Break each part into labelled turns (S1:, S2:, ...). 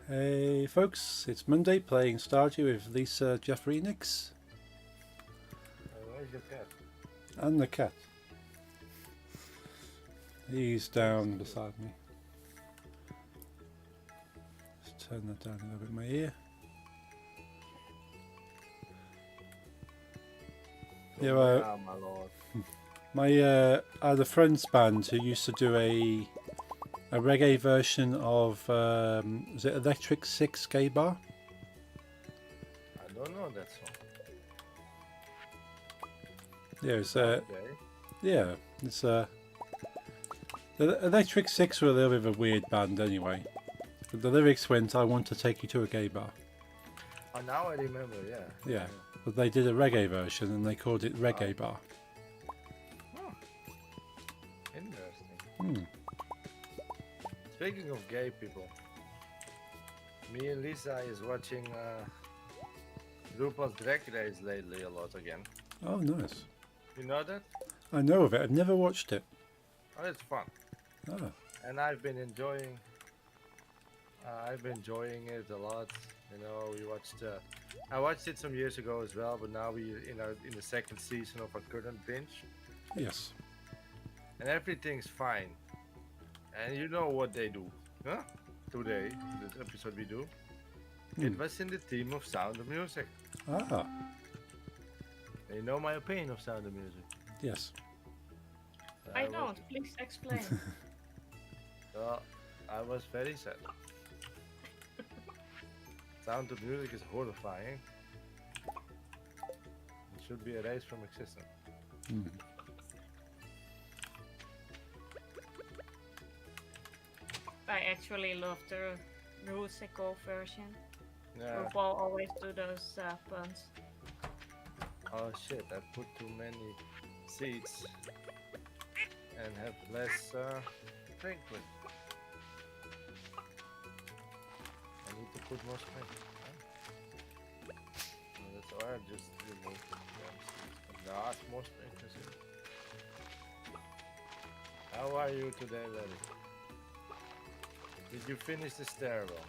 S1: Hey folks, it's Monday playing Stardew with Lisa, Jeffrey, Nix,
S2: Where's your cat?
S1: and the cat. He's down beside me. Let's turn that down a little bit in my ear. Yeah,
S2: My lord.
S1: I had a friend's band who used to do a reggae version of was it Electric Six Gay Bar?
S2: I don't know that song.
S1: Yeah, it's
S2: Okay.
S1: yeah, it's the Electric Six were a little bit of a weird band anyway. But the lyrics went, "I want to take you to a gay bar."
S2: Oh, now I remember. Yeah.
S1: Yeah, but they did a reggae version and they called it Reggae Bar.
S2: Oh, interesting.
S1: Hmm.
S2: Speaking of gay people, me and Lisa is watching RuPaul's Drag Race lately a lot again.
S1: Oh, nice.
S2: You know that?
S1: I know of it. I've never watched it.
S2: Oh, it's fun,
S1: Oh,
S2: and I've been enjoying. I've been enjoying it a lot. You know, we watched. I watched it some years ago as well, but now we in the second season of our current binge,
S1: yes.
S2: and everything's fine. And you know what they do, huh? Today, this episode we do. It was in the theme of Sound of Music.
S1: Ah,
S2: And you know my opinion of Sound of Music.
S1: yes.
S3: I don't. Please explain.
S2: I was very sad. Sound of Music is horrifying. It should be erased from existence.
S1: Hmm.
S3: I actually love the musical version.
S2: Yeah.
S3: RuPaul always do those puns.
S2: Oh shit! I put too many seeds and have less sprinkling. I need to put more sprinkling. No, that's why I just removed the seeds. Now add more sprinklers in. How are you today, Larry? Did you finish the stairwell?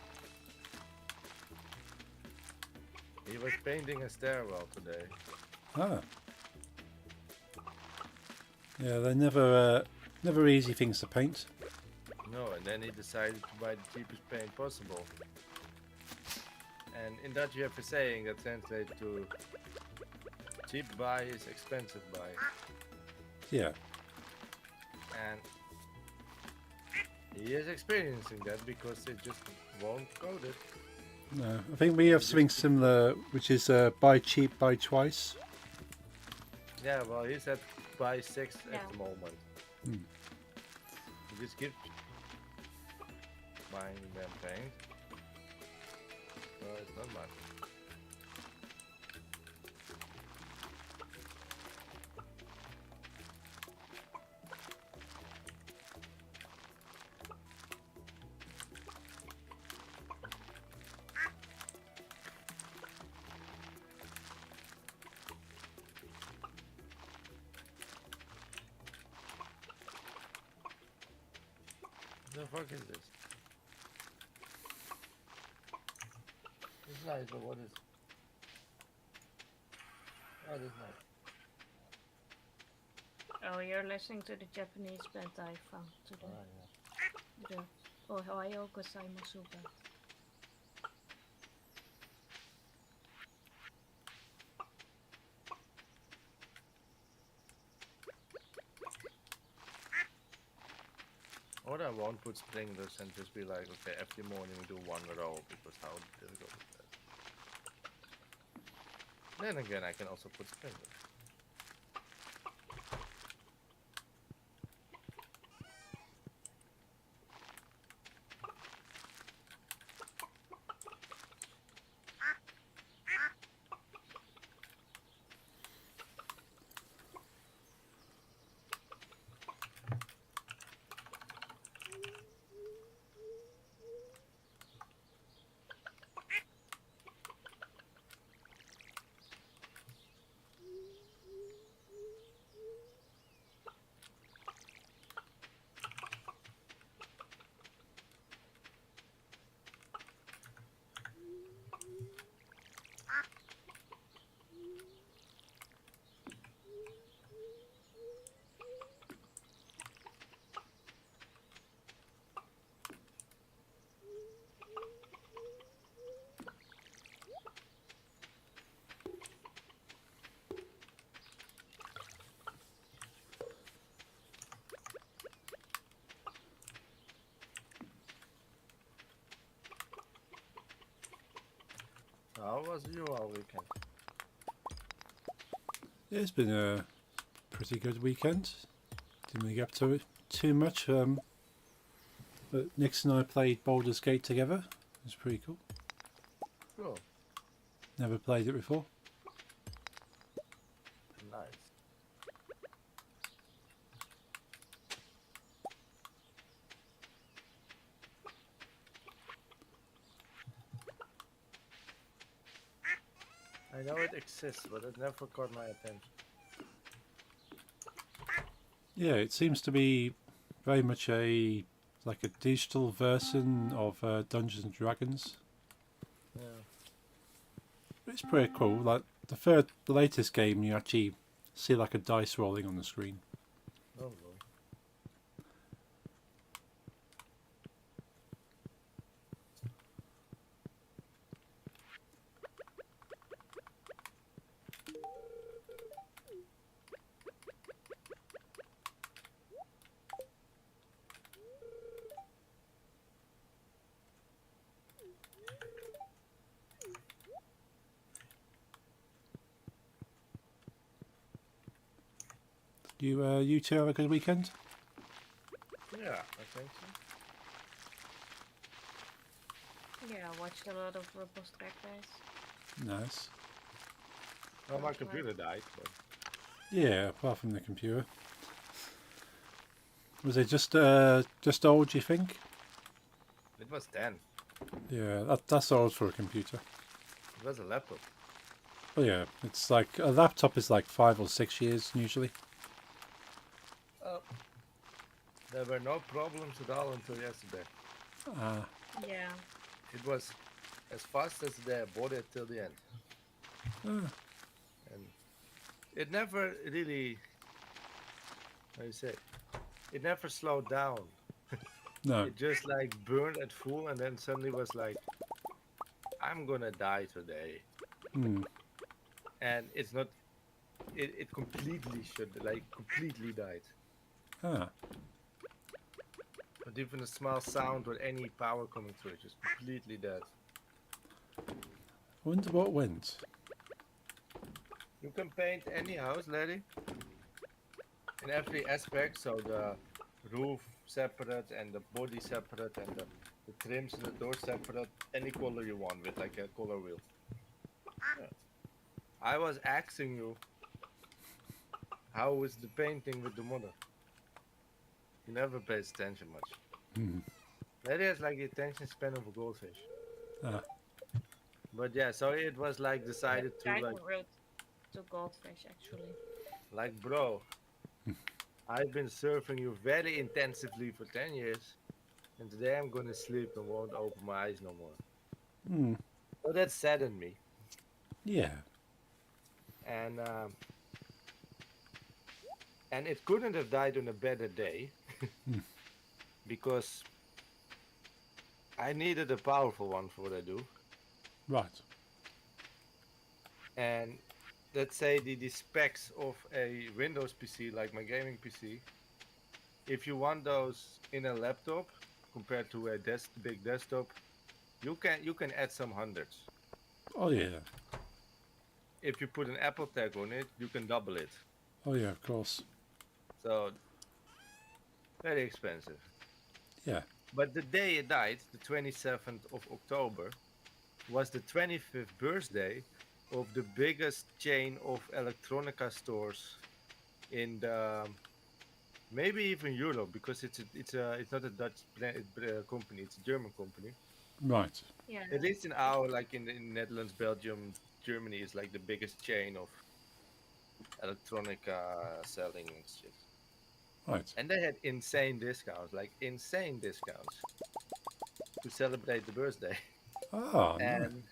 S2: He was painting a stairwell today.
S1: Ah. Yeah, they're never easy things to paint.
S2: No, and then he decided to buy the cheapest paint possible. And in Dutch you have a saying that translates to cheap buy is expensive buy.
S1: Yeah.
S2: And he is experiencing that because they just won't code it.
S1: No, I think we have something similar, which is buy cheap, buy twice.
S2: Yeah, well he's at buy 6
S3: Yeah.
S2: at the moment.
S1: Hmm.
S2: He just keeps buying them paint. So it's not much. The fuck is this? It's nice, but what is? Oh, that's nice.
S3: Oh, you're listening to the Japanese band I found today.
S2: Oh, yeah.
S3: The Ohio Gozaimasu band.
S2: Or I won't put sprinklers and just be like, okay, every morning we do one row because how difficult is that? Then again, I can also put sprinklers. How was your weekend?
S1: Yeah, it's been a pretty good weekend. Didn't really get up to it too much. But Nix and I played Baldur's Gate together. It was pretty cool.
S2: Cool.
S1: Never played it before.
S2: Nice. I know it exists, but it never caught my attention.
S1: Yeah, it seems to be very much a like a digital version of Dungeons and Dragons.
S2: Yeah.
S1: It's pretty cool. Like the latest game, you actually see like a dice rolling on the screen.
S2: Oh, Lord.
S1: You two have a good weekend?
S2: Yeah, I think so.
S3: Yeah, I watched a lot of RuPaul's Drag Race.
S1: Nice.
S2: Well, my computer died, but
S1: Yeah, apart from the computer. Was it just old, do you think?
S2: it was 10.
S1: Yeah, that's old for a computer.
S2: It was a laptop.
S1: Oh yeah, it's like a laptop is like 5 or 6 years usually.
S2: There were no problems at all until yesterday.
S3: Yeah.
S2: It was as fast as they bought it till the end.
S1: Ah,
S2: And it never really, how you say, it never slowed down.
S1: no.
S2: It just like burned at full and then suddenly was like, I'm gonna die today.
S1: Hmm.
S2: And it's not, it completely completely died.
S1: Ah,
S2: Not even a small sound or any power coming through, it just completely dead.
S1: I wonder what went.
S2: You can paint any house, Larry, in every aspect, so the roof separate and the body separate and the trims and the door separate, any color you want with like a color wheel. Yeah. I was asking you, how is the painting with the mother? He never pays attention much.
S1: Hmm.
S2: Larry has like the attention span of a goldfish.
S1: Ah,
S2: But yeah, so it was like decided to
S3: Kind
S2: like,
S3: of wrote to Goldfish actually.
S2: bro, I've been surfing you very intensively for 10 years, and today I'm gonna sleep and won't open my eyes no more.
S1: hmm.
S2: So that saddened me.
S1: Yeah.
S2: And and it couldn't have died on a better day because I needed a powerful one for what I do.
S1: Right.
S2: And let's say the specs of a Windows PC, like my gaming PC, if you want those in a laptop compared to a big desktop, you can add some hundreds.
S1: Oh yeah.
S2: If you put an Apple tag on it, you can double it.
S1: Oh yeah, of course.
S2: So very expensive.
S1: Yeah.
S2: But the day it died, the 27th of October, was the 25th birthday of the biggest chain of electronica stores in the maybe even Europe, because it's not a Dutch company, it's a German company.
S1: Right.
S3: Yeah.
S2: At least in our like in Netherlands, Belgium, Germany is like the biggest chain of electronica selling and shit.
S1: Right.
S2: And they had insane discounts, like insane discounts to celebrate the birthday.
S1: Ah, no.
S2: And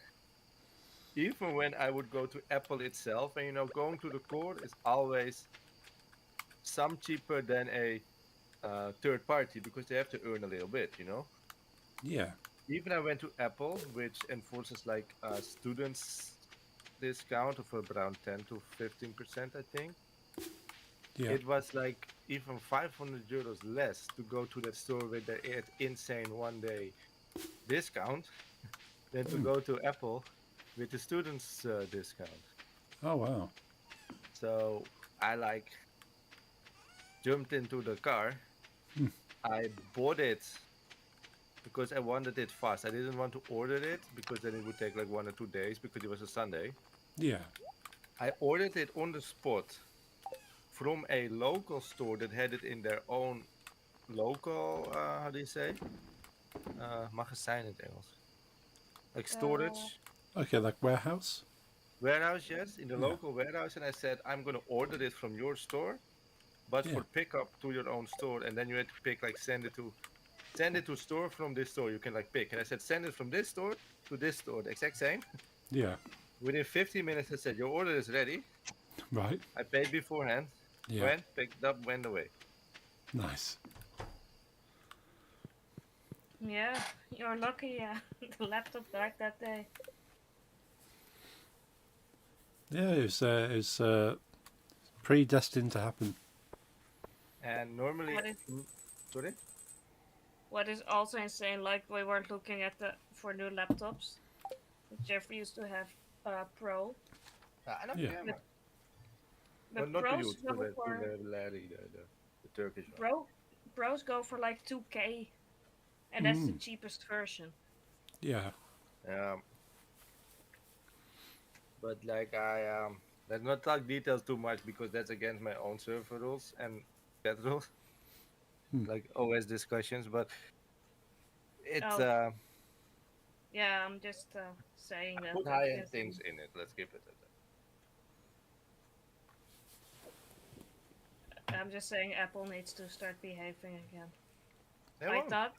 S2: even when I would go to Apple itself, and going to the core is always some cheaper than a third party because they have to earn a little bit.
S1: Yeah.
S2: Even I went to Apple, which enforces like a students discount of around 10 to 15%, I think.
S1: Yeah.
S2: It was like even 500 euros less to go to that store with the insane 1 day discount than to go to Apple with the students discount.
S1: Oh wow.
S2: So I like jumped into the car.
S1: Hmm.
S2: I bought it because I wanted it fast. I didn't want to order it because then it would take like 1 or 2 days because it was a Sunday.
S1: Yeah.
S2: I ordered it on the spot from a local store that had it in their own local, how do you say? Magazijn in het Engels. Like
S3: Uh,
S2: storage
S1: Okay, like warehouse.
S2: warehouse, yes, in the
S1: Yeah.
S2: local warehouse. And I said, I'm going to order it from your store, but
S1: Yeah.
S2: for pickup to your own store. And then you had to pick, like, send it to store from this store. You can like pick. And I said, send it from this store to this store, the exact same.
S1: Yeah.
S2: Within 15 minutes, I said, your order is ready.
S1: Right.
S2: I paid beforehand.
S1: Yeah.
S2: Went, picked it up, went away.
S1: Nice.
S3: yeah, you're lucky. The laptop died that day.
S1: Yeah, it was predestined to happen.
S2: And normally,
S3: What is
S2: sorry?
S3: what is also insane? Like we were looking at for new laptops. Jeffrey used to have Pro.
S2: I don't
S1: Yeah.
S2: care, man.
S3: But
S2: Not to
S3: Pros
S2: you, to
S3: go
S2: the,
S3: for
S2: to the Larry, the Turkish one.
S3: Pros go for like 2K, and that's the
S1: Mm.
S3: cheapest version.
S1: Yeah.
S2: But like let's not talk details too much because that's against my own server rules and chat rules,
S1: Hmm.
S2: like OS discussions. But it's
S3: Oh. Yeah, I'm just saying that.
S2: put high-end things in it. Let's keep it at that.
S3: I'm just saying Apple needs to start behaving again.
S2: They
S3: I
S2: won't.
S3: thought,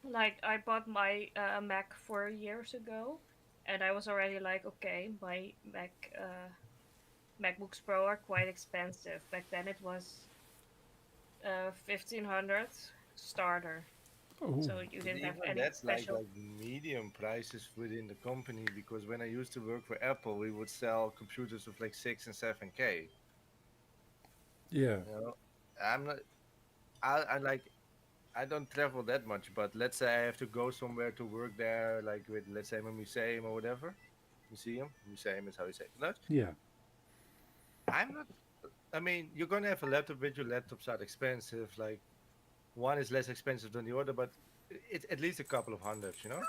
S3: like, I bought my Mac 4 years ago, and I was already like, okay, my MacBooks Pro are quite expensive. Back then it was 1500 starter,
S1: Oh.
S3: so you didn't have
S2: Even
S3: any
S2: that's
S3: special.
S2: like medium prices within the company because when I used to work for Apple, we would sell computers of like 6 and 7K.
S1: Yeah.
S2: You know, I'm not. I like. I don't travel that much, but let's say I have to go somewhere to work there, like with let's say a museum or whatever. Museum is how you say it. No,
S1: Yeah.
S2: I'm not. I mean, you're gonna have a laptop, but your laptops are expensive. Like one is less expensive than the other, but it's at least a couple of hundreds, you know.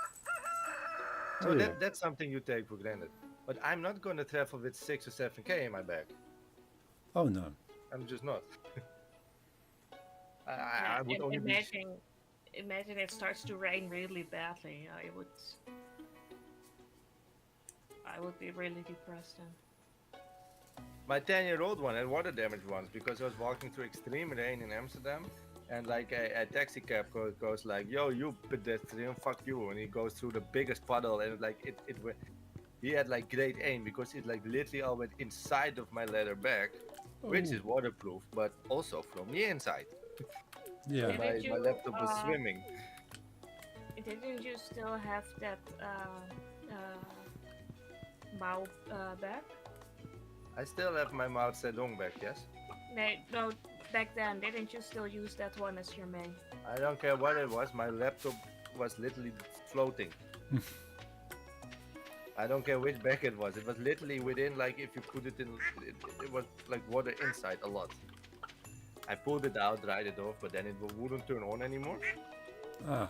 S1: Oh
S2: So
S1: yeah.
S2: that's something you take for granted. But I'm not gonna travel with 6 or 7K in my bag.
S1: Oh no.
S2: I'm just not.
S3: Yeah,
S2: I would
S3: and
S2: only be.
S3: imagine it starts to rain really badly. I would be really depressed then.
S2: My 10-year-old one had water damage once because I was walking through extreme rain in Amsterdam, and like a taxi cab goes like, "Yo, you pedestrian, fuck you!" And he goes through the biggest puddle, and like he had like great aim because it like literally all went inside of my leather bag, which
S1: Oh.
S2: is waterproof, but also from the inside.
S1: Yeah.
S3: Did
S2: My,
S3: Didn't
S2: my
S3: you,
S2: laptop was swimming.
S3: Didn't you still have that Mao bag?
S2: I still have my Mao Zedong back, yes.
S3: No, back then, didn't you still use that one as your main?
S2: I don't care what it was, my laptop was literally floating. I don't care which bag it was literally within, like, if you put it in, it was like water inside a lot. I pulled it out, dried it off, but then it wouldn't turn on anymore.
S1: Ah.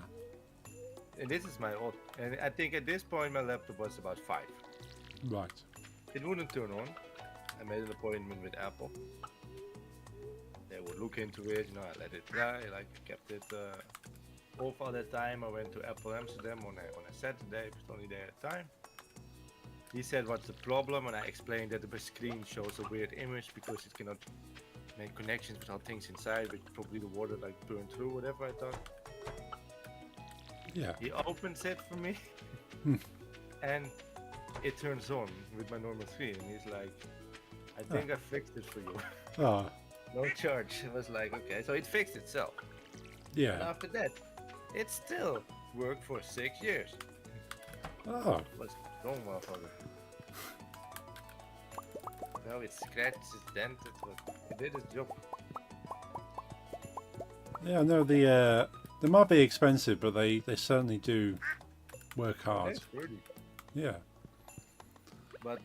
S2: And this is my old, and I think at this point my laptop was about 5.
S1: Right.
S2: It wouldn't turn on. I made an appointment with Apple. They would look into it, you know, I let it dry, like I kept it off all that time. I went to Apple Amsterdam on a Saturday, it was only there at the time. He said, what's the problem? And I explained that the screen shows a weird image because it cannot make connections with all things inside, but probably the water like burned through, whatever I thought.
S1: Yeah.
S2: He opens it for me and it turns on with my normal screen. And he's like, I think I fixed it for you.
S1: Ah.
S2: No charge. It was like, okay, so it fixed itself. And
S1: Yeah.
S2: after that, it still worked for 6 years.
S1: Oh.
S2: It was wrong, motherfucker. No, it's scratched, it's dented, but it did its job.
S1: Yeah. No. They might be expensive, but they certainly do work hard.
S2: It's pretty.
S1: Yeah.
S2: But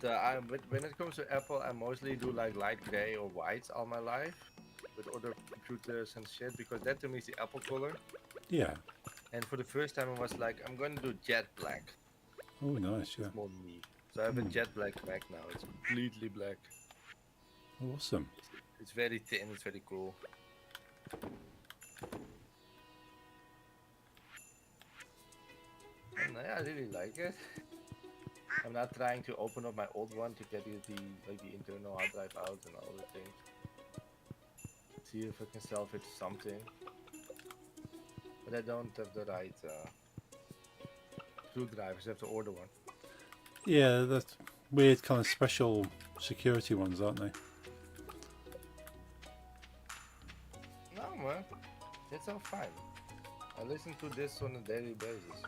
S2: when it comes to Apple, I mostly do like light gray or whites all my life with other computers and shit because that to me is the Apple color.
S1: Yeah.
S2: And for the first time, I was like, I'm going to do jet black.
S1: Oh, nice. Yeah.
S2: It's more me. So I have a jet black Mac now. It's completely black.
S1: Awesome.
S2: It's very thin. It's very cool. And I really like it. I'm not trying to open up my old one to get the internal hard drive out and all the things. See if I can salvage something. But I don't have the right screwdrivers. I have to order one.
S1: Yeah, that's weird kind of special security ones, aren't they?
S2: No, man. It's all fine. I listen to this on a daily basis.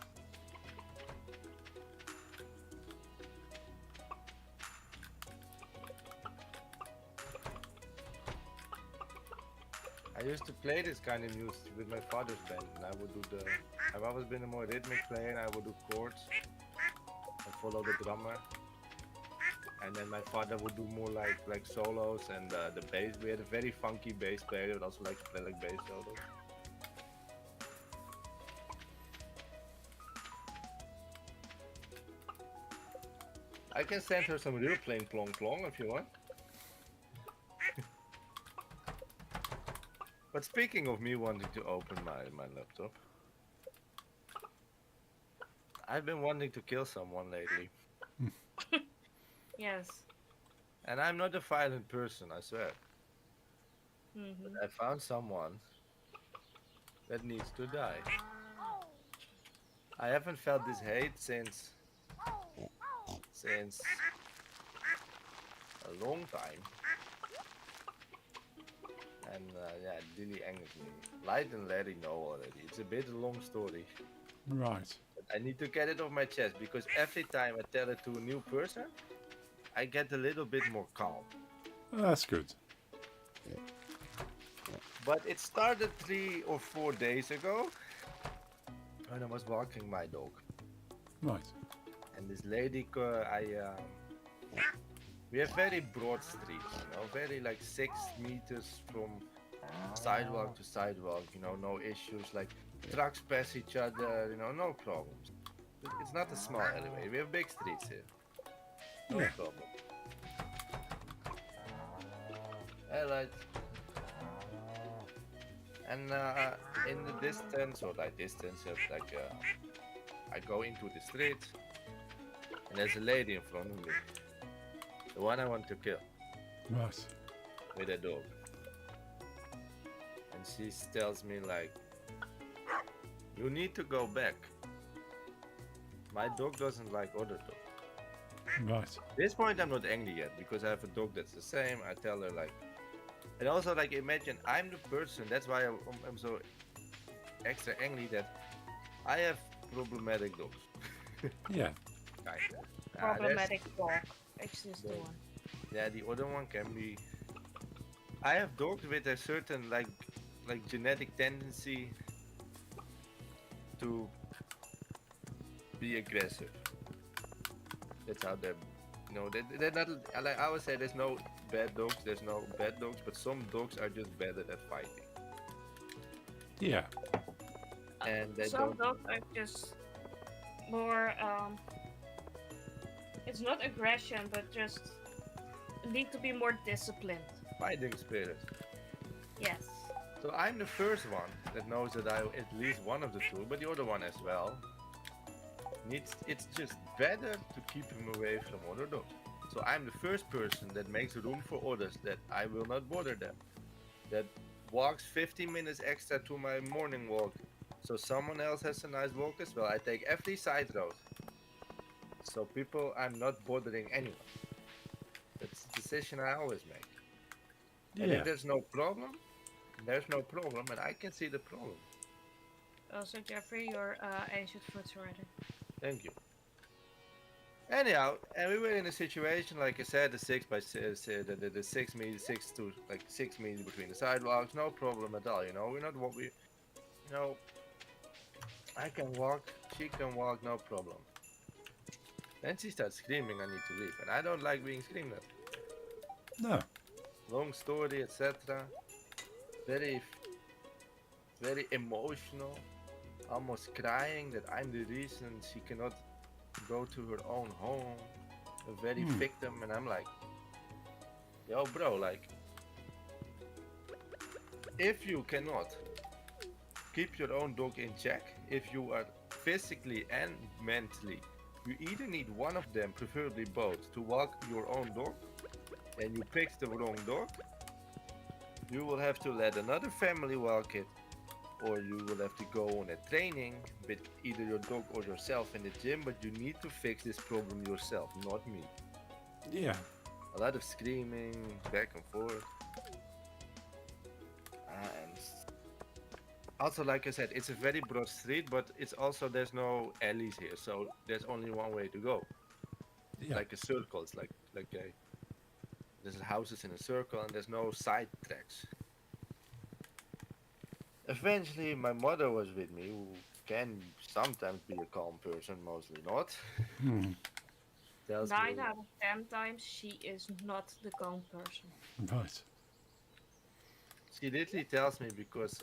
S2: I used to play this kind of music with my father's band, and I would do I've always been a more rhythmic player, and I would do chords and follow the drummer. And then my father would do more like solos and the bass. We had a very funky bass player that also likes to play like bass solos. I can send her some real plain plong plong if you want. But speaking of me wanting to open my laptop, I've been wanting to kill someone lately.
S3: Yes.
S2: And I'm not a violent person, I swear.
S3: Mm-hmm.
S2: I found someone that needs to die. I haven't felt this hate since a long time. And yeah, it really angers me. Light and Larry know already. It's a bit a long story.
S1: Right.
S2: But I need to get it off my chest because every time I tell it to a new person, I get a little bit more calm.
S1: That's good.
S2: But it started 3 or 4 days ago when I was walking my dog.
S1: Right.
S2: And this lady, we have very broad streets, very like 6 meters from sidewalk to sidewalk, no issues, like trucks pass each other, no problems. It's not a small alleyway, we have big streets here. No
S1: Yeah.
S2: problem. Alright. And in the distance, I go into the street, and there's a lady in front of me. The one I want to kill.
S1: Right.
S2: With a dog. And she tells me like, you need to go back. My dog doesn't like other dogs.
S1: Right.
S2: At this point I'm not angry yet because I have a dog that's the same. I tell her like, and also like imagine I'm the person, that's why I'm so extra angry that I have problematic dogs.
S1: Yeah.
S2: Kinda.
S3: Problematic dog. Actually, is the one.
S2: Yeah, the other one can be. I have dogs with a certain like genetic tendency to be aggressive. That's how they're. They're not. Like I would say, there's no bad dogs. There's no bad dogs, but some dogs are just better at fighting.
S1: Yeah.
S2: And they
S3: Some
S2: don't.
S3: dogs are just more. It's not aggression, but just need to be more disciplined.
S2: Fighting spirit.
S3: Yes.
S2: So I'm the first one that knows that I at least one of the two, but the other one as well. It's just better to keep him away from other dogs. So I'm the first person that makes room for others, that I will not bother them. That walks 15 minutes extra to my morning walk, so someone else has a nice walk as well. I take every side road. So I'm not bothering anyone. That's the decision I always make. And
S1: Yeah.
S2: if there's no problem, there's no problem, and I can see the problem.
S3: Also, Jeffrey, your ancient foot's ready.
S2: Thank you. Anyhow, and we were in a situation, like I said, the 6 by 6, the 6 meters, 6 meters between the sidewalks, no problem at all. We're not what we, I can walk, she can walk, no problem. Then she starts screaming, I need to leave. And I don't like being screamed at.
S1: No.
S2: Long story, etc. Very, very emotional. Almost crying that I'm the reason she cannot go to her own home. A very
S1: Hmm.
S2: victim. And I'm like, yo, bro, like, if you cannot keep your own dog in check, if you are physically and mentally, you either need one of them, preferably both, to walk your own dog, and you picked the wrong dog, you will have to let another family walk it, or you will have to go on a training with either your dog or yourself in the gym, but you need to fix this problem yourself, not me.
S1: Yeah.
S2: A lot of screaming, back and forth. And also, like I said, it's a very broad street, but it's also there's no alleys here, so there's only one way to go.
S1: Yeah.
S2: Like a circle. It's like a there's houses in a circle, and there's no side tracks. Eventually, my mother was with me, who can sometimes be a calm person, mostly not.
S1: Hmm.
S2: Tells me
S3: 9 out of 10 times, she is not the calm person.
S1: Right.
S2: she literally tells me because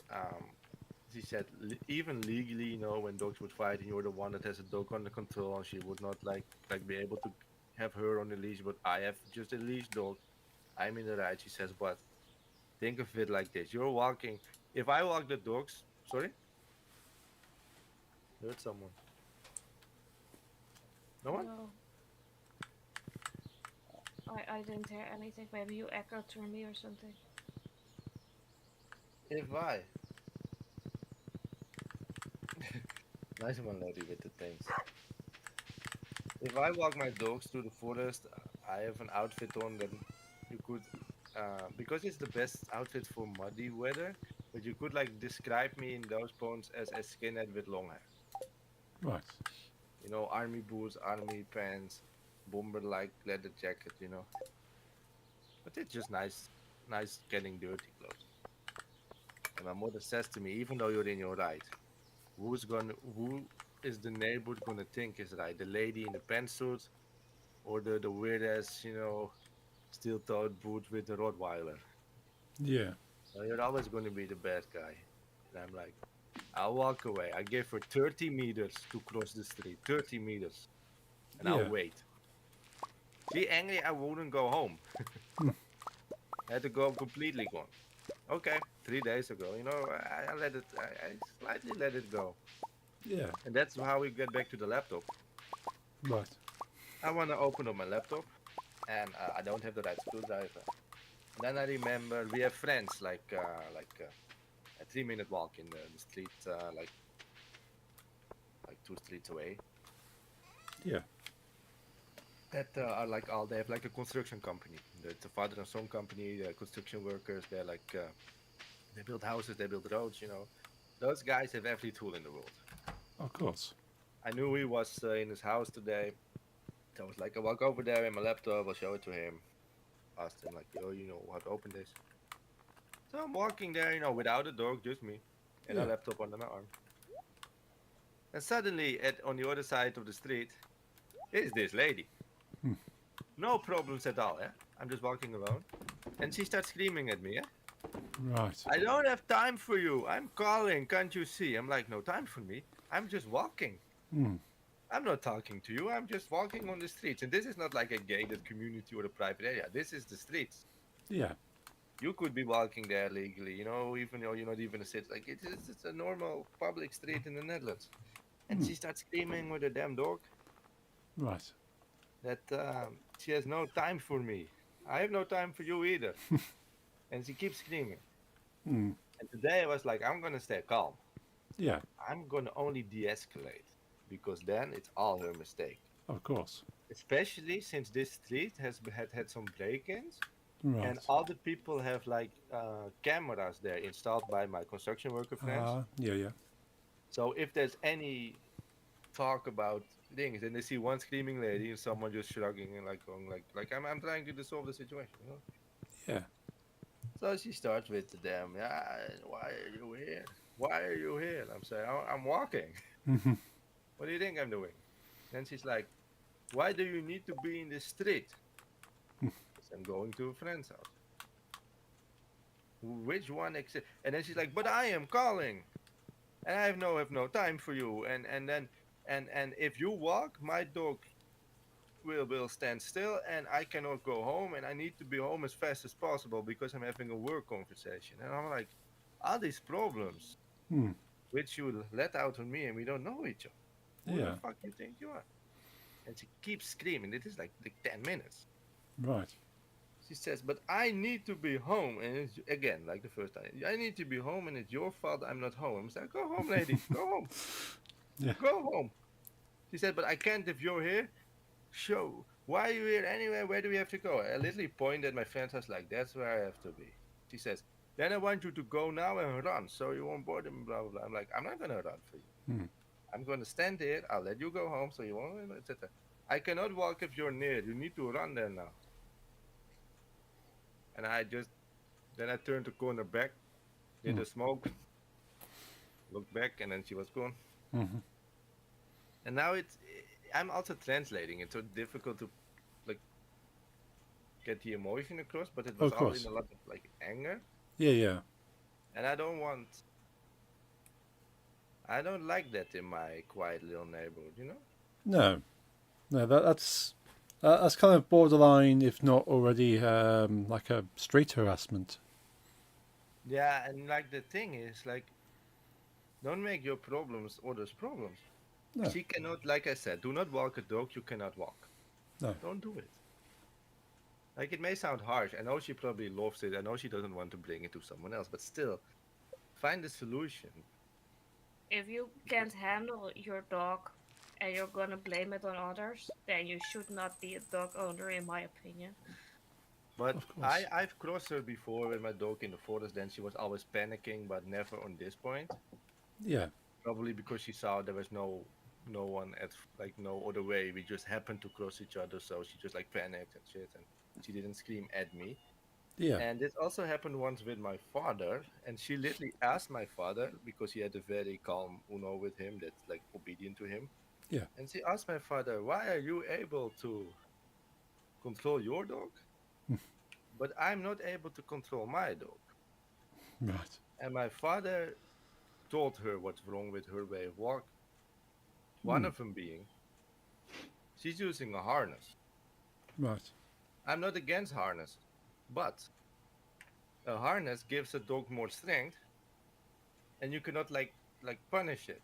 S2: she said even legally, when dogs would fight and you're the one that has a dog under control, and she would not like be able to have her on the leash, but I have just a leash dog. I'm in the right. She says, but think of it like this: you're walking. If I walk the dogs, sorry, heard someone. No one.
S3: No, I didn't hear anything. Maybe you echoed through me or something.
S2: If I nice one, lady, with the things. If I walk my dogs through the forest, I have an outfit on that you could, because it's the best outfit for muddy weather. But you could like describe me in those poems as a skinhead with long hair.
S1: Right.
S2: Army boots, army pants, bomber-like leather jacket. But it's just nice, nice getting dirty clothes. And my mother says to me, even though you're in your right, who is the neighborhood gonna think is right? The lady in the pantsuit or the weird ass, steel-toed boot with the Rottweiler.
S1: Yeah.
S2: So you're always going to be the bad guy. And I'm like, I'll walk away. I gave her 30 meters to cross the street, 30 meters, and I'll
S1: Yeah.
S2: wait. She angry, I wouldn't go home.
S1: Hmm.
S2: I had to go completely gone. Okay, 3 days ago, I let it, I slightly let it go.
S1: Yeah.
S2: And that's how we get back to the laptop.
S1: Right.
S2: I want to open up my laptop, and I don't have the right screwdriver. Then I remember we have friends like a 3-minute walk in the street, like 2 streets away.
S1: Yeah.
S2: That are like all they have like a construction company. It's a father and son company. They're construction workers. They're like they build houses, they build roads. Those guys have every tool in the world.
S1: Of course.
S2: I knew he was in his house today. So I was like, I walk over there with my laptop. I'll show it to him. Asked him like, yo, how to open this. So I'm walking there, without a dog, just me, and a
S1: Yeah.
S2: laptop under my arm. And suddenly, on the other side of the street, is this lady.
S1: Hmm.
S2: No problems at all, yeah? I'm just walking alone. And she starts screaming at me, yeah?
S1: Right.
S2: I don't have time for you. I'm calling, can't you see? I'm like, no time for me. I'm just walking.
S1: Hmm.
S2: I'm not talking to you. I'm just walking on the streets. And this is not like a gated community or a private area. This is the streets.
S1: Yeah.
S2: You could be walking there legally, even though you're not even a city. Like, it's a normal public street in the Netherlands. And
S1: Hmm.
S2: she starts screaming with her damn dog
S1: Right.
S2: that she has no time for me. I have no time for you either. And she keeps screaming.
S1: Hmm.
S2: And today I was like, I'm gonna stay calm.
S1: Yeah.
S2: I'm gonna only de-escalate because then it's all her mistake.
S1: Of course.
S2: Especially since this street has had some break-ins,
S1: Right.
S2: and all the people have like cameras there installed by my construction worker friends.
S1: Yeah. Yeah.
S2: So if there's any talk about things, and they see one screaming lady and someone just shrugging and like going like I'm trying to dissolve the situation.
S1: Yeah.
S2: So she starts with the damn, yeah, why are you here? Why are you here? And I'm saying, I'm walking.
S1: Mhm.
S2: What do you think I'm doing? Then she's like, why do you need to be in the street? Because I'm going to a friend's house. Which one? And then she's like, but I am calling, and I have no time for you. And if you walk, my dog will stand still, and I cannot go home, and I need to be home as fast as possible because I'm having a work conversation. And I'm like, all these problems
S1: Hmm.
S2: which you let out on me, and we don't know each other. Who the
S1: Yeah.
S2: fuck you think you are? And she keeps screaming. It is like 10 minutes.
S1: Right.
S2: She says, but I need to be home. And it's, again, like the first time, I need to be home, and it's your fault I'm not home. I'm like, go home, lady. Go home.
S1: Yeah.
S2: Go home. She said, but I can't if you're here. Show. Why are you here anyway? Where do we have to go? I literally pointed at my friend's house like, that's where I have to be. She says, then I want you to go now and run so you won't bother me, blah, blah, blah. I'm like, I'm not going to run for you.
S1: Hmm.
S2: I'm going to stand here. I'll let you go home so you won't, etc. I cannot walk if you're near. You need to run there now. And then I turned the corner back, did
S1: Hmm.
S2: a smoke, looked back, and then she was gone.
S1: Hmm.
S2: And now I'm also translating. It's so difficult to like get the emotion across, but it was
S1: Of
S2: all in
S1: course.
S2: a lot of like anger.
S1: Yeah. Yeah.
S2: And I don't like that in my quiet little neighborhood, you know?
S1: No. No. That's kind of borderline, if not already, like a street harassment.
S2: Yeah, and like the thing is, like, don't make your problems others' problems.
S1: No.
S2: She cannot, like I said, do not walk a dog you cannot walk.
S1: No.
S2: Don't do it. Like, it may sound harsh. I know she probably loves it. I know she doesn't want to bring it to someone else, but still, find a solution.
S3: If you can't handle your dog and you're gonna blame it on others, then you should not be a dog owner, in my opinion.
S2: But
S1: Of course.
S2: I've crossed her before with my dog in the forest. Then she was always panicking, but never on this point.
S1: Yeah.
S2: Probably because she saw there was no one at like no other way. We just happened to cross each other, so she just like panicked and shit, and she didn't scream at me.
S1: Yeah.
S2: And this also happened once with my father, and she literally asked my father because he had a very calm Uno with him that's like obedient to him.
S1: Yeah.
S2: And she asked my father, "Why are you able to control your dog, but I'm not able to control my dog?"
S1: Right.
S2: And my father told her what's wrong with her way of walking. One
S1: Hmm.
S2: of them being she's using a harness.
S1: Right.
S2: I'm not against harness, but a harness gives a dog more strength, and you cannot like punish it.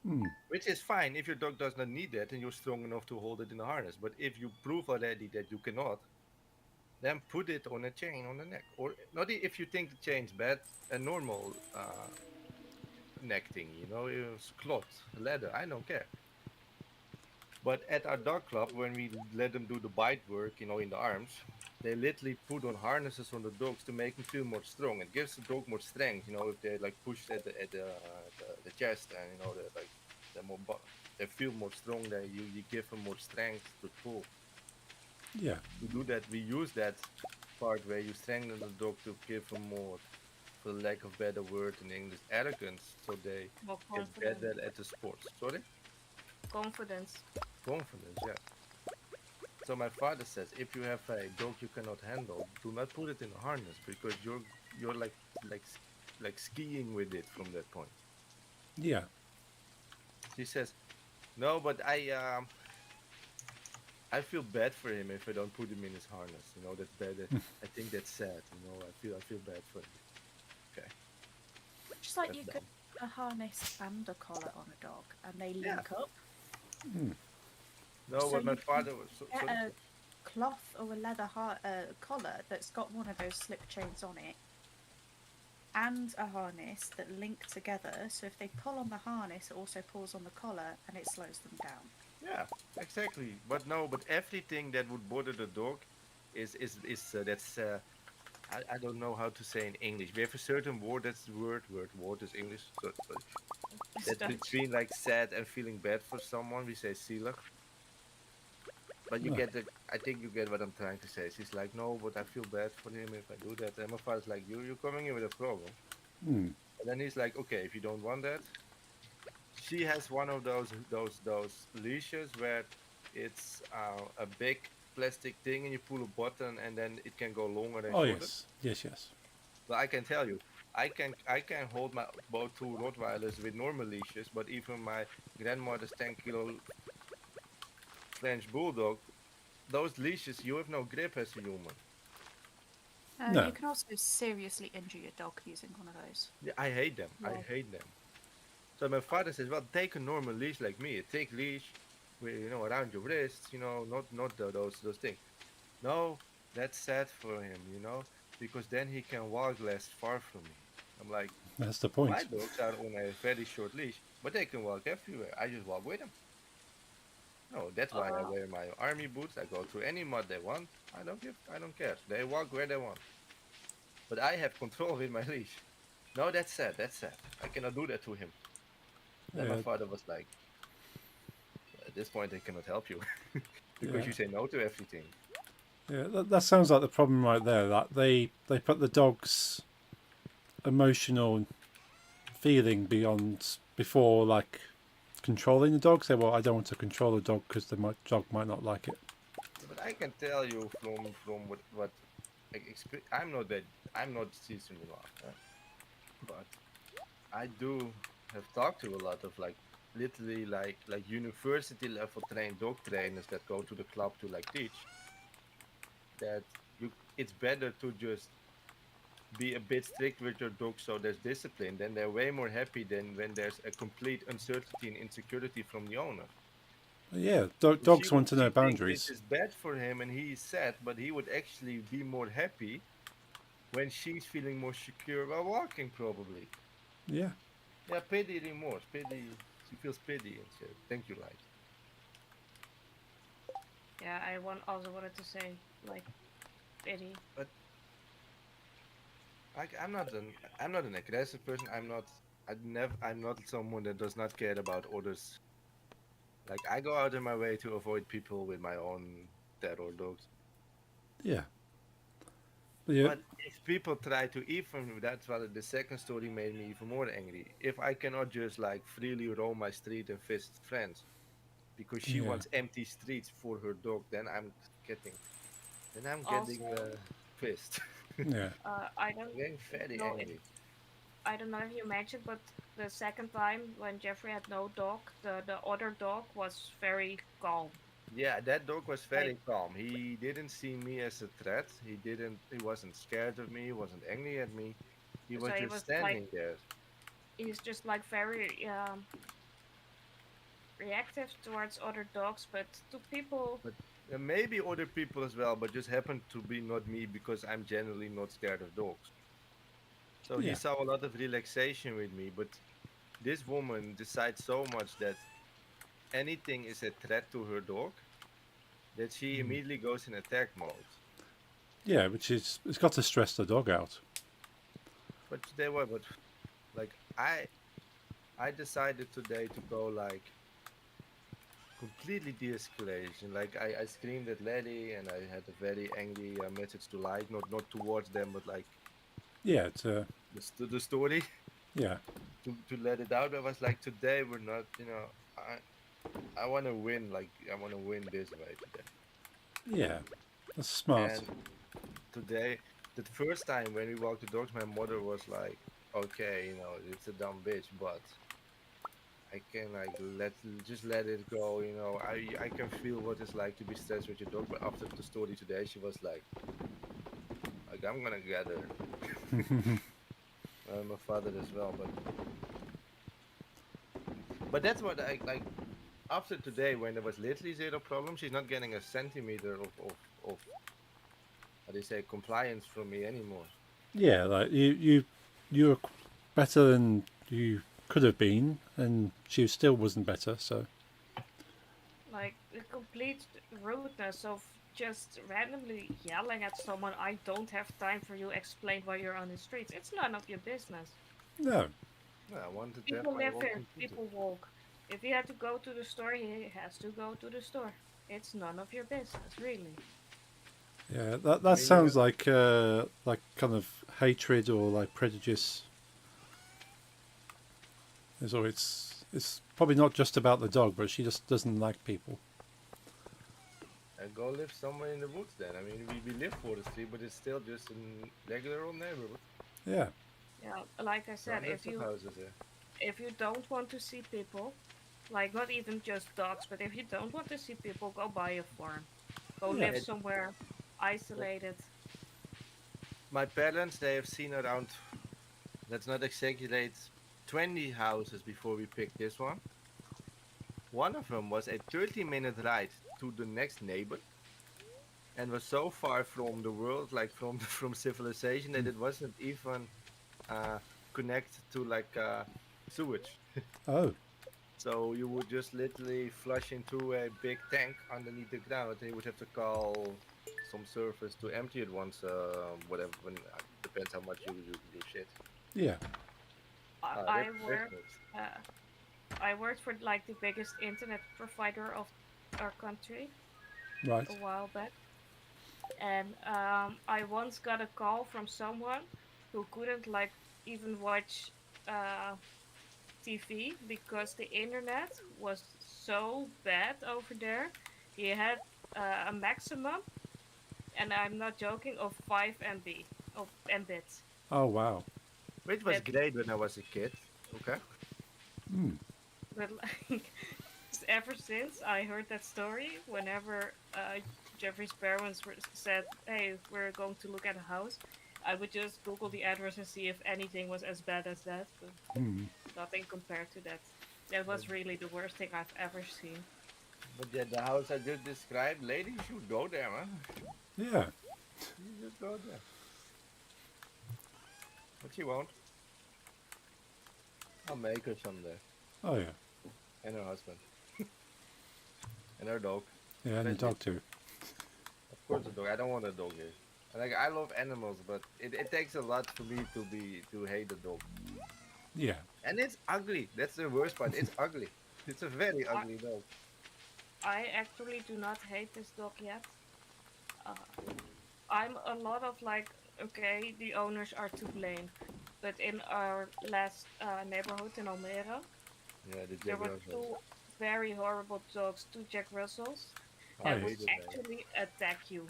S1: Hmm.
S2: Which is fine if your dog does not need that and you're strong enough to hold it in a harness. But if you prove already that you cannot, then put it on a chain on the neck. Or not if you think the chain's bad, a normal neck thing, cloth, leather, I don't care. But at our dog club, when we let them do the bite work, in the arms, they literally put on harnesses on the dogs to make them feel more strong. It gives the dog more strength, if they like push at the chest and they like they're they feel more strong. That you give them more strength to pull.
S1: Yeah.
S2: To do that, we use that part where you strengthen the dog to give them more, for lack of better word in English, arrogance, so they
S3: More
S2: get
S3: confident.
S2: better at the sports. Sorry,
S3: Confidence.
S2: confidence. Yes. So my father says, if you have a dog you cannot handle, do not put it in a harness because you're like like skiing with it from that point.
S1: Yeah.
S2: She says, no, but I feel bad for him if I don't put him in his harness. That's bad. I think that's sad. I feel bad for him. Okay,
S4: Just like
S2: that's
S4: you could
S2: dumb.
S4: put a harness and a collar on a dog and they
S2: Yeah.
S4: link up.
S1: Hmm.
S2: No,
S4: So
S2: what my
S4: you can
S2: father was.
S4: get
S2: Sorry.
S4: a cloth or a leather collar that's got one of those slip chains on it and a harness that link together. So if they pull on the harness, it also pulls on the collar and it slows them down.
S2: Yeah, exactly. But no, but everything that would bother the dog is that's I don't know how to say in English. We have a certain word that's word is English. So
S3: It's
S2: that's
S3: Dutch.
S2: between like sad and feeling bad for someone. We say zielig. But you
S1: No.
S2: get the I think you get what I'm trying to say. She's like, no, but I feel bad for him if I do that. And my father's like, you're coming in with a problem.
S1: Hmm.
S2: And then he's like, okay, if you don't want that, she has one of those leashes where It's a big plastic thing, and you pull a button, and then it can go longer and
S1: Oh
S2: shorter.
S1: yes, yes, yes.
S2: But I can tell you, I can hold my both two Rottweilers with normal leashes, but even my grandmother's 10 kilo French bulldog, those leashes, you have no grip as a human.
S1: No.
S4: You can also seriously injure your dog using one of those.
S2: Yeah, I hate them. I
S3: Yeah.
S2: hate them. So my father says, well, take a normal leash like me, a thick leash, with, around your wrists, not those things. No, that's sad for him, because then he can walk less far from me. I'm like,
S1: That's the
S2: my
S1: point.
S2: dogs are on a very short leash, but they can walk everywhere. I just walk with them. No, that's why I
S3: Uh,
S2: wear my army boots. I go through any mud they want. I don't care. They walk where they want. But I have control with my leash. No, that's sad. That's sad. I cannot do that to him. Then my
S1: Yeah,
S2: father was like, at this point, I cannot help you because
S1: yeah,
S2: you say no to everything.
S1: yeah. That sounds like the problem right there. That they put the dog's emotional feeling before like controlling the dog. Say, well, I don't want to control the dog because dog might not like it.
S2: But I can tell you from what I'm not that I'm not seasoned enough, but I do have talked to a lot of like literally like university level trained dog trainers that go to the club to like teach that it's better to just be a bit strict with your dog so there's discipline. Then they're way more happy than when there's a complete uncertainty and insecurity from the owner.
S1: But yeah,
S2: She
S1: dogs
S2: would
S1: want to know
S2: she thinks this
S1: boundaries.
S2: is bad for him and he is sad, but he would actually be more happy when she's feeling more secure while walking, probably.
S1: Yeah,
S2: Yeah, pity remorse, pity. She feels pity and said, "Thank you, light."
S3: yeah, also wanted to say, like, pity.
S2: But I'm not an aggressive person. I'm not someone that does not care about others. Like I go out of my way to avoid people with my own terror dogs.
S1: yeah, but yeah,
S2: But if people try to even, that's what the second story made me even more angry. If I cannot just like freely roam my street and visit friends because she
S1: yeah,
S2: wants empty streets for her dog, getting, then I'm
S3: Also,
S2: getting pissed.
S1: yeah,
S3: I don't
S2: I'm getting very
S3: know if
S2: angry.
S3: I don't know if you mentioned, but the second time when Jeffrey had no dog, the other dog was very calm.
S2: Yeah, that dog was
S3: Like,
S2: very calm. He didn't see me as a threat. He wasn't scared of me. He wasn't angry at me. He
S3: so
S2: was
S3: he
S2: just
S3: was like,
S2: standing there.
S3: he's just like very reactive towards other dogs, but to people,
S2: But maybe other people as well, but just happened to be not me because I'm generally not scared of dogs. So he
S1: yeah,
S2: saw a lot of relaxation with me, but this woman decides so much that anything is a threat to her dog that she immediately goes in attack mode.
S1: yeah. Which is it's got to stress the dog out.
S2: But like I decided today to go like completely de-escalation. Like I screamed at Letty and I had a very angry message to Light, not towards them, but like
S1: Yeah,
S2: the story
S1: yeah,
S2: to let it out. I was like, today we're not, I want to win. Like I want to win this way today.
S1: yeah. That's smart.
S2: And today, the first time when we walked the dogs, my mother was like, "Okay, it's a dumb bitch, but I can like just let it go. I can feel what it's like to be stressed with your dog." But after the story today, she was like I'm gonna get her. My father as well, but that's what I like. After today, when there was literally zero problem, she's not getting a centimeter of how do you say compliance from me anymore.
S1: Yeah, like you're better than you could have been, and she still wasn't better. So
S3: like the complete rudeness of just randomly yelling at someone, I don't have time for you, explain why you're on the streets. It's none of your business.
S1: no,
S2: No, I wanted to have
S3: People
S2: my
S3: live
S2: own
S3: here,
S2: computer.
S3: people walk. If he had to go to the store, he has to go to the store. It's none of your business, really.
S1: yeah,
S2: I
S1: that
S2: mean,
S1: sounds like kind of hatred or like prejudice. So it's probably not just about the dog, but she just doesn't like people.
S2: And go live somewhere in the woods then. I mean, we live forestry, but it's still just a regular old neighborhood.
S1: Yeah.
S3: Yeah, like I said,
S2: Hundreds of houses here.
S3: if you don't want to see people, like not even just dogs, but if you don't want to see people, go buy a farm. Go
S1: Yeah.
S3: live somewhere isolated.
S2: My parents, they have seen around, let's not exaggerate, 20 houses before we picked this one. One of them was a 30-minute ride to the next neighbor and was so far from the world, like from from civilization, that it wasn't even uh, connected to like sewage.
S1: Oh.
S2: So you would just literally flush into a big tank underneath the ground. And you would have to call some service to empty it once, whatever. When depends how much you shit.
S1: Yeah.
S3: I,
S2: Ah,
S3: I
S2: rip
S3: worked,
S2: business.
S3: uh, I worked for like the biggest internet provider of our country
S1: Right.
S3: a while back, and I once got a call from someone who couldn't like even watch uh, TV because the internet was so bad over there. He had a maximum, and I'm not joking, of 5 MB of Mbits.
S1: Oh wow.
S2: Which was
S3: That,
S2: great when I was a kid. Okay.
S1: Hmm.
S3: but like, ever since I heard that story, whenever Jeffrey's parents said, "Hey, we're going to look at a house," I would just Google the address and see if anything was as bad as that. But
S1: Hmm.
S3: nothing compared to that. That was really the worst thing I've ever seen.
S2: But yeah, the house I just described, lady, you should go there, man.
S1: Yeah.
S2: You just go there. But she won't. I'll make her someday.
S1: Oh yeah.
S2: And her husband. And her dog.
S1: Yeah, and the dog too.
S2: Of course, a dog. I don't want a dog here. Like I love animals, but it takes a lot for me to hate a dog.
S1: Yeah.
S2: And it's ugly. That's the worst part. It's ugly. It's a very
S3: I,
S2: ugly dog.
S3: I actually do not hate this dog yet. Uh, I'm a lot of like, okay, the owners are to blame. But in our last neighborhood in Almere,
S2: Yeah, the
S3: there
S2: Jack
S3: were
S2: Russell.
S3: two very horrible dogs, two Jack Russells,
S2: I
S3: that would
S2: hated them.
S3: actually attack you.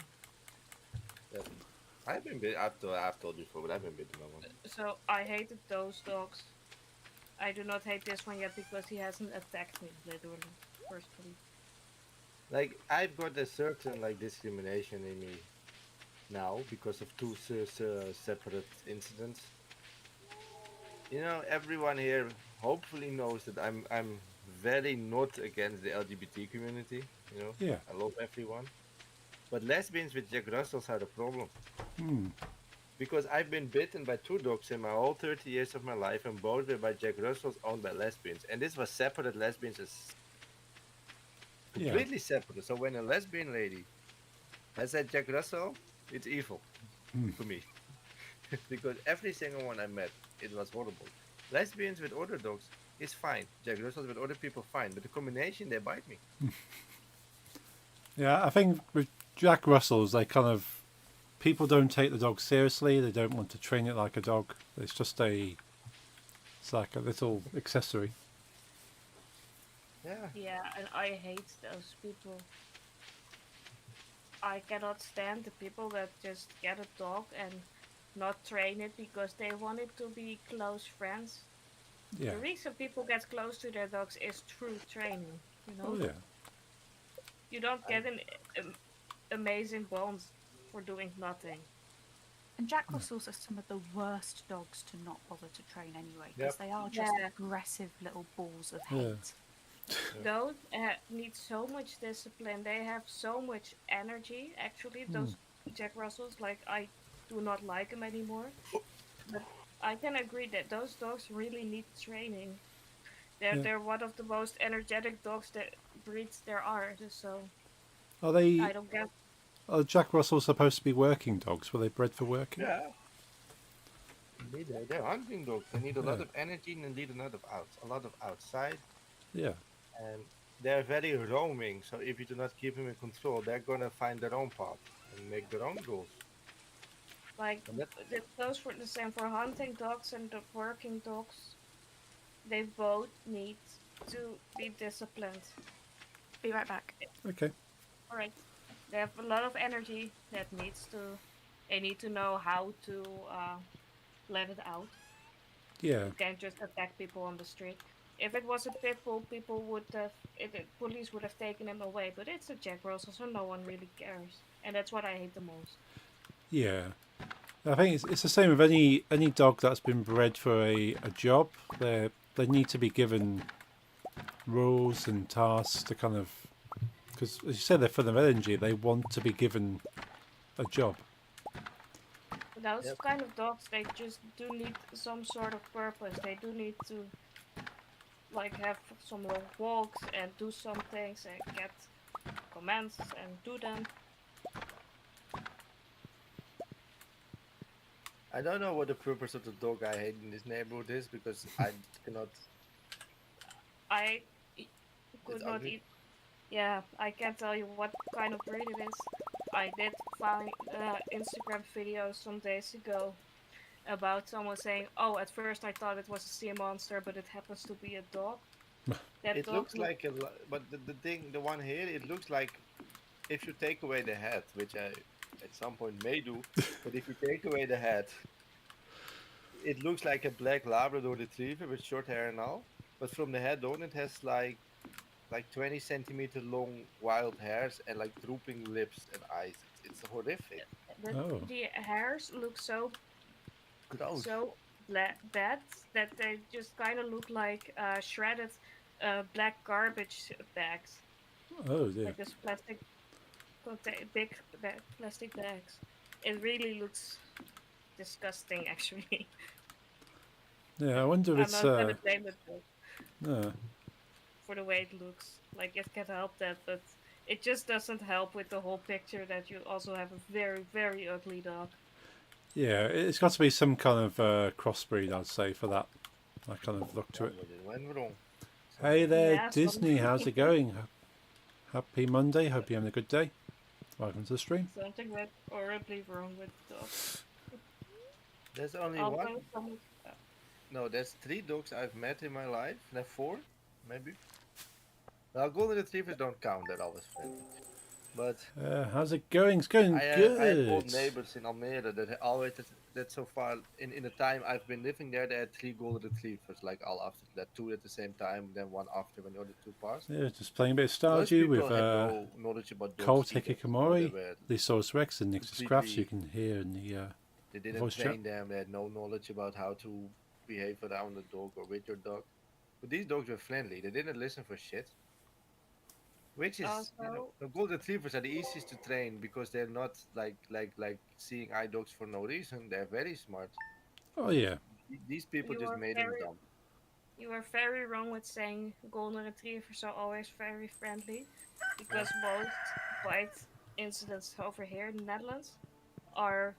S2: Yeah. I've been bit. I've told you before, but I've been bitten by one.
S3: So I hated those dogs. I do not hate this one yet because he hasn't attacked me, literally, personally.
S2: Like I've got a certain like discrimination in me now because of two separate incidents. You know, everyone here hopefully knows that I'm very not against the LGBT community. You know,
S1: Yeah.
S2: I love everyone, but lesbians with Jack Russells are the problem.
S1: Hmm.
S2: Because I've been bitten by two dogs in my whole 30 years of my life, and both were by Jack Russells owned by lesbians. And this was separate lesbians, as
S1: Yeah.
S2: completely separate. So when a lesbian lady has a Jack Russell, it's evil for me. Because every single one I met, it was horrible. Lesbians with other dogs is fine. Jack Russells with other people, fine. But the combination, they bite me.
S1: Yeah. I think with Jack Russells, they kind of people don't take the dog seriously. They don't want to train it like a dog. It's just a. It's like a little accessory.
S2: Yeah.
S3: Yeah, and I hate those people. I cannot stand the people that just get a dog and not train it because they want it to be close friends.
S1: Yeah.
S3: The reason people get close to their dogs is through training. You know,
S1: Oh yeah.
S3: you don't get an amazing bond for doing nothing.
S4: And Jack Russells are some of the worst dogs to not bother to train anyway, because
S2: Yep.
S4: they are just
S3: Yeah.
S4: aggressive little balls of
S1: Yeah.
S4: hate.
S3: Those need so much discipline. They have so much energy. Actually, those Jack Russells, like I do not like them anymore. But I can agree that those dogs really need training. They're
S1: Yeah.
S3: they're one of the most energetic dogs that breeds there are. So
S1: Are
S3: I
S1: they?
S3: don't get.
S1: Are Jack Russells supposed to be working dogs? Were they bred for working?
S2: Yeah. They're hunting dogs. They need a lot
S1: Yeah.
S2: of energy and they need a lot of outside.
S1: Yeah.
S2: And they're very roaming. So if you do not keep them in control, they're gonna find their own path and make their own rules.
S3: Like
S2: And that,
S3: it goes for the same for hunting dogs and the working dogs. They both need to be disciplined.
S4: Be right back.
S1: Okay.
S3: All right. They have a lot of energy that needs to. They need to know how to let it out.
S1: Yeah,
S3: You can't just attack people on the street. If it was a pit bull, people would have. Police would have taken him away. But it's a Jack Russell, so no one really cares, and that's what I hate the most.
S1: yeah. I think it's the same with any dog that's been bred for a job. They need to be given rules and tasks to kind of, because as you said, they're full of energy. They want to be given a job.
S3: Those
S2: Yep.
S3: kind of dogs, they just do need some sort of purpose. They do need to like have some long walks and do some things and get commands and do them.
S2: I don't know what the purpose of the dog I hate in this neighborhood is because I cannot.
S3: I e-
S2: It's
S3: could not
S2: ugly.
S3: eat. Yeah, I can't tell you what kind of breed it is. I did find Instagram video some days ago about someone saying, "Oh, at first I thought it was a sea monster, but it happens to be a dog." That
S2: It
S3: dog
S2: looks
S3: looked.
S2: like but the thing, the one here, it looks like if you take away the head, which I at some point may do, but if you take away the head, it looks like a black Labrador Retriever with short hair and all. But from the head on, it has like 20 centimeter long wild hairs and like drooping lips and eyes. It's horrific.
S3: The,
S1: Oh,
S3: the hairs look
S2: Gross.
S3: so bad that they just kind of look like shredded black garbage bags,
S1: oh dear.
S3: like this plastic big plastic bags. It really looks disgusting, actually.
S1: Yeah, I wonder if
S3: I'm
S1: it's
S3: not gonna blame it
S1: uh,
S3: for the way it looks. Like it can help that, but it just doesn't help with the whole picture that you also have a very very ugly dog.
S1: yeah. It's got to be some kind of crossbreed, I'd say, for that kind of look to it.
S2: Somebody went wrong
S1: Hey
S2: somewhere.
S1: there,
S3: Yeah,
S1: Disney. How's it going? Happy Monday. Hope you're having a good day. Welcome to the stream.
S3: something went horribly wrong with the dog.
S2: There's only one.
S3: Although some,
S2: No, there's three dogs I've met in my life. No, four, maybe. Well, golden retrievers don't count. They're always friendly. But
S1: How's it going? It's going
S2: I had old
S1: good.
S2: neighbors in Almere that always that so far in the time I've been living there, they had three golden retrievers, like all after that, two at the same time, then one after when the other two passed.
S1: Yeah, just playing a bit of
S2: Those
S1: Stardew
S2: people
S1: with
S2: had no knowledge about
S1: Cole
S2: dogs either. They
S1: Hikikomori,
S2: were
S1: Lysaurus Rex, and Nix's Crafts. You
S2: completely.
S1: can hear in the
S2: They didn't
S1: voice chat.
S2: train them. They had no knowledge about how to behave around the dog or with your dog. But these dogs were friendly. They didn't listen for shit. Which is,
S3: also,
S2: the golden retrievers are the easiest to train because they're not like seeing eye dogs for no reason. They're very smart.
S1: Oh yeah,
S2: These people
S3: you
S2: just
S3: are
S2: made them
S3: very
S2: dumb.
S3: you are very wrong with saying golden retrievers are always very friendly,
S2: Yeah,
S3: because most bite incidents over here in the Netherlands are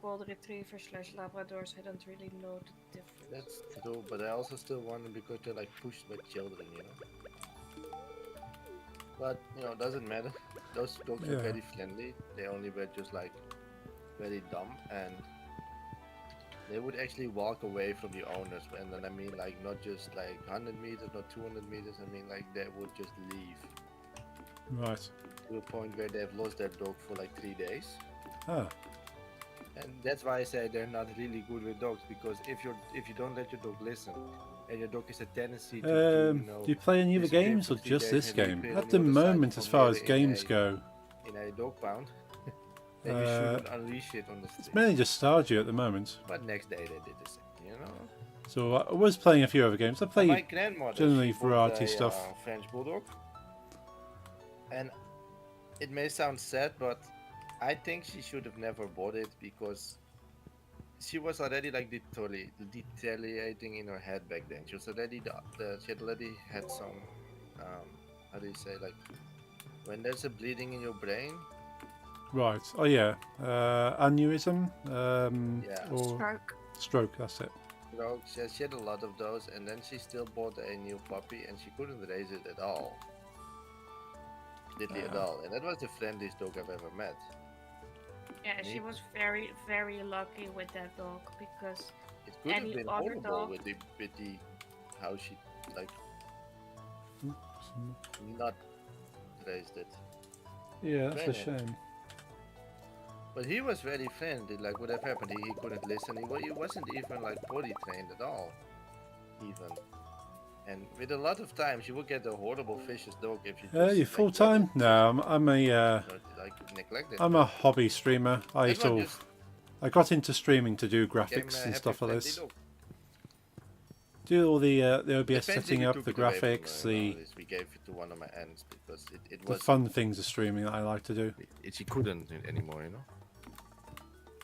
S3: golden retrievers slash Labradors. I don't really know the difference.
S2: that's true. But I also still want them because they're like pushed by children. But doesn't matter. Those dogs were
S1: yeah.
S2: very friendly. They only were just like very dumb, and they would actually walk away from the owners. And then I mean like not just like 100 meters, not 200 meters. I mean like they would just leave
S1: Right.
S2: to a point where they've lost their dog for like 3 days.
S1: Ah,
S2: And that's why I say they're not really good with dogs because if you don't let your dog listen, and your dog has a tendency to
S1: do you play any other
S2: disappear
S1: games
S2: for
S1: or
S2: three
S1: just
S2: days
S1: this
S2: and
S1: game?
S2: reappear on
S1: At
S2: the
S1: the
S2: other side
S1: moment,
S2: of
S1: as far
S2: Almere
S1: as games go,
S2: in a dog pound, then you
S1: uh,
S2: shouldn't unleash it on the
S1: it's
S2: street.
S1: mainly just Stardew at the moment.
S2: But next day they did the same.
S1: So I was playing a few other games. I
S2: And my
S1: play
S2: grandmother,
S1: generally
S2: she bought
S1: variety
S2: a
S1: stuff.
S2: French bulldog, and it may sound sad, but I think she should have never bought it because she was already like deteriorating in her head back then. She was already she had already had some how do you say, like when there's a bleeding in your brain.
S1: Right. Oh yeah. Aneurysm.
S2: Yeah,
S1: Or
S4: Stroke.
S1: stroke. That's it.
S2: she had a lot of those, and then she still bought a new puppy, and she couldn't raise it at all, diddly at all. And that was the friendliest dog I've ever met.
S3: Yeah, she
S2: Neat.
S3: was very very lucky with that dog because
S2: It could have
S3: any
S2: been
S3: other
S2: horrible
S3: dog.
S2: with the how she like not raised it.
S1: Yeah, that's a
S2: Train him.
S1: shame.
S2: But he was very friendly. Like whatever happened, he couldn't listen. He wasn't even like potty trained at all, even. And with a lot of times, you would get a horrible vicious dog if you just
S1: You
S2: like
S1: full
S2: let it,
S1: time? No, I'm a
S2: like neglect it.
S1: I'm a hobby streamer.
S2: That one just
S1: I got into streaming to do
S2: became
S1: graphics
S2: a
S1: and
S2: happy,
S1: stuff like
S2: friendly
S1: this.
S2: dog.
S1: Do all the OBS
S2: Eventually,
S1: setting
S2: we
S1: up,
S2: took
S1: the
S2: it away from
S1: graphics,
S2: this. We gave it to one of my aunts because it
S1: the
S2: was
S1: fun things of streaming that I like to do.
S2: she couldn't anymore, you know.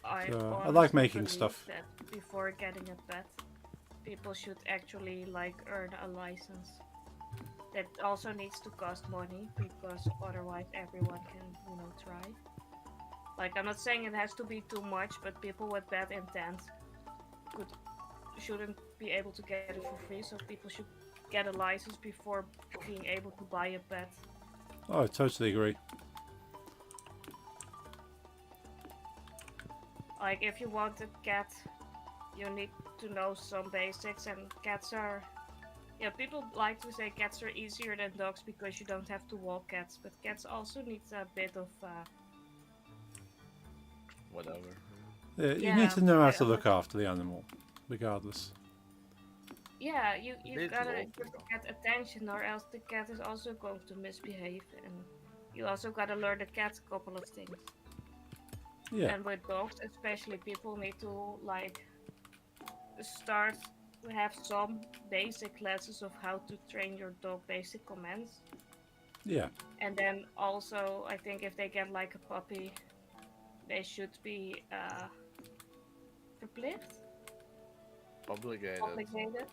S3: I
S1: So, I like
S3: honestly
S1: making
S3: believe
S1: stuff.
S3: that before getting a pet, people should actually like earn a license. That also needs to cost money because otherwise everyone can, try. Like I'm not saying it has to be too much, but people with bad intent shouldn't be able to get it for free. So people should get a license before being able to buy a pet.
S1: Oh, I totally agree.
S3: Like if you want a cat, you need to know some basics, and cats are. Yeah, people like to say cats are easier than dogs because you don't have to walk cats, but cats also need a bit of.
S2: Whatever.
S1: Yeah, you
S3: Yeah,
S1: need to know how
S3: I
S1: to look after the animal, regardless.
S3: Yeah, you
S2: Bit
S3: gotta
S2: low,
S3: give the cat attention, or else the cat is also going to misbehave, and you also gotta learn the cat a couple of things.
S1: Yeah,
S3: And with dogs, especially, people need to like start to have some basic classes of how to train your dog, basic commands.
S1: yeah,
S3: And then also, I think if they get like a puppy, they should be verplicht, obligated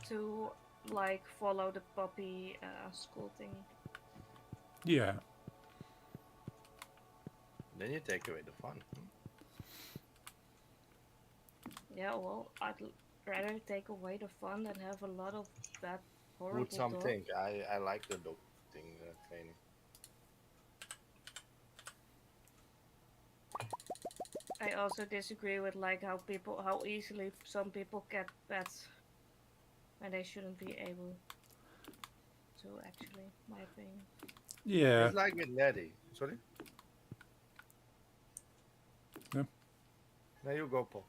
S3: to like follow the puppy school thing.
S1: yeah.
S2: Then you take away the fun.
S3: Yeah, well, rather take away the fun than have a lot of bad, horrible
S2: Would some
S3: dogs.
S2: think. I like the dog thing training.
S3: I also disagree with like how easily some people get pets when they shouldn't be able to. Actually, my opinion.
S1: Yeah.
S2: It's like with Letty. Sorry.
S1: Yeah.
S2: Now you go, Paul.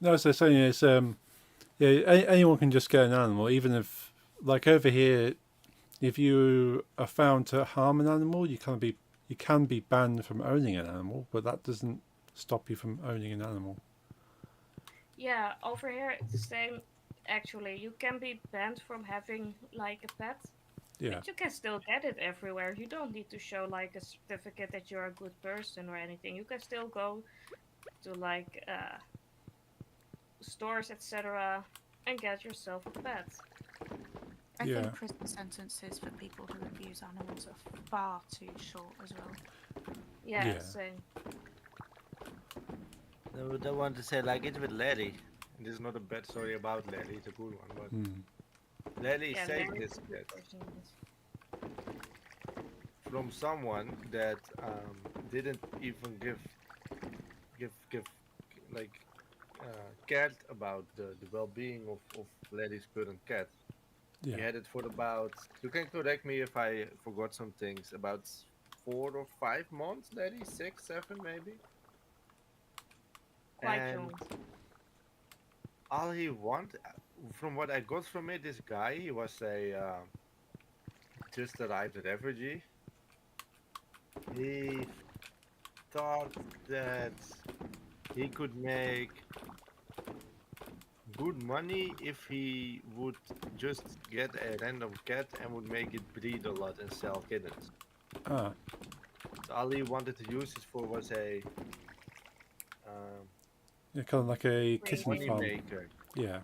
S1: No, so saying is, yeah, anyone can just get an animal, even if, like over here, if you are found to harm an animal, you can be banned from owning an animal, but that doesn't stop you from owning an animal.
S3: Yeah, over here it's the same. Actually, you can be banned from having like a pet,
S1: Yeah,
S3: but you can still get it everywhere. You don't need to show like a certificate that you're a good person or anything. You can still go to like stores, etc., and get yourself a pet.
S4: I
S1: Yeah.
S4: think prison sentences for people who abuse animals are far too short as well.
S3: Yeah,
S1: Yeah.
S3: same.
S2: I want to say like it's with Letty. This is not a bad story about Letty. It's a good one, but Letty
S3: Yeah,
S2: saved
S3: very
S2: this
S3: good
S2: cat
S3: person is.
S2: from someone that didn't even give like cared about the well-being of Letty's current cat. He
S1: yeah,
S2: had it for about, you can correct me if I forgot some things, about 4 or 5 months, Letty, 6, 7 maybe.
S3: Quite
S2: And
S3: young.
S2: all he wanted, from what I got from it, this guy, he was a just arrived at refugee. He thought that he could make good money if he would just get a random cat and would make it breed a lot and sell kittens.
S1: Ah,
S2: So all he wanted to use it for was a
S1: yeah, kind of like a
S3: Breeding.
S1: kitten
S2: money
S1: farm.
S2: maker.
S1: Yeah,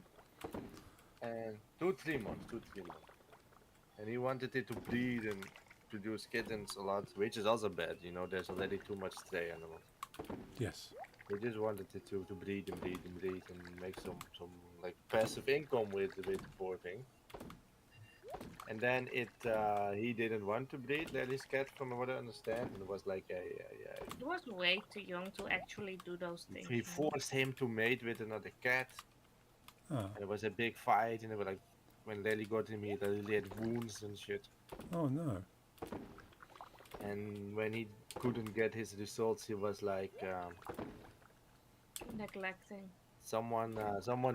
S2: And 2-3 months, 2-3 months. And he wanted it to breed and produce kittens a lot, which is also bad. You know, there's already too much stray animals.
S1: yes,
S2: He just wanted it to breed and breed and breed and make some like passive income with the poor thing. And then he didn't want to breed Larry's cat, from what I understand, and it was like
S3: He was way too young to actually do those things.
S2: he forced him to mate with another cat,
S1: ah,
S2: and it was a big fight, and it was like when Larry got him, he really had wounds and shit.
S1: oh no,
S2: And when he couldn't get his results, he was like,
S3: Neglecting.
S2: someone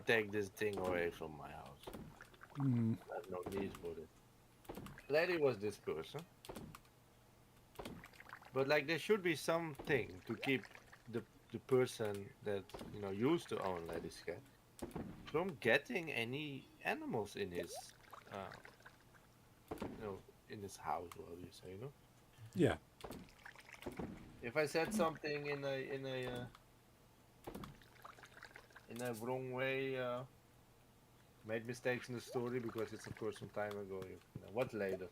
S2: take this thing away from my house.
S1: Mm.
S2: I have no need for it. Lady was this person, but like there should be something to keep the person that used to own Lady's cat from getting any animals in his uh, in his house. What do you say?
S1: Yeah.
S2: If I said something in a wrong way, made mistakes in the story because it's of course some time ago. What later?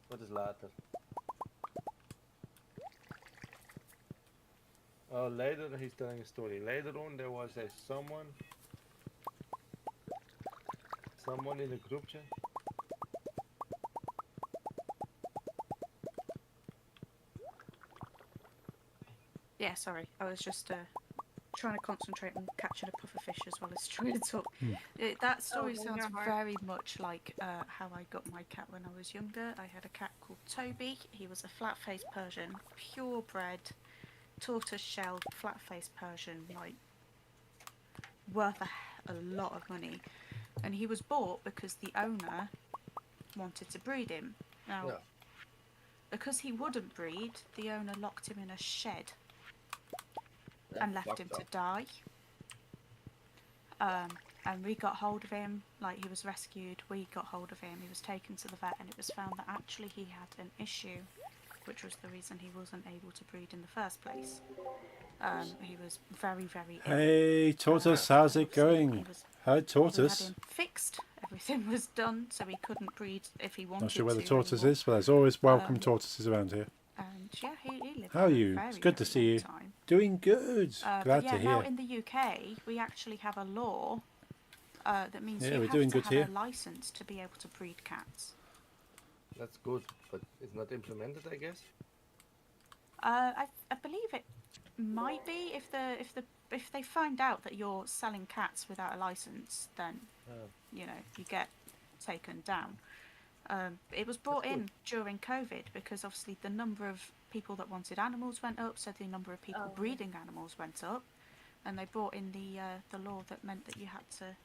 S2: What is later? Later he's telling a story. Later on there was someone in the group chat.
S4: Yeah, sorry. I was just trying to concentrate on catching a puffer fish as well as trying to talk. That story
S3: bless
S4: sounds
S3: your heart.
S4: very much like how I got my cat when I was younger. I had a cat called Toby. He was a flat-faced Persian, purebred, tortoise-shell, flat-faced Persian, like worth a lot of money. And he was bought because the owner wanted to breed him. Now,
S2: Yeah.
S4: because he wouldn't breed, the owner locked him in a shed
S2: That's
S4: and left him
S2: fucked
S4: to
S2: up.
S4: die. And we got hold of him, like he was rescued, we got hold of him, he was taken to the vet, and it was found that actually he had an issue, which was the reason he wasn't able to breed in the first place. He was very, very ill.
S1: Hey, Tortoise, how's it
S4: So
S1: going?
S4: he was,
S1: Hi,
S4: we had
S1: Tortoise.
S4: him fixed, everything was done, so he couldn't breed if he wanted
S1: Not sure where the
S4: to
S1: tortoise
S4: anymore.
S1: is, but there's always welcome tortoises around here.
S4: And yeah, he lived
S1: How
S4: for
S1: are
S4: a
S1: you?
S4: very,
S1: It's good to
S4: very
S1: see
S4: long
S1: you.
S4: time.
S1: Doing good.
S4: But
S1: Glad
S4: yeah,
S1: to
S4: now
S1: hear.
S4: in the UK, we actually have a law that means
S1: Yeah,
S4: you
S1: we're
S4: have
S1: doing
S4: to
S1: good
S4: have
S1: here.
S4: a license to be able to breed cats.
S2: That's good, but it's not implemented, I guess.
S4: I believe it might be if they find out that you're selling cats without a license, then
S2: Oh,
S4: you get taken down. It was brought
S2: that's good.
S4: in during COVID because obviously the number of people that wanted animals went up, so the number of people
S3: Oh,
S4: breeding animals went up, and they brought in the law that meant that you had to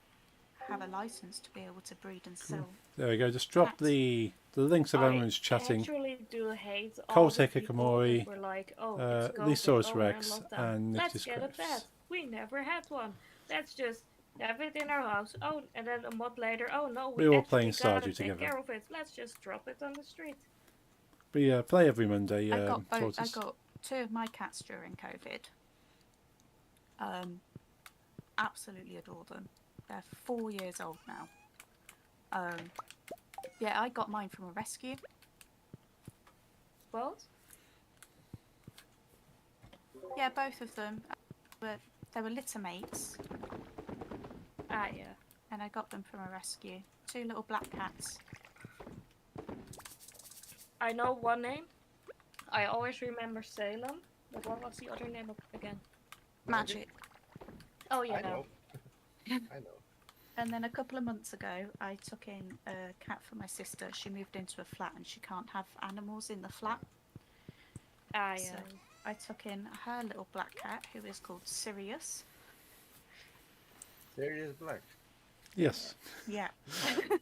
S4: have a license to be able to breed and
S1: Cool.
S4: sell.
S1: There we go. Just drop
S4: Cats.
S1: the links of
S3: I
S1: everyone's chatting.
S3: actually do hate all the
S1: Cold
S3: people that
S1: Hikikomori,
S3: were like, "Oh, it's COVID.
S1: Lysaurus
S3: Oh, we're in
S1: Rex,
S3: lockdown.
S1: and
S3: Let's
S1: Nictus
S3: get a pet.
S1: Crafts.
S3: We never had one. Let's just have it in our house. Oh, and then a month later, oh no,
S1: We
S3: we
S1: were all
S3: actually
S1: playing
S3: gotta
S1: Stardew
S3: take
S1: together.
S3: care of it. Let's just drop it on the street."
S1: We play every Monday,
S4: I got
S1: Tortoise.
S4: 2 of my cats during COVID. Absolutely adore them. They're 4 years old now. Yeah, I got mine from a rescue.
S3: Both?
S4: Yeah, both of them. They were litter mates,
S3: Ah, yeah.
S4: and I got them from a rescue. 2 little black cats.
S3: I know one name. I always remember Salem. But what was the other name again?
S4: Magic.
S3: Oh yeah,
S2: I know. I know.
S4: And then a couple of months ago, I took in a cat for my sister. She moved into a flat and she can't have animals in the flat.
S3: Ah,
S4: So
S3: yeah.
S4: I took in her little black cat, who is called Sirius.
S2: Sirius Black.
S1: Yes.
S4: Yeah.
S2: I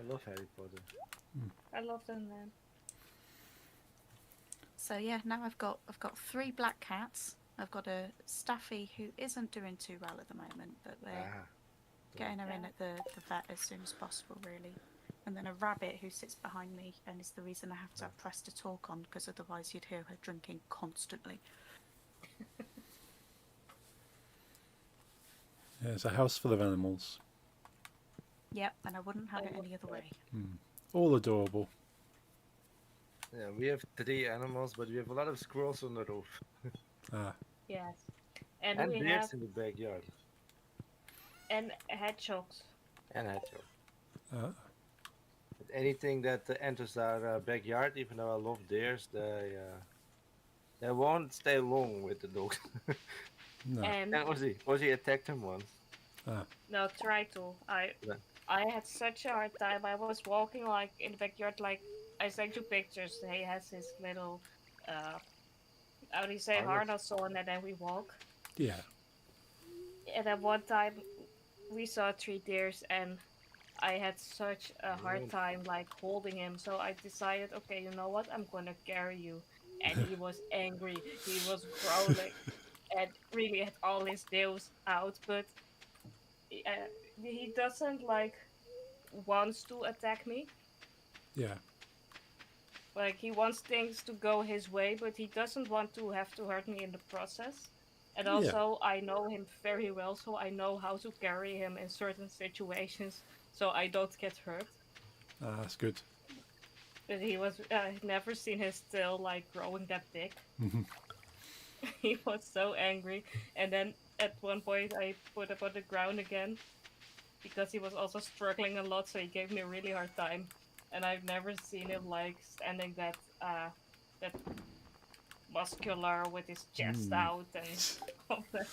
S2: love Harry Potter.
S3: I love them then.
S4: So yeah, now I've got 3 black cats. I've got a Staffy who isn't doing too well at the moment, but we're getting her in at the vet as soon as possible, really. And then a rabbit who sits behind me and is the reason I have to have press to talk on, because otherwise you'd hear her drinking constantly.
S1: Yeah, it's a house full of animals.
S4: Yep, and I wouldn't have it any other way.
S1: All adorable.
S2: Yeah, we have 3 animals, but we have a lot of squirrels on the roof.
S1: Ah,
S3: Yes. And,
S2: And
S3: we
S2: bears
S3: have
S2: in the backyard.
S3: and hedgehogs.
S2: And hedgehog.
S1: uh,
S2: But anything that enters our backyard, even though I love theirs, they won't stay long with the dog.
S1: no.
S3: And
S2: And Ozzy attacked him once.
S3: no, try to.
S2: Yeah.
S3: I had such a hard time. I was walking like in the backyard like I sent you pictures. He has his little, uh, how do you say,
S2: Harness.
S3: harness on, and then we walk.
S1: Yeah.
S3: And at one time, we saw three deers, and I had such a hard
S2: Mm.
S3: time like holding him. So I decided, okay, you know what? I'm gonna carry you. And he was angry. He was growling, and really had all his nails out. But he doesn't like wants to attack me.
S1: Yeah.
S3: Like he wants things to go his way, but he doesn't want to have to hurt me in the process. And
S1: Yeah.
S3: also, I know him very well, so I know how to carry him in certain situations, so I don't get hurt.
S1: That's good.
S3: But he was, I'd never seen his tail like growing that big.
S1: Mhm.
S3: He was so angry. And then at one point, I put him on the ground again because he was also struggling a lot, so he gave me a really hard time. And I've never seen him like standing that muscular with his chest
S1: Mm.
S3: out and all that.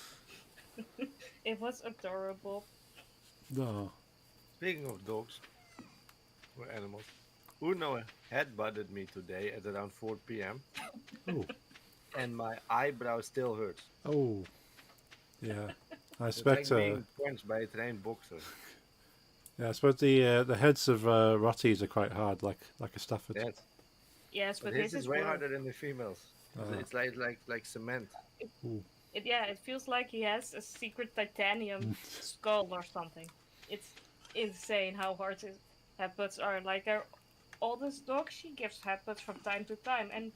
S3: It was adorable.
S1: No.
S2: Speaking of dogs or animals, Uno headbutted me today at around 4 p.m.
S1: Oh.
S2: and my eyebrow still hurts.
S1: Oh. Yeah. I
S2: It's like
S1: expect.
S2: being punched by a trained boxer.
S1: Yeah. I suppose the heads of Rotties are quite hard, like a Stafford.
S2: Yes,
S3: Yes,
S2: but
S3: but
S2: his
S3: his
S2: is
S3: is
S2: way
S3: worse.
S2: harder than the females. It's like cement.
S1: Ooh.
S3: Yeah, it feels like he has a secret titanium skull or something. It's insane how hard his headbutts are. Like our oldest dog, she gives headbutts from time to time, and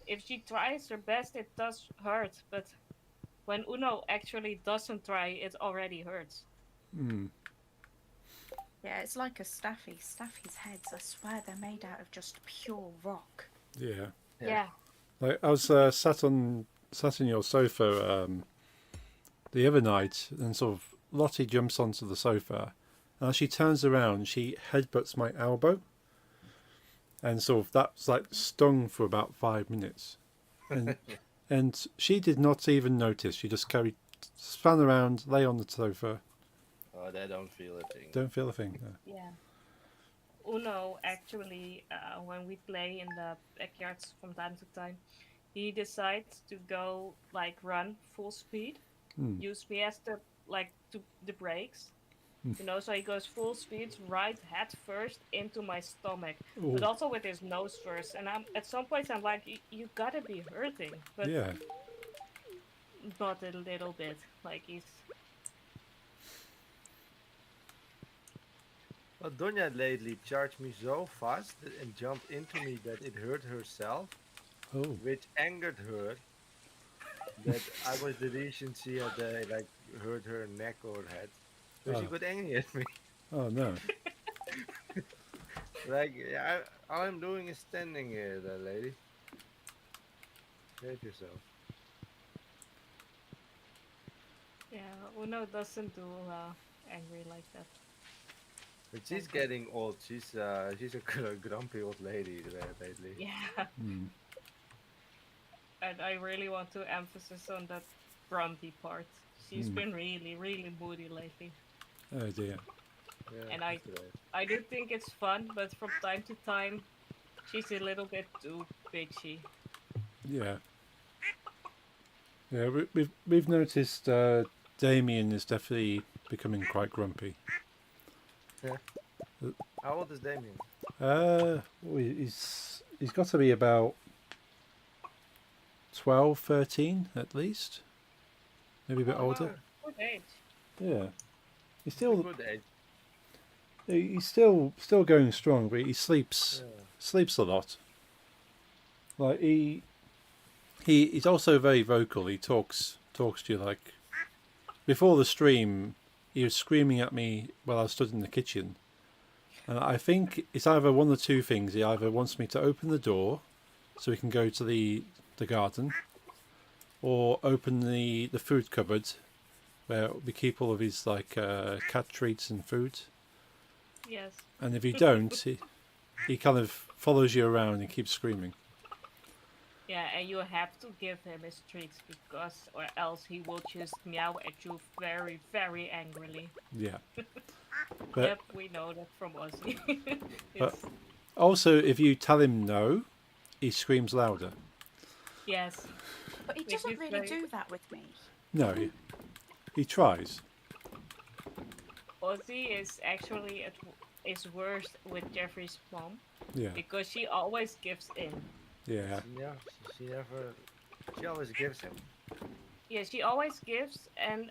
S3: if she tries her best, it does hurt. But when Uno actually doesn't try, it already hurts.
S1: Mm.
S4: Yeah, it's like a staffy. Staffy's heads, I swear they're made out of just pure rock.
S1: Yeah.
S2: Yeah.
S3: Yeah.
S1: Like I was sat on your sofa the other night, and sort of Lottie jumps onto the sofa, and as she turns around, she headbutts my elbow, and sort of that's like stung for about 5 minutes, and and she did not even notice. She just span around, lay on the sofa,
S2: Oh, they don't feel a thing.
S1: don't feel a thing.
S3: Yeah. Uno actually, when we play in the backyards from time to time, he decides to go like run full speed,
S1: Mm.
S3: use me as the brakes, so he goes full speed right head first into my stomach, but
S1: Oh,
S3: also with his nose first. And I'm at some point I'm like, you gotta be hurting, but
S1: yeah.
S3: not a little bit. Like he's
S2: Well, Donya lately charged me so fast and jumped into me that it hurt herself,
S1: Oh,
S2: which angered her. That I was the reason she had like hurt her neck or head. So she
S1: oh,
S2: got angry at me.
S1: oh no.
S2: Like, yeah, all I'm doing is standing here, that lady. Save yourself.
S3: yeah. Uno doesn't do angry like that.
S2: But she's
S3: Okay.
S2: getting old. She's a grumpy old lady lately.
S3: Yeah.
S1: Mm.
S3: And I really want to emphasize on that grumpy part. She's
S1: Mm.
S3: been really, really moody lately.
S1: Oh dear.
S2: Yeah,
S3: And
S2: that's right.
S3: I do think it's fun, but from time to time, she's a little bit too bitchy.
S1: Yeah. Yeah, we've noticed Damien is definitely becoming quite grumpy.
S2: Yeah. How old is Damien?
S1: Well, he's got to be about 12, 13 at least, maybe a bit
S2: Oh,
S1: older.
S2: wow.
S3: Good age.
S1: Yeah, he's
S2: It's a
S1: still
S2: good age.
S1: he's still going strong, but he sleeps
S2: Yeah.
S1: a lot. Like he's also very vocal. He talks to you like before the stream. He was screaming at me while I was stood in the kitchen. And I think it's either one of two things. He either wants me to open the door so we can go to the garden, or open the food cupboard where we keep all of his like cat treats and food.
S3: Yes.
S1: And if you don't, he kind of follows you around and keeps screaming.
S3: Yeah, and you have to give him his treats because, or else he will just meow at you very, very angrily.
S1: Yeah. But
S3: Yep, we know that from Ozzy.
S1: but
S3: It's
S1: Also, if you tell him no, he screams louder.
S3: Yes.
S4: But he
S3: Make
S4: doesn't
S3: this
S4: really
S3: very-
S4: do that with me.
S1: No, he tries.
S3: Ozzy is actually is worse with Jeffrey's mom
S1: Yeah,
S3: because she always gives in.
S1: yeah.
S2: Yeah, she never. She always gives him.
S3: Yeah, she always gives, and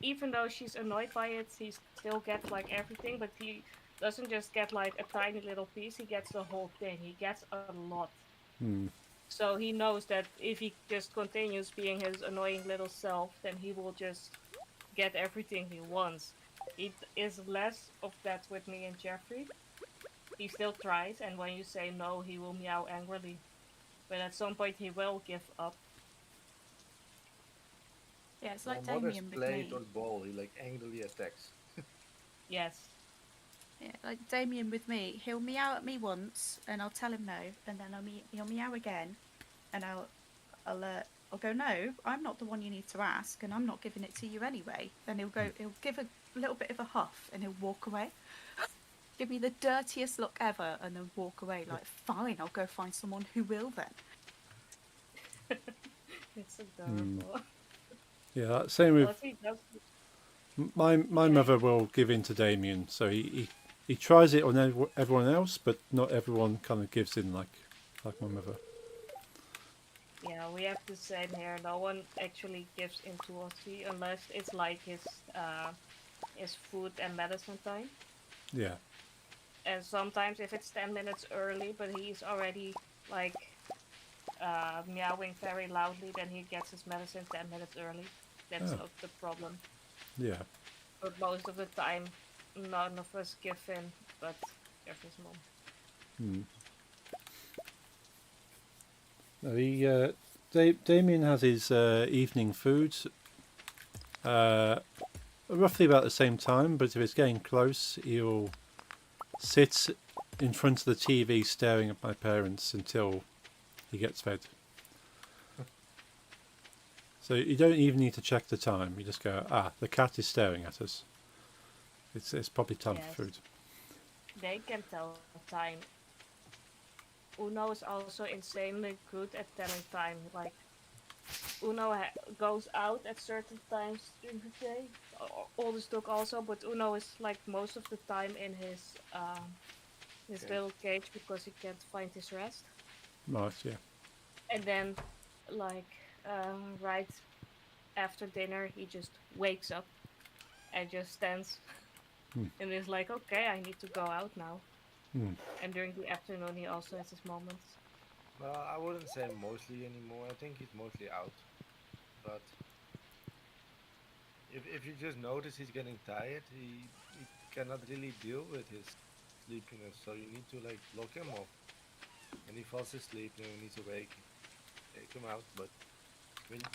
S3: even though she's annoyed by it, he still gets like everything. But he doesn't just get like a tiny little piece; he gets the whole thing. He gets a lot.
S1: Hmm.
S3: So he knows that if he just continues being his annoying little self, then he will just get everything he wants. It is less of that with me and Jeffrey. He still tries, and when you say no, he will meow angrily. But at some point, he will give up.
S4: Yeah, it's
S2: My
S4: like
S2: mother's
S4: Damien with
S2: plate
S4: me.
S2: or ball, he like angrily attacks.
S3: Yes.
S4: Yeah, like Damien with me. He'll meow at me once, and I'll tell him no, and then he'll meow again, and I'll go no. I'm not the one you need to ask, and I'm not giving it to you anyway. Then he'll give a little bit of a huff, and he'll walk away. Give me the dirtiest look ever, and then walk away. Like, fine, I'll go find someone who will then.
S3: It's adorable.
S1: Yeah, same with
S3: Ozzy does.
S1: my
S3: Yeah,
S1: mother will give in to Damien, so he tries it on everyone else, but not everyone kind of gives in like my mother.
S3: yeah, we have the same here. No one actually gives into Ozzy unless it's like his food and medicine time.
S1: Yeah,
S3: And sometimes if it's 10 minutes early, but he's already like meowing very loudly, then he gets his medicine 10 minutes early. That's
S1: oh,
S3: not the problem.
S1: yeah.
S3: But most of the time, none of us give in, but Jeffrey's mom.
S1: Hmm. No, Damien has his evening food roughly about the same time, but if it's getting close, he'll sit in front of the TV staring at my parents until he gets fed. So you don't even need to check the time. You just go, the cat is staring at us. It's probably time
S3: Yes,
S1: for food.
S3: they can tell time. Uno is also insanely good at telling time. Like Uno goes out at certain times during the day. Oldest dog also, but Uno is like most of the time in his
S2: Okay.
S3: little cage because he can't find his rest.
S1: Right, yeah.
S3: And then, like right after dinner, he just wakes up and just stands
S1: Hmm.
S3: and is like, "Okay, I need to go out now."
S1: Hmm.
S3: And during the afternoon, he also has his moments.
S2: Well, I wouldn't say mostly anymore. I think he's mostly out. But if you just notice he's getting tired, he cannot really deal with his sleepiness. So you need to like lock him off. When he falls asleep, then you need to take him out. But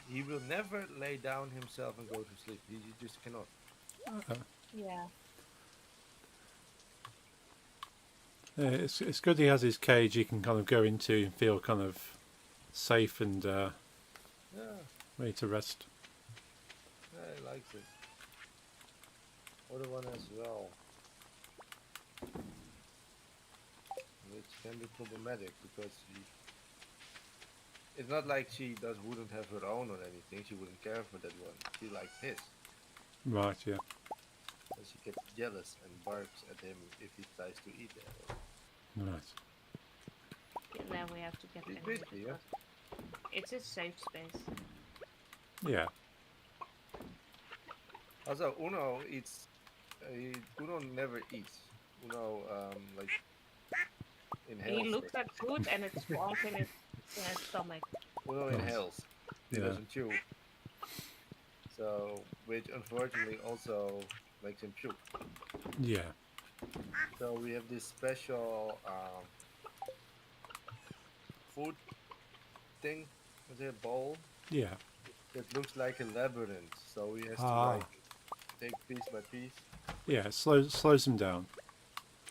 S2: he will never lay down himself and go to sleep. He just cannot.
S1: Uh,
S3: Yeah.
S1: yeah, it's good he has his cage he can kind of go into and feel kind of safe and
S2: Yeah,
S1: ready to rest.
S2: yeah, he likes it. Other one as well, which can be problematic because it's not like she wouldn't have her own or anything. She wouldn't care for that one. She likes his.
S1: Right, yeah.
S2: So she gets jealous and barks at him if he tries to eat that.
S1: Right.
S3: And then we have to get
S2: She's
S3: angry
S2: busy, yeah.
S3: because it's a safe space.
S1: Yeah.
S2: Also, Uno eats. Uno never eats. Uno like
S3: He
S2: inhales
S3: looks
S2: things.
S3: at food and it spawns in his stomach.
S2: Uno
S1: Nice.
S2: inhales. He
S1: Yeah.
S2: doesn't chew. So, which unfortunately also makes him puke.
S1: Yeah.
S2: So we have this special food thing, is it a bowl
S1: Yeah.
S2: that looks like a labyrinth. So he has to
S1: Ah.
S2: like take piece by piece.
S1: Yeah, it slows him down.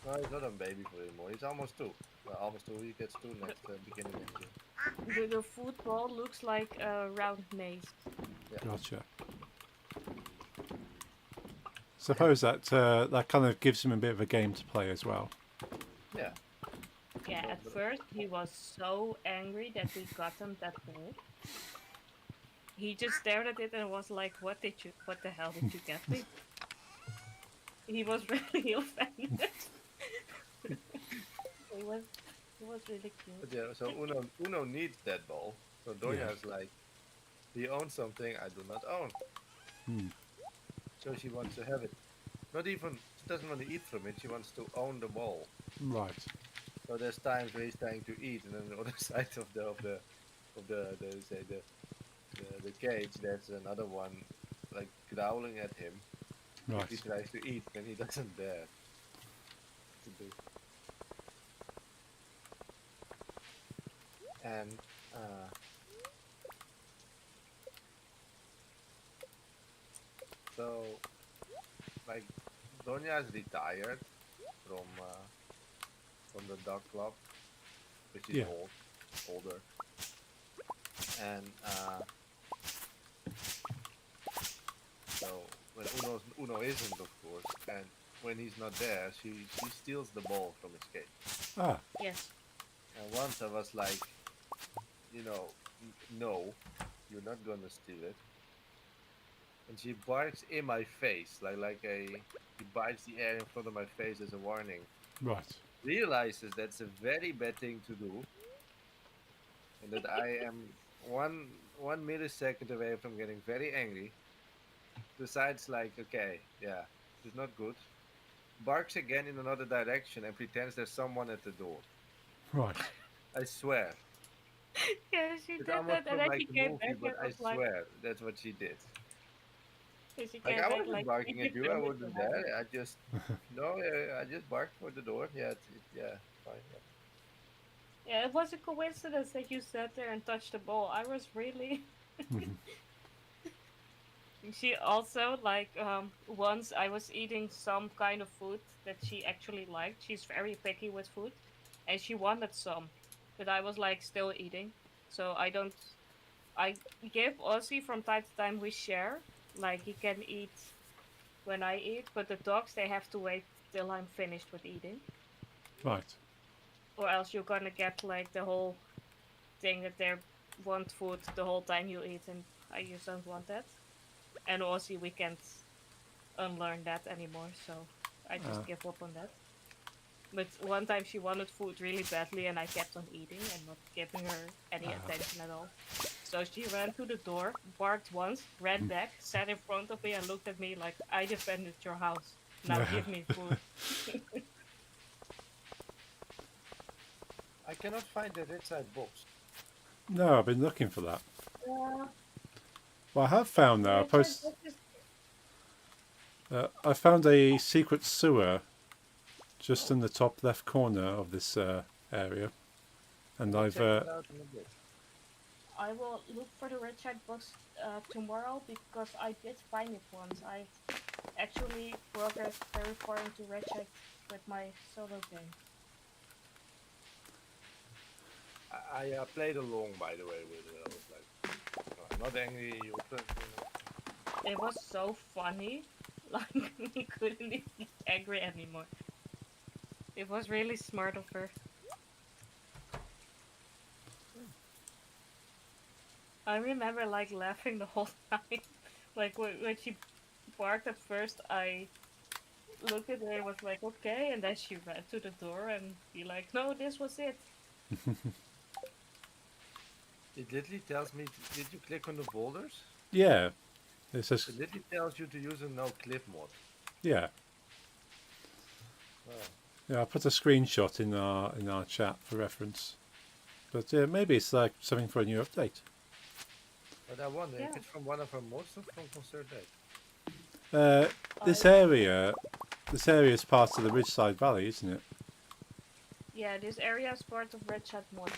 S2: No, he's not a baby for anymore. He's almost two. Well, almost two. He gets two next beginning next year.
S3: The football looks like a round maze.
S2: Yeah.
S1: Gotcha. Suppose that that kind of gives him a bit of a game to play as well.
S2: Yeah.
S3: Yeah, at first he was so angry that we got him that ball. He just stared at it and was like, what the hell did you get me? He was really offended. he was he was really cute.
S2: But yeah, so Uno needs that ball. So
S1: Yeah.
S2: Donya is like, he owns something I do not own.
S1: Hmm.
S2: So she wants to have it. Not even, she doesn't want to eat from it. She wants to own the ball.
S1: Right.
S2: So there's times where he's trying to eat, and then on the other side of the say the cage, there's another one like growling at him if he
S1: Right.
S2: tries to eat, then he doesn't dare to do. And uh, so like Donya is retired from uh, from the dog club, which is
S1: Yeah.
S2: older, and so when Uno isn't, of course, and when he's not there, she steals the ball from his cage.
S1: Ah.
S3: Yes.
S2: And once I was like, no, you're not gonna steal it. And she barks in my face, she bites the air in front of my face as a warning.
S1: Right.
S2: Realizes that's a very bad thing to do, and that I am one millisecond away from getting very angry. Decides like, okay, yeah, this is not good. Barks again in another direction and pretends there's someone at the door.
S1: Right.
S2: I swear.
S3: Yeah, she
S2: It
S3: did
S2: almost
S3: that, and
S2: felt
S3: then
S2: like
S3: she
S2: a
S3: came
S2: movie,
S3: back
S2: but
S3: and
S2: I
S3: was like,
S2: swear that's what she did.
S3: she
S2: Like
S3: came
S2: I
S3: back
S2: wasn't
S3: like, she
S2: barking at you. I
S3: defended your
S2: wasn't
S3: house.
S2: there. I just no. I just barked for the door. Yeah, yeah, fine. Yeah.
S3: Yeah, it was a coincidence that you sat there and touched the ball. I was really.
S1: Mhm.
S3: She also like once I was eating some kind of food that she actually liked. She's very picky with food, and she wanted some, but I was like still eating. So I don't. I give Ozzy from time to time. We share. Like he can eat when I eat, but the dogs they have to wait till I'm finished with eating,
S1: Right.
S3: or else you're gonna get like the whole thing that they want food the whole time you eat, and I just don't want that. And also we can't unlearn that anymore, so I
S1: Ah.
S3: just give up on that. But one time she wanted food really badly, and I kept on eating and not giving her any
S1: Ah.
S3: attention at all. So she ran to the door, barked once, ran back, sat in front of me, and looked at me like, I defended your house. Now give me food.
S2: I cannot find the red side box.
S1: No, I've been looking for that.
S3: Uh,
S1: Well, I have found
S3: the
S1: now.
S3: Richard book is.
S1: I found a secret sewer just in the top left corner of this area, and
S2: I'll
S1: I've
S2: check it out in a bit.
S3: I will look for the Richard books tomorrow because I did find it once. I actually progressed very far into Richard with my solo game.
S2: I played along, by the way, with it. I was like, I'm not angry.
S3: It was so funny. Like, we couldn't even get angry anymore. It was really smart of her. I remember, like, laughing the whole time. Like, when she barked at first, I looked at her and was like, okay, and then she ran to the door and be like, no, this was it.
S2: It literally tells me, did you click on the boulders?
S1: yeah, it says
S2: It literally tells you to use a no clip mod.
S1: yeah.
S2: Wow.
S1: Yeah, I put a screenshot in our chat for reference. But yeah, maybe it's like something for a new update.
S2: But I wonder
S3: Yeah.
S2: if it's from one of her mods or from Concert Day.
S1: This
S3: I-
S1: area is part of the Ridgeside Valley, isn't it?
S3: Yeah, this area is part of Red Chat mod.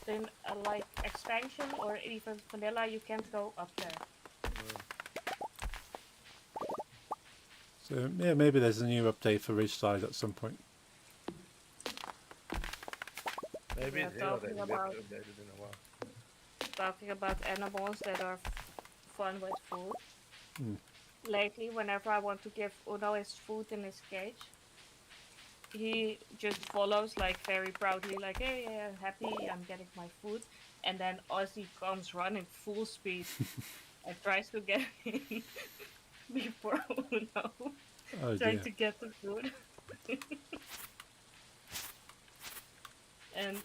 S3: In like expansion or even vanilla, you can't go up there.
S1: So yeah, maybe there's a new update for Ridgeside at some point.
S2: Maybe
S3: Yeah,
S2: it's here already.
S3: talking
S2: We haven't
S3: about
S2: updated in a while.
S3: talking about animals that are fun with food.
S1: Hmm.
S3: Lately, whenever I want to give Uno his food in his cage, he just follows like very proudly, like, hey, yeah, I'm happy, I'm getting my food. And then Ozzy comes running full speed and tries to get him before Uno
S1: Oh
S3: trying
S1: dear.
S3: to get the food. And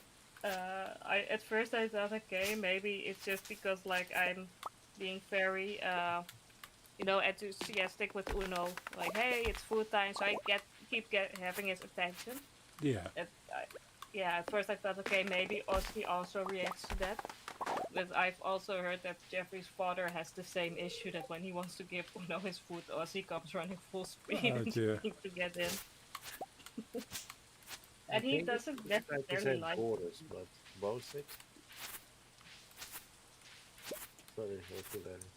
S3: I at first I thought, okay, maybe it's just because like I'm being very enthusiastic with Uno. Like, hey, it's food time, so I keep having his attention.
S1: Yeah.
S3: Yeah, at first I thought, okay, maybe Ozzy also reacts to that. But I've also heard that Jeffrey's father has the same issue, that when he wants to give Uno his food, Ozzy comes running full speed
S1: Oh
S3: and
S1: dear.
S3: trying to get in.
S2: I
S3: And he
S2: think
S3: doesn't
S2: it's like the
S3: necessarily
S2: same
S3: like
S2: borders, but Bosic. Sorry, what's the letter?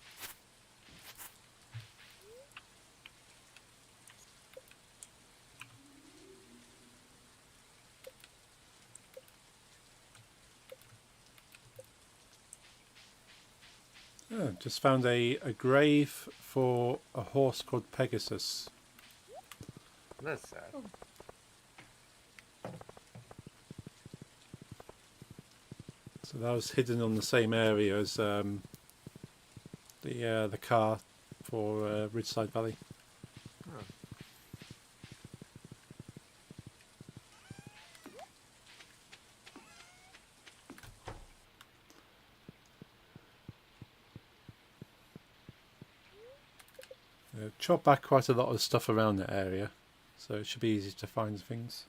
S1: Oh, just found a grave for a horse called Pegasus.
S2: That's sad.
S1: So that was hidden on the same area as the car for Ridgeside Valley.
S2: Huh.
S1: Chop back quite a lot of stuff around that area, so it should be easy to find things.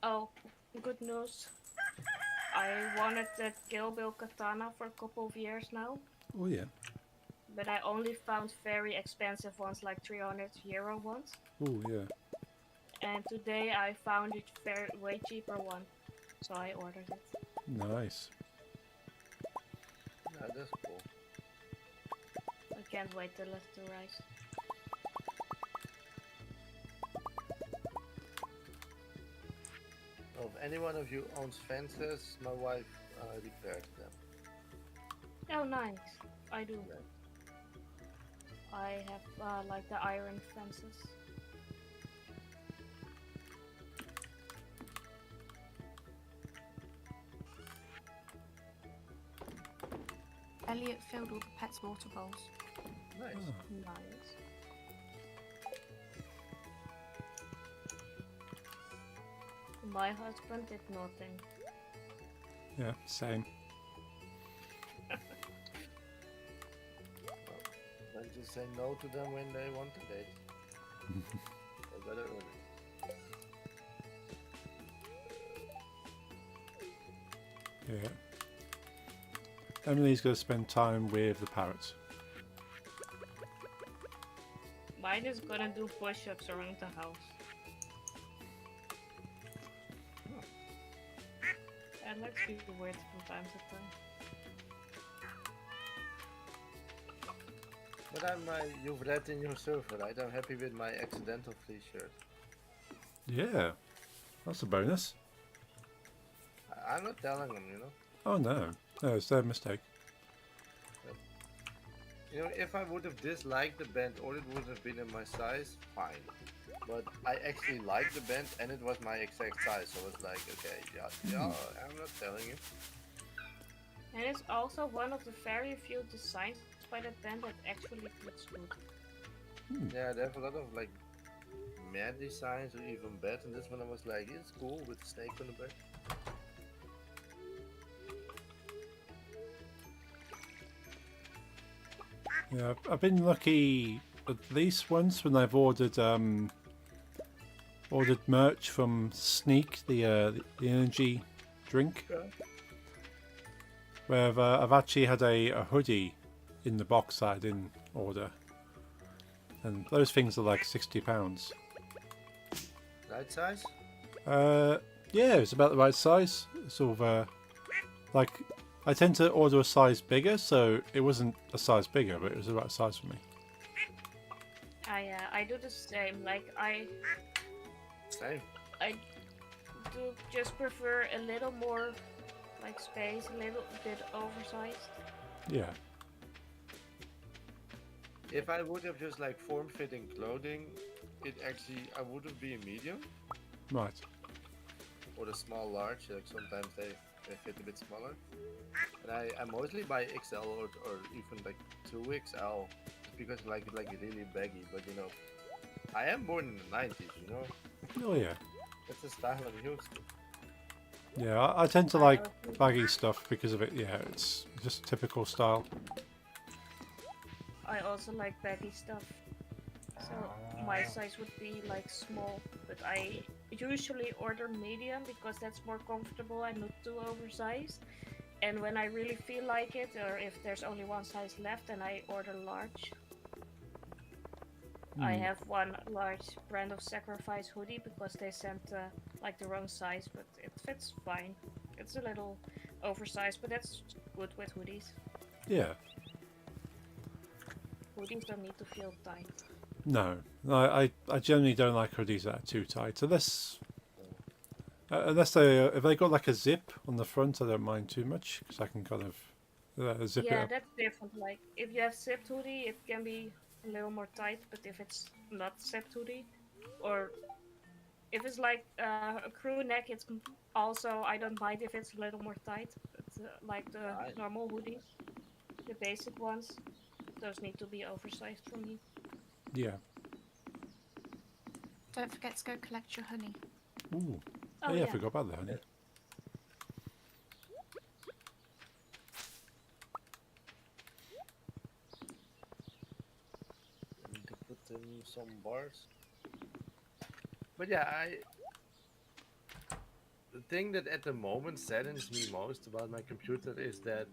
S3: oh, good news. I wanted that Kill Bill katana for a couple of years now,
S1: Oh yeah.
S3: but I only found very expensive ones, like 300 euro ones.
S1: Oh yeah.
S3: And today I found it way cheaper one, so I ordered it.
S1: Nice.
S2: Yeah, that's cool.
S3: I can't wait till it arrives.
S2: Well, if any one of you owns fences, my wife repaired them.
S3: Oh, nice. I do.
S2: Right.
S3: I have like the iron fences.
S4: Elliot filled all the pets' water bowls.
S2: Nice.
S1: Oh,
S3: Nice. My husband did nothing.
S1: yeah, same.
S2: Then just say no to them when they want to date. They better earn it.
S1: Yeah. Emily's going to spend time with the parrots.
S3: Mine is gonna do push-ups around the house. And let's do weird from time to time.
S2: But you've read in your server, right? I'm happy with my accidental flea shirt.
S1: Yeah, that's a bonus.
S2: I'm not telling them, you know.
S1: Oh no, it's their mistake.
S2: You know, if I would have disliked the band or it would have been in my size, fine. But I actually liked the band and it was my exact size, so it's like, okay, yeah, I'm not telling you.
S3: And it's also one of the very few designs by that band that actually looks good.
S2: Yeah, they have a lot of like mad designs or even bad, and this one I was like, it's cool with the snake on the back.
S1: Yeah, I've been lucky at least once when I've ordered merch from Sneak, the energy drink,
S2: Yeah.
S1: where I've actually had a hoodie in the box that I didn't order, and those things are like £60.
S2: Right size?
S1: Yeah, it's about the right size. Sort of like I tend to order a size bigger, so it wasn't a size bigger, but it was the right size for me.
S3: I do the same. Like
S2: Same.
S3: I do just prefer a little more like space, a little bit oversized.
S1: Yeah.
S2: If I would have just like form-fitting clothing, I would have been medium
S1: Right.
S2: or a small large. Like sometimes they fit a bit smaller. And I mostly buy XL or even like 2XL because I like really baggy. But I am born in the 90s.
S1: Oh yeah.
S2: That's the style I'm used to.
S1: Yeah, I tend to
S3: I
S1: like
S3: also-
S1: baggy stuff because of it. Yeah, it's just typical style.
S3: I also like baggy stuff. So my size would be like small, but I usually order medium because that's more comfortable and not too oversized. And when I really feel like it, or if there's only one size left, then I order large. I have one large brand of sacrifice hoodie because they sent like the wrong size, but it fits fine. It's a little oversized, but that's good with hoodies.
S1: Yeah.
S3: Hoodies don't need to feel tight.
S1: No, I generally don't like hoodies that are too tight. Unless if they got like a zip on the front, I don't mind too much because I can kind of zip it
S3: Yeah,
S1: up.
S3: that's different. Like if you have zipped hoodie, it can be a little more tight, but if it's not zipped hoodie, or if it's like a crew neck, also I don't mind if it's a little more tight. But like the
S2: Right.
S3: normal hoodies, the basic ones, those need to be oversized for me.
S1: Yeah.
S4: Don't forget to go collect your honey.
S1: Ooh.
S3: Oh
S1: yeah, I
S3: yeah.
S1: forgot about the honey.
S2: I need to put in some bars. But yeah, the thing that at the moment saddens me most about my computer is that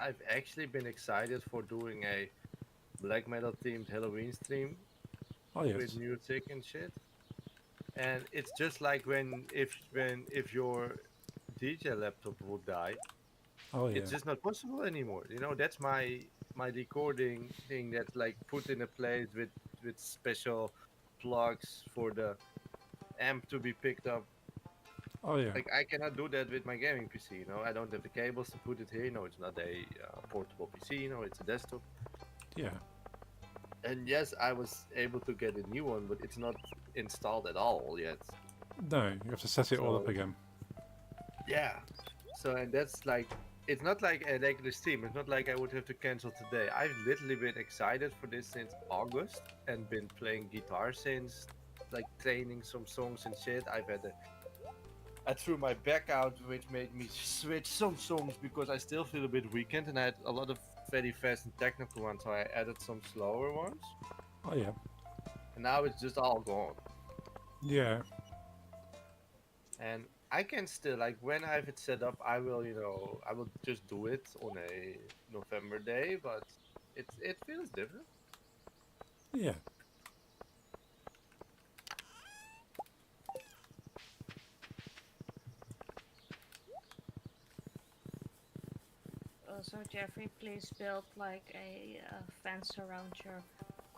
S2: I've actually been excited for doing a black metal themed Halloween stream
S1: Oh
S2: with
S1: yes.
S2: music and shit. And it's just like if your DJ laptop would die,
S1: Oh yeah.
S2: it's just not possible anymore. That's my recording thing that's like put in a place with special plugs for the amp to be picked up.
S1: Oh yeah.
S2: Like I cannot do that with my gaming PC. I don't have the cables to put it here. It's not a portable PC. It's a desktop.
S1: Yeah.
S2: And yes, I was able to get a new one, but it's not installed at all yet.
S1: No, you have to set it all up
S2: So
S1: again.
S2: yeah. So and that's like it's not like a regular stream. It's not like I would have to cancel today. I've literally been excited for this since August and been playing guitar since, like training some songs and shit. I threw my back out, which made me switch some songs because I still feel a bit weakened, and I had a lot of very fast and technical ones, so I added some slower ones,
S1: Oh yeah.
S2: and now it's just all gone.
S1: Yeah.
S2: And I can still, like, when I have it set up, I will just do it on a November day, but it feels different.
S1: Yeah.
S3: Also, Jeffrey, please build like a fence around your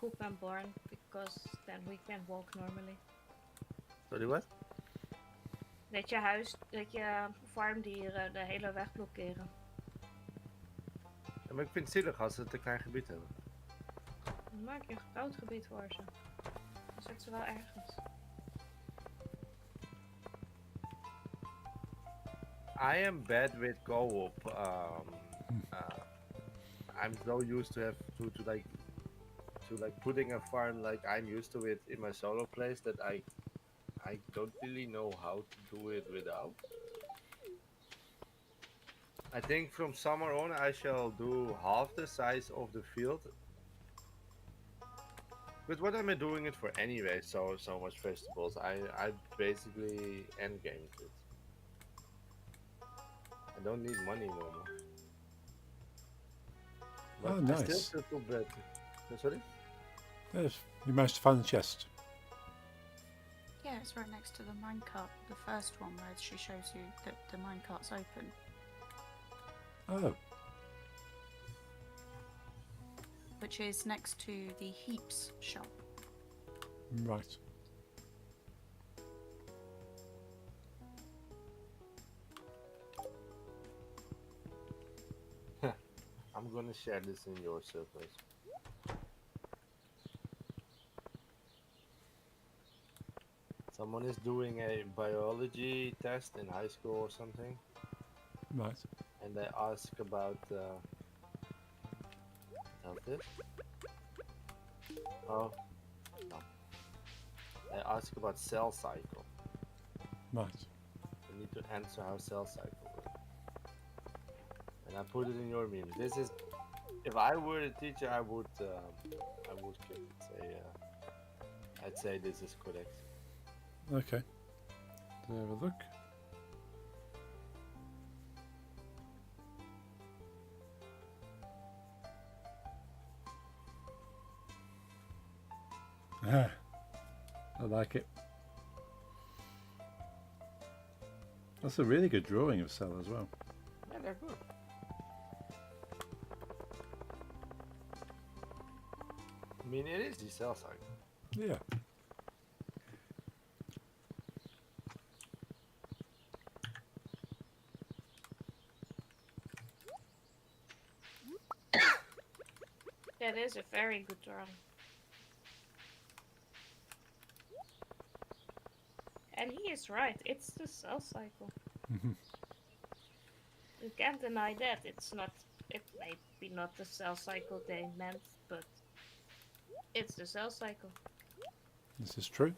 S3: coop and barn because then we can walk normally.
S2: Sorry, what?
S3: Dat je farmdieren de hele weg blokkeren.
S2: Ja, maar ik vind het zielig als ze het een klein gebied hebben.
S3: Dan maak je een groot gebied voor ze. Dan zet ze wel ergens.
S2: I am bad with co-op. I'm so used to have to putting a farm like I'm used to it in my solo place that I don't really know how to do it without. I think from summer on I shall do half the size of the field. But what am I doing it for anyway? So much vegetables. I basically endgamed it. I don't need money no more. But
S1: Oh,
S2: I
S1: nice.
S2: still feel bad. Sorry?
S1: Yes, you managed to find the chest.
S4: Yeah, it's right next to the minecart, the first one where she shows you that the minecart's open.
S1: Oh,
S4: which is next to the Heaps shop.
S1: right.
S2: I'm gonna share this in your servers. Someone is doing a biology test in high school or something,
S1: Right.
S2: and they ask about how's this? Oh, no. They ask about cell cycle.
S1: Right.
S2: You need to answer how cell cycle works. And I put it in your meme. This is, if I were a teacher, I would keep it. Say, I'd say this is correct.
S1: Okay. Let's have a look. Ah, I like it. That's a really good drawing of Cell as well.
S2: Yeah, they're good. I mean, it is the cell cycle.
S1: Yeah.
S3: That is a very good drawing. And he is right, it's the cell cycle.
S1: Mhm.
S3: You can't deny that. It's not, it may be not the cell cycle they meant, but it's the cell cycle.
S1: This is true.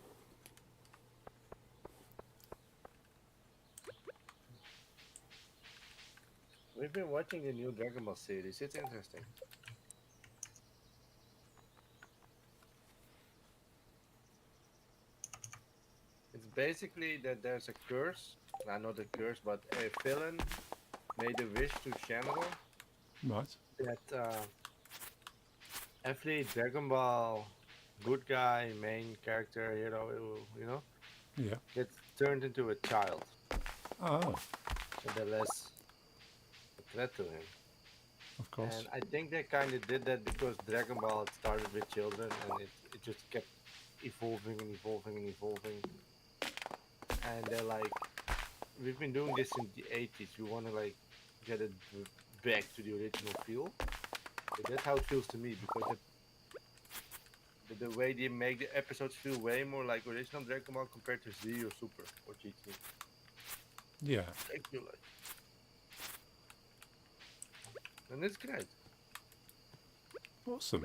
S2: We've been watching the new Dragon Ball series. It's interesting. It's basically that there's a curse. Nah, not a curse, but a villain made a wish to Shenron
S1: Right.
S2: that every Dragon Ball good guy, main character, hero,
S1: Yeah.
S2: gets turned into a child.
S1: Oh,
S2: So they're less a threat to him.
S1: of course.
S2: And I think they kind of did that because Dragon Ball started with children and it just kept evolving and evolving and evolving. And they're like, we've been doing this in the 80s. We want to like get it back to the original feel. But that's how it feels to me because the way they make the episodes feel way more like original Dragon Ball compared to Z or Super or GT.
S1: Yeah.
S2: I feel like. And it's great.
S1: Awesome.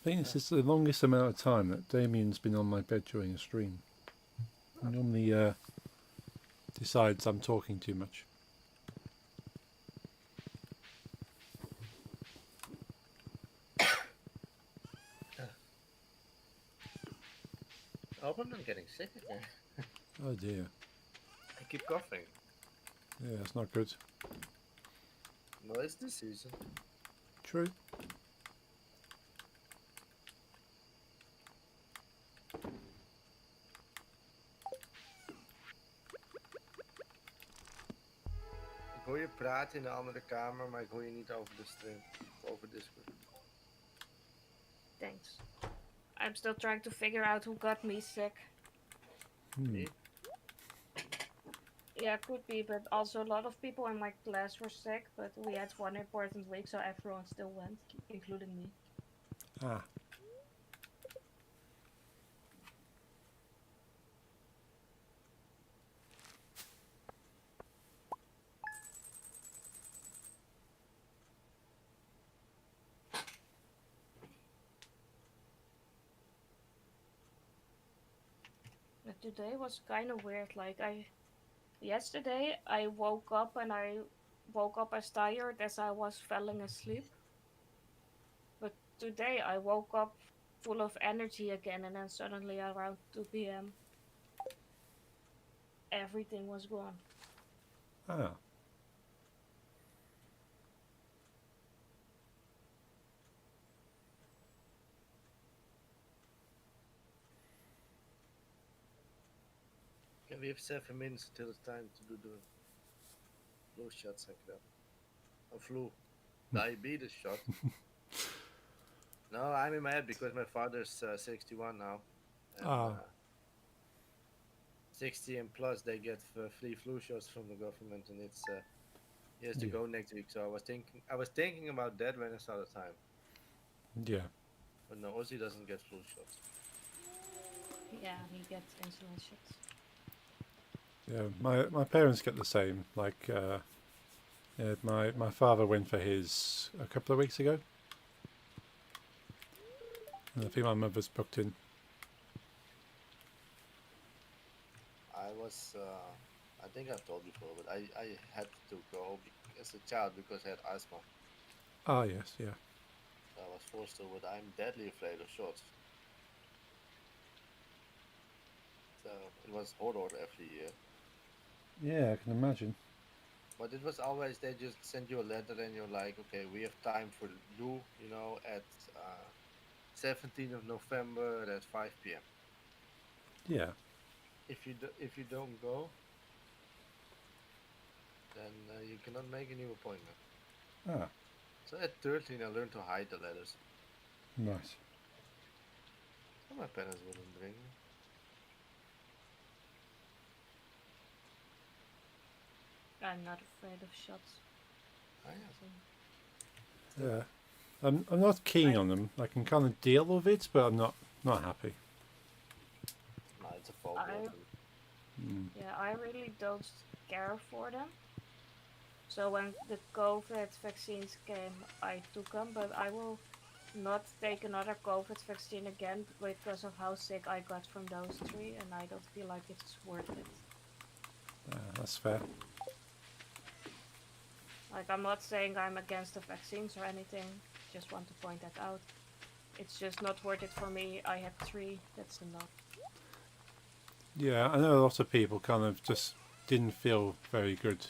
S1: I think this is the longest amount of time that Damien's been on my bed during a stream. He normally decides I'm talking too much.
S2: I hope I'm not getting sick again.
S1: Oh dear.
S2: I keep coughing.
S1: Yeah, it's not good.
S2: No, it's this season.
S1: True.
S2: Ik hoor je praten in de andere kamer, maar ik hoor je niet over de stream. Over Discord.
S3: Thanks. I'm still trying to figure out who got me sick.
S1: Hmm.
S2: Me?
S3: Yeah, could be, but also a lot of people in my class were sick, but we had one important week, so everyone still went, including me.
S1: Ah,
S3: But today was kind of weird. Yesterday I woke up and I woke up as tired as I was falling asleep. But today I woke up full of energy again, and then suddenly around 2 p.m. everything was gone.
S1: ah.
S2: Okay, we have 7 minutes until it's time to do the flu shots, I guess. A flu. Diabetes shot. No, I'm in my head because my father's 61 now. And
S1: Ah,
S2: 60 and plus, they get free flu shots from the government, and it's he has to
S1: yeah,
S2: go next week. So I was thinking about that when I saw the time.
S1: yeah.
S2: But no, Ozzy doesn't get flu shots.
S3: Yeah, he gets insulin shots.
S1: Yeah, my parents get the same. Like, yeah, my father went for his a couple of weeks ago, and I think my mother's booked in.
S2: I think I've told before, but I had to go as a child because I had asthma.
S1: Ah, yes, yeah,
S2: So I was forced to, but I'm deadly afraid of shots. So it was horror every year.
S1: yeah. I can imagine.
S2: But it was always they just send you a letter and you're like, okay, we have time for you, at 17th of November at 5 p.m.
S1: Yeah.
S2: If you don't go, then you cannot make a new appointment.
S1: Ah,
S2: So at 13, I learned to hide the letters.
S1: nice.
S2: So my parents wouldn't bring me.
S3: I'm not afraid of shots.
S2: Ah, yeah.
S3: So
S1: Yeah, I'm not keen
S3: I
S1: on them. I can kind of deal with it, but I'm not happy.
S2: No, it's a phobia.
S3: I
S1: Mm.
S3: yeah, I really don't care for them. So when the COVID vaccines came, I took them, but I will not take another COVID vaccine again because of how sick I got from those three, and I don't feel like it's worth it.
S1: That's fair.
S3: Like, I'm not saying I'm against the vaccines or anything, just want to point that out. It's just not worth it for me. I had three, that's enough.
S1: Yeah, I know a lot of people kind of just didn't feel very good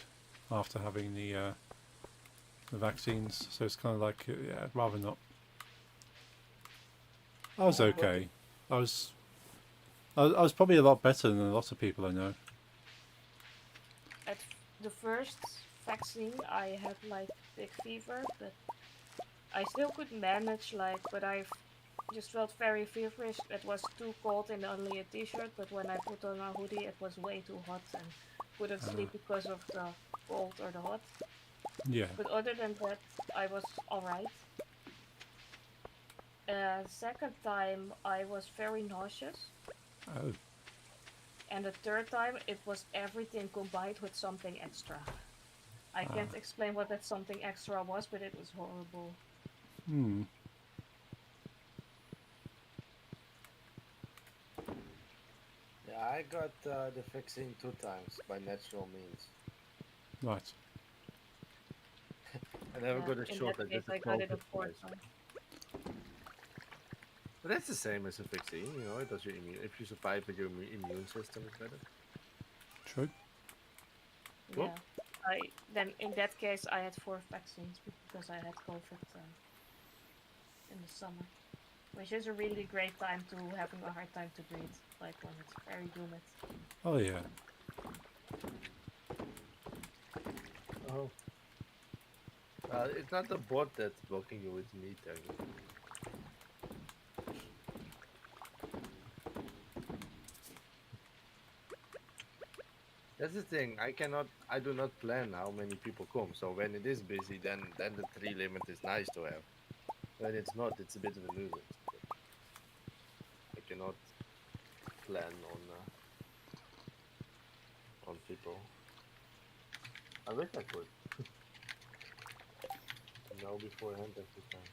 S1: after having the vaccines, so it's kind of like, yeah, I'd rather not. I was
S2: Yeah, but
S1: okay. I was I was probably a lot better than a lot of people I know.
S3: At the first vaccine, I had like big fever, but I still could manage, but I just felt very feverish. It was too cold in only a t-shirt, but when I put on a hoodie, it was way too hot and couldn't sleep because of the cold or the hot.
S1: Yeah.
S3: But other than that, I was alright. Second time, I was very nauseous.
S1: Oh.
S3: And the third time, it was everything combined with something extra. I can't explain what that something extra was, but it was horrible.
S1: Hmm.
S2: yeah, I got the vaccine 2 times by natural means.
S1: Right.
S2: I never
S3: Yeah,
S2: got a
S3: in
S2: shot.
S3: that
S2: I
S3: case,
S2: got a
S3: I got it a
S2: COVID
S3: fourth
S2: twice.
S3: time.
S2: But that's the same as a vaccine. It does your immune. If you survive with your immune system, is better.
S1: True.
S2: Cool.
S3: Yeah. Then in that case I had four vaccines because I had COVID in the summer, which is a really great time to having a hard time to breathe, like when it's very humid.
S1: Oh yeah.
S2: Oh. It's not the bot that's blocking you, it's me, technically. That's the thing. I do not plan how many people come. So when it is busy, then the three limit is nice to have. When it's not, it's a bit of a nuisance. But I cannot plan on people. I wish I could. Know beforehand every time.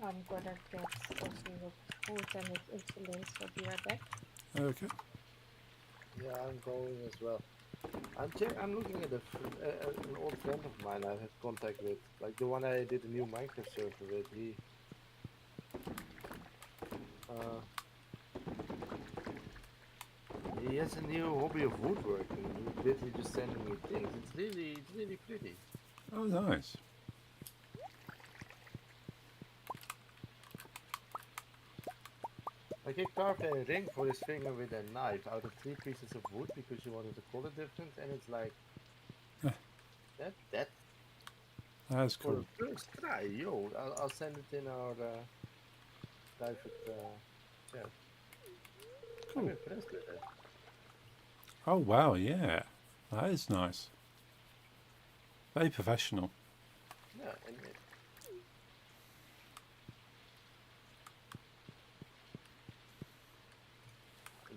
S3: I'm gonna get something with food and with insulin, so be right back.
S1: Okay.
S2: Yeah, I'm going as well. I'm looking at an old friend of mine I have contact with, like the one I did a new Minecraft server with. Uh, he has a new hobby of woodworking. He's literally just sending me things. It's really pretty.
S1: Oh, nice.
S2: Like he carved a ring for his finger with a knife out of 3 pieces of wood because he wanted to call it different, and it's like that
S1: That's
S2: for
S1: cool.
S2: the first try. Yo, I'll send it in our private chat. I'm
S1: Cool.
S2: impressed with it.
S1: Oh, wow, yeah. That is nice. Very professional.
S2: Yeah, and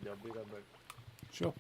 S2: I'll be right back.
S1: Sure.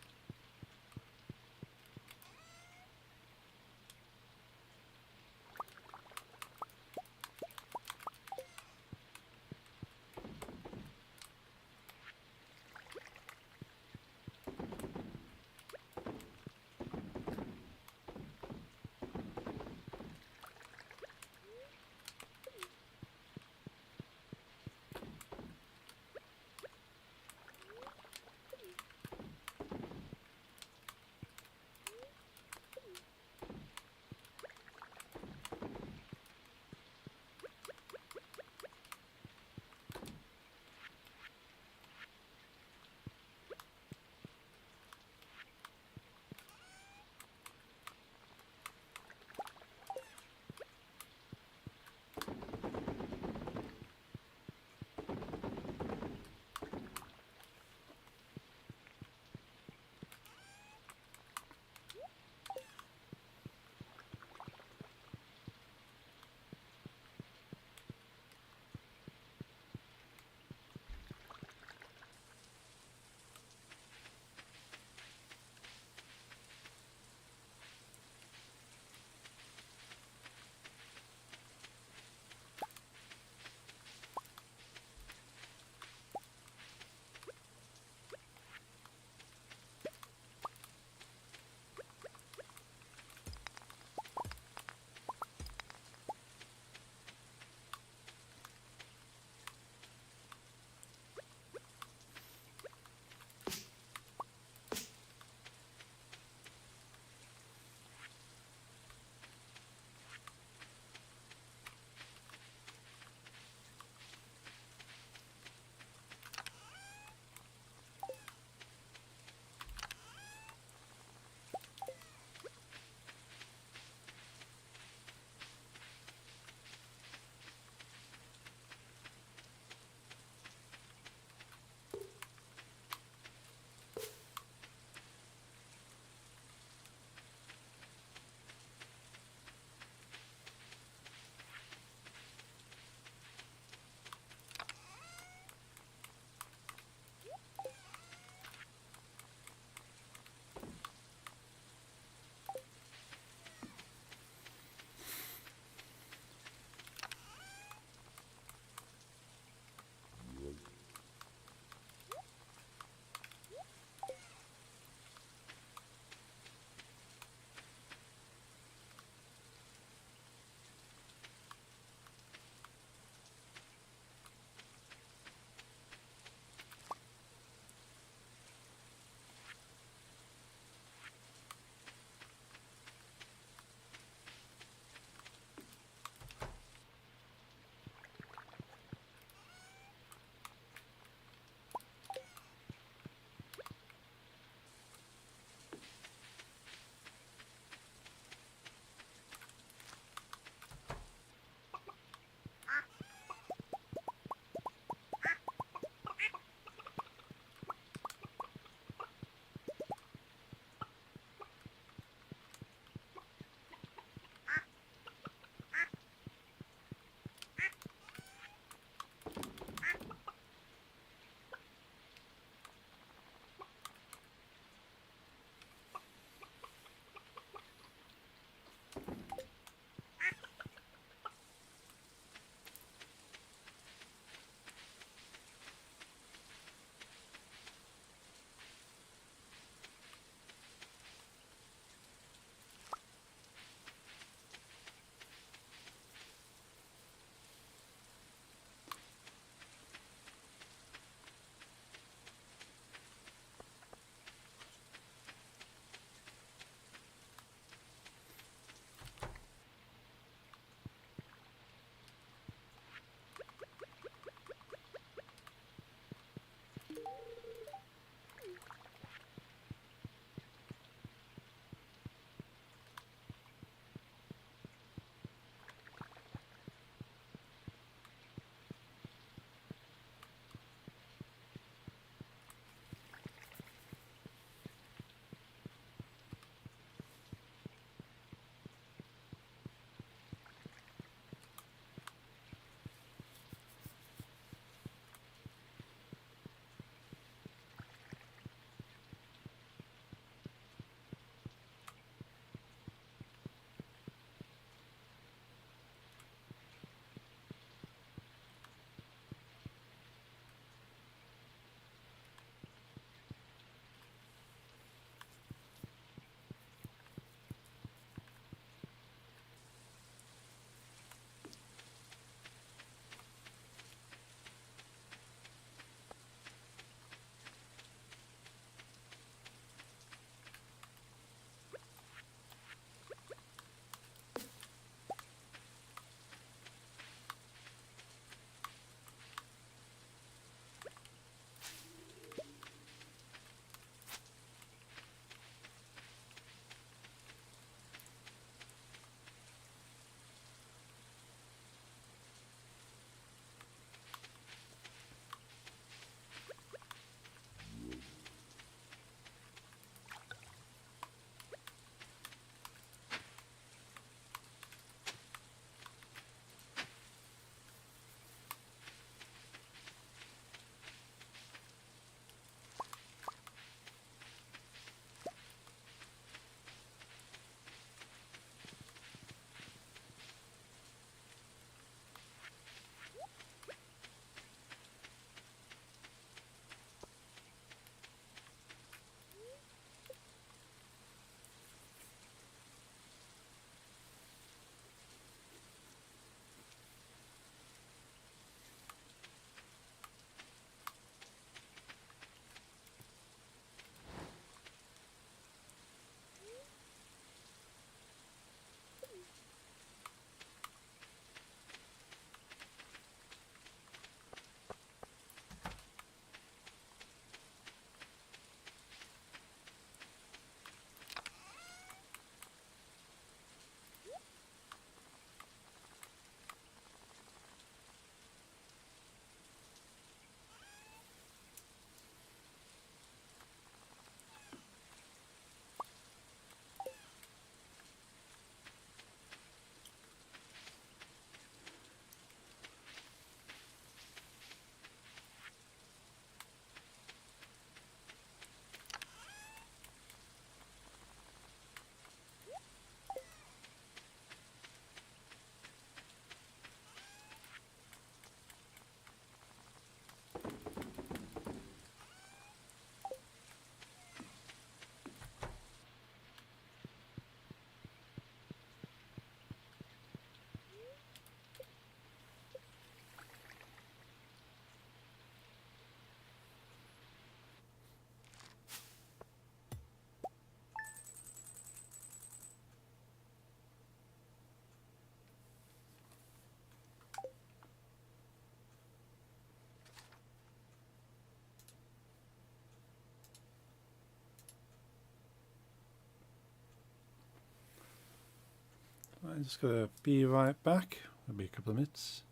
S1: I'm just going to be right back. Maybe a couple of minutes.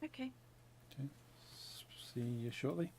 S4: Okay.
S1: See you shortly.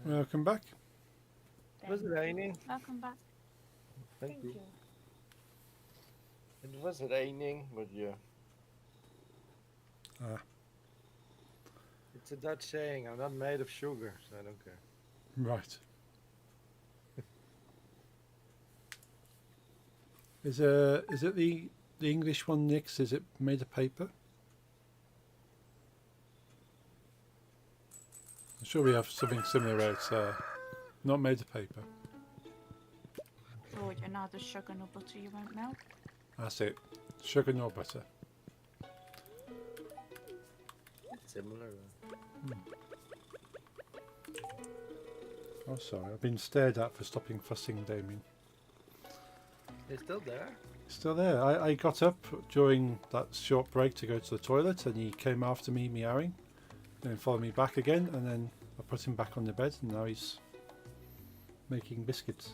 S1: Welcome back.
S2: Was it raining?
S4: Welcome back.
S2: Thank you.
S3: you.
S2: It was raining, but yeah.
S1: Ah,
S2: It's a Dutch saying, I'm not made of sugar, so I don't care.
S1: right. Is it the English one, Nix? Is it made of paper? I'm sure we have something similar where it's not made of paper.
S4: Oh, you're now the sugar nor butter you won't melt.
S1: That's it. Sugar nor butter.
S2: It's similar.
S1: Oh, sorry. I've been stared at for stopping fussing, Damien.
S2: It's still there?
S1: Still there. I got up during that short break to go to the toilet, and he came after me meowing, then followed me back again, and then I put him back on the bed, and now he's making biscuits.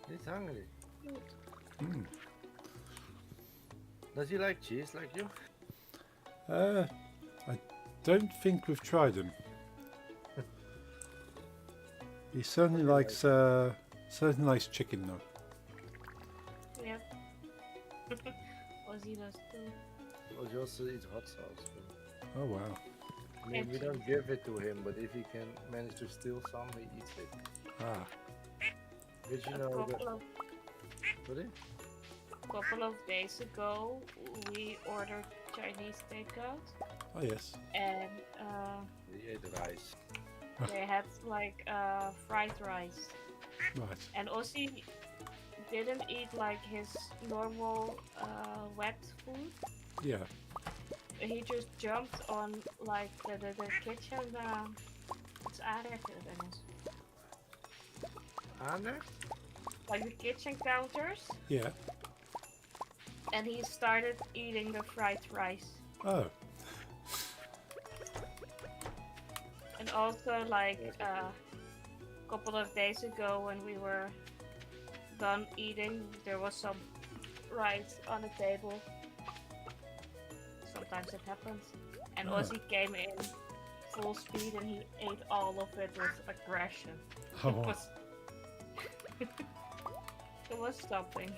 S2: He's hungry.
S1: Mm.
S2: Does he like cheese like you?
S1: I don't think we've tried him. He certainly likes chicken though.
S3: Yep. Ozzy does too.
S2: Or he also eats hot sauce. So.
S1: Oh wow.
S2: I mean, we don't give it to him, but if he can manage to steal some, he eats it.
S1: Ah.
S2: Did you
S3: A
S2: know that? Sorry?
S3: couple of days ago, we ordered Chinese takeout,
S1: Oh yes.
S3: and
S2: He ate rice.
S3: they had like fried rice.
S1: Right.
S3: And Ozzy didn't eat like his normal wet food.
S1: Yeah.
S3: He just jumped on like the kitchen. What's aanrechten, Dennis?
S2: Aanrecht?
S3: Like the kitchen counters,
S1: Yeah.
S3: and he started eating the fried rice.
S1: Oh.
S3: And also like a couple of days ago when we were done eating, there was some rice on the table. Sometimes it happens. And
S1: Oh.
S3: Ozzy came in full speed and he ate all of it with aggression.
S1: Oh.
S3: It was it was something.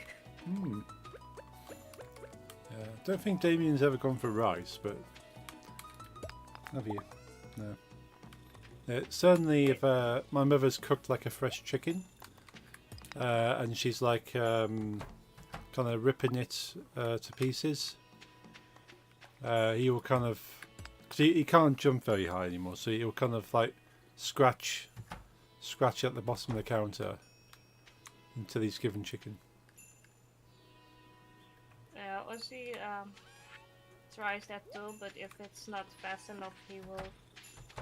S1: Hmm. Yeah. Don't think Damien's ever gone for rice, but have you? No. Yeah, certainly, if my mother's cooked like a fresh chicken, and she's like kind of ripping it to pieces, he will kind of, cause he can't jump very high anymore, so he'll kind of like scratch at the bottom of the counter until he's given chicken.
S3: Ozzy tries that too, but if it's not fast enough, he will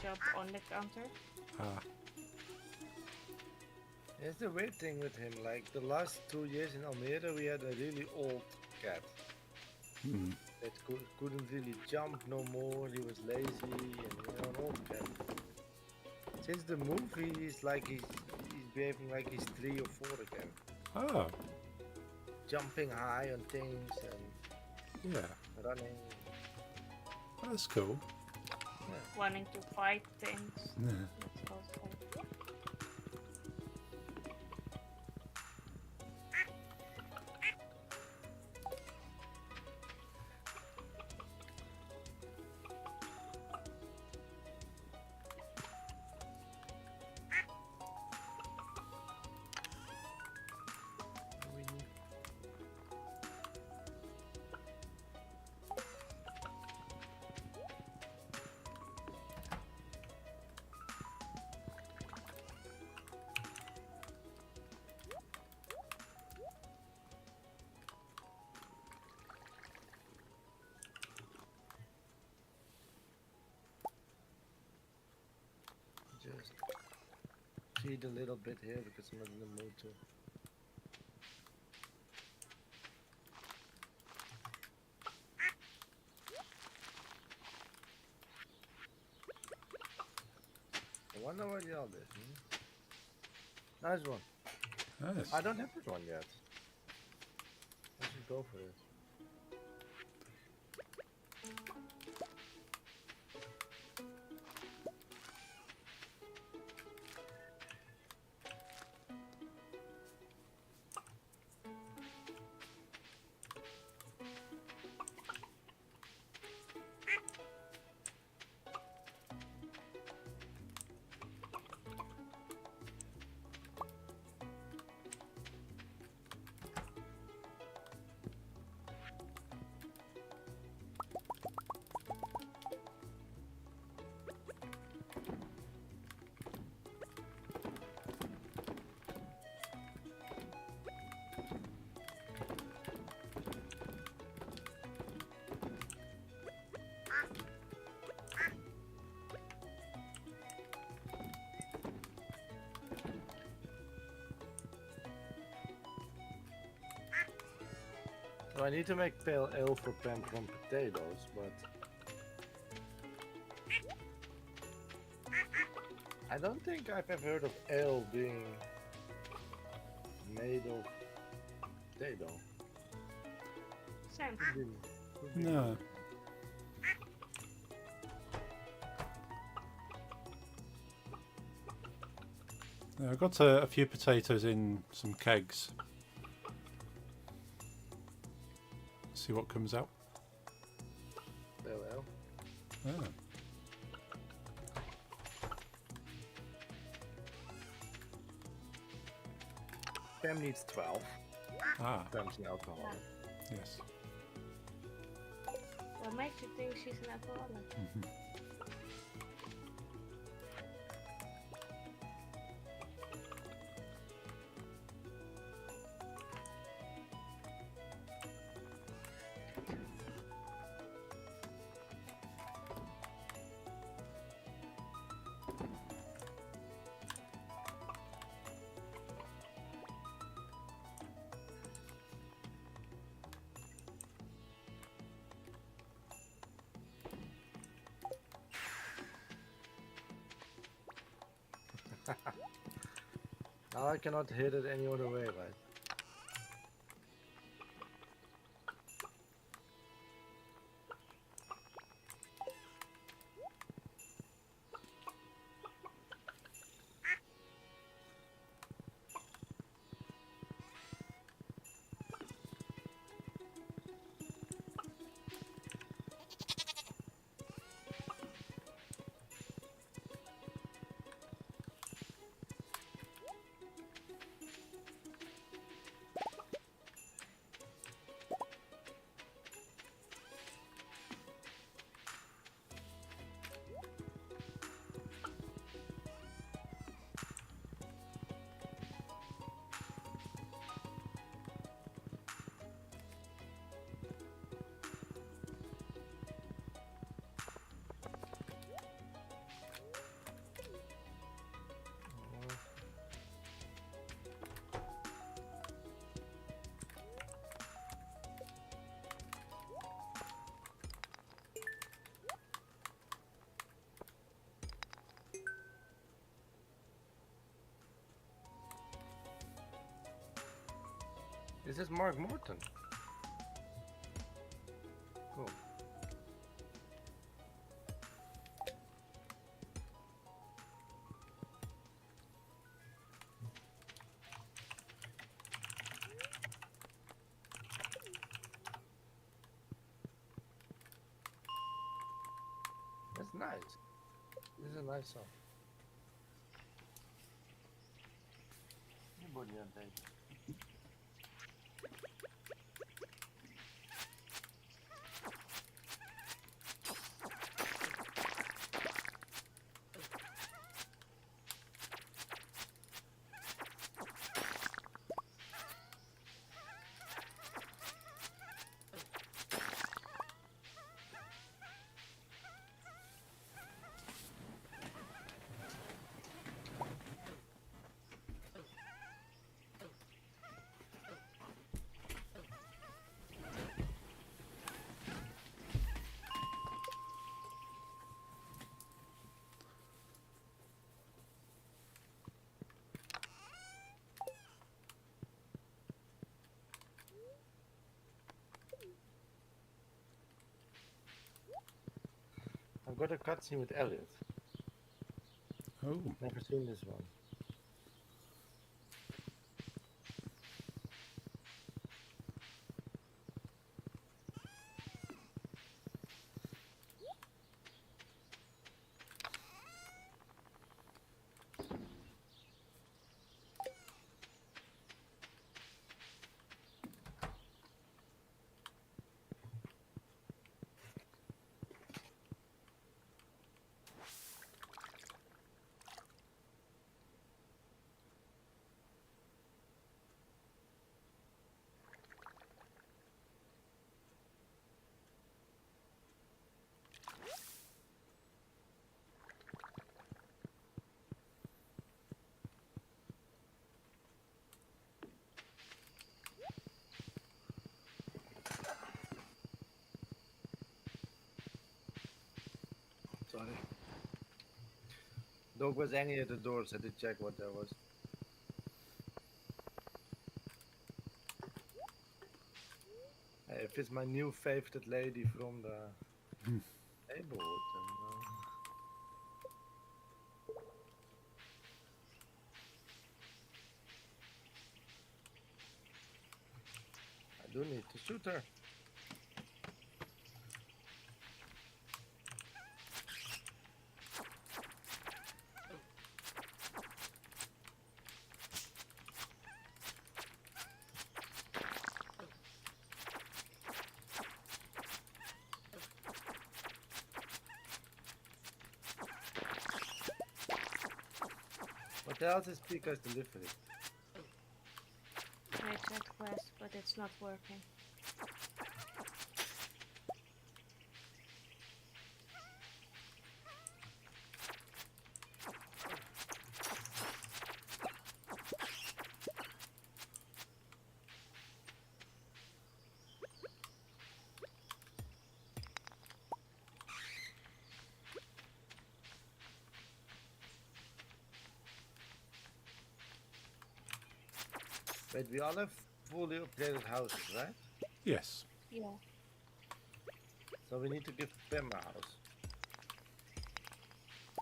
S3: jump on the counter.
S1: Ah.
S2: It's the weird thing with him. Like the last 2 years in Almere, we had a really old cat
S1: Hmm.
S2: that couldn't really jump no more. He was lazy and an old cat. Since the movie, he's behaving like he's 3 or 4 again,
S1: Oh.
S2: jumping high on things and
S1: Yeah.
S2: running.
S1: That's cool.
S3: Wanting to fight things.
S1: Yeah.
S3: That's also.
S2: Just cheat a little bit here because I'm not in the mood to. I wonder what y'all did. Nice one.
S1: Nice.
S2: I don't have this one yet. I should go for it. I need to make pale ale for pan from potatoes, but I don't think I've ever heard of ale being made of potato.
S3: Same.
S2: Could be
S1: No. Yeah, I've got a few potatoes in some kegs. See what comes out.
S2: pale ale.
S1: Oh.
S2: Pam needs 12.
S1: Ah,
S2: Pam's an alcoholic.
S1: yes.
S3: What makes you think she's an alcoholic?
S1: Mhm.
S2: Now I cannot hit it any other way, right? This is Mark Morton. Cool. That's nice. This is a nice song. Good boy, thank you. I've got a cutscene with Elliot.
S1: Oh,
S2: Never seen this one. dog was hanging at the door, so I had to check what that was. If it's my new favorite lady from the neighborhood, then I do need to shoot her. What else is Pika's delivery?
S3: I tried quest, but it's not working.
S2: Wait, we all have fully upgraded houses, right?
S1: Yes.
S3: Yeah.
S2: So we need to give Pim a house.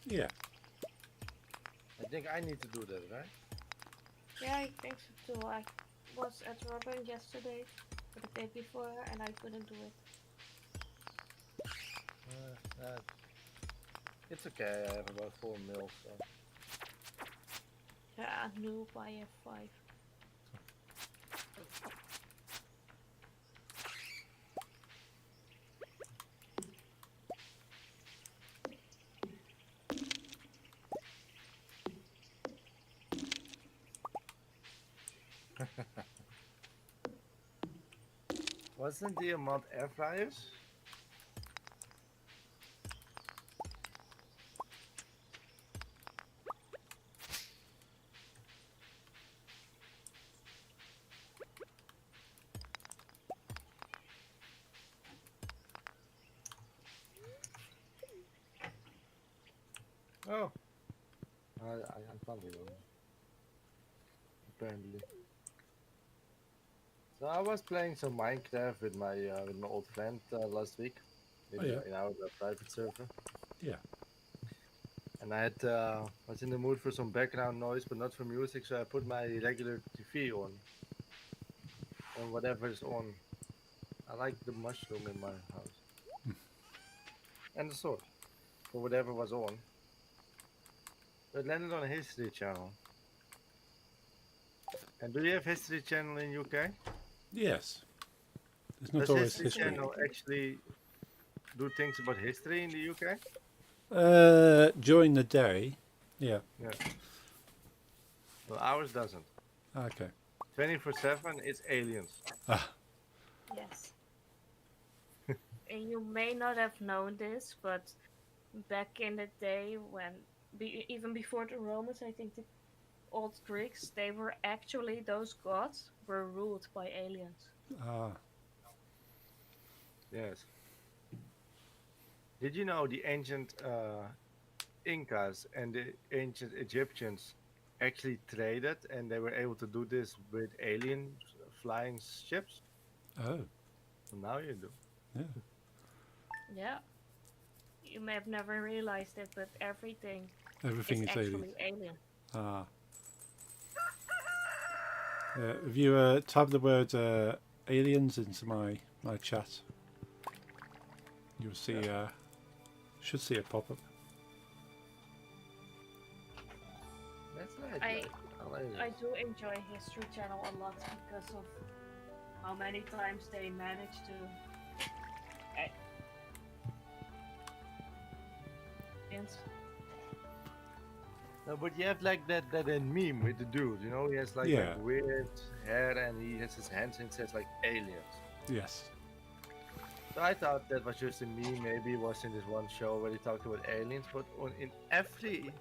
S1: Yeah.
S2: I think I need to do that, right?
S3: Yeah, I think so too. I was at Robin yesterday, or the day before, and I couldn't do it.
S2: It's okay, I have about 4 mil, so.
S3: Yeah, noob, I have 5.
S2: Wasn't the amount air fryers? Oh, I'm probably wrong. Apparently. So I was playing some Minecraft with my old friend last week
S1: Oh, yeah.
S2: in our private server,
S1: Yeah.
S2: and I had was in the mood for some background noise, but not for music, so I put my regular TV on whatever is on. I like the mushroom in my house and the sword for whatever was on. So it landed on a History Channel. And do you have History Channel in UK?
S1: Yes. It's not
S2: Does
S1: always
S2: History
S1: history.
S2: Channel actually do things about history in the UK?
S1: During the day. Yeah.
S2: Yeah. Well, ours doesn't.
S1: Okay.
S2: 24/7, it's aliens.
S1: Ah.
S3: Yes. And you may not have known this, but back in the day when, even before the Romans, I think the old Greeks, they were actually, those gods were ruled by aliens.
S1: Ah.
S2: Yes. Did you know the ancient Incas and the ancient Egyptians actually traded and they were able to do this with alien flying ships?
S1: Oh.
S2: So now you do.
S1: Yeah.
S3: Yeah. You may have never realized it, but everything
S1: Everything
S3: is
S1: is alien.
S3: actually alien.
S1: Ah. If you type the word aliens into my chat, you'll see. Should see it pop up.
S2: That's nice.
S3: I do enjoy History Channel a lot because of how many times they manage to.
S2: No, but you have like that meme with the dude, you know, he has like weird hair and he has his hands and says like aliens.
S1: Yes.
S2: So I thought that was just a meme, maybe it was in this one show where he talked about aliens, but in everything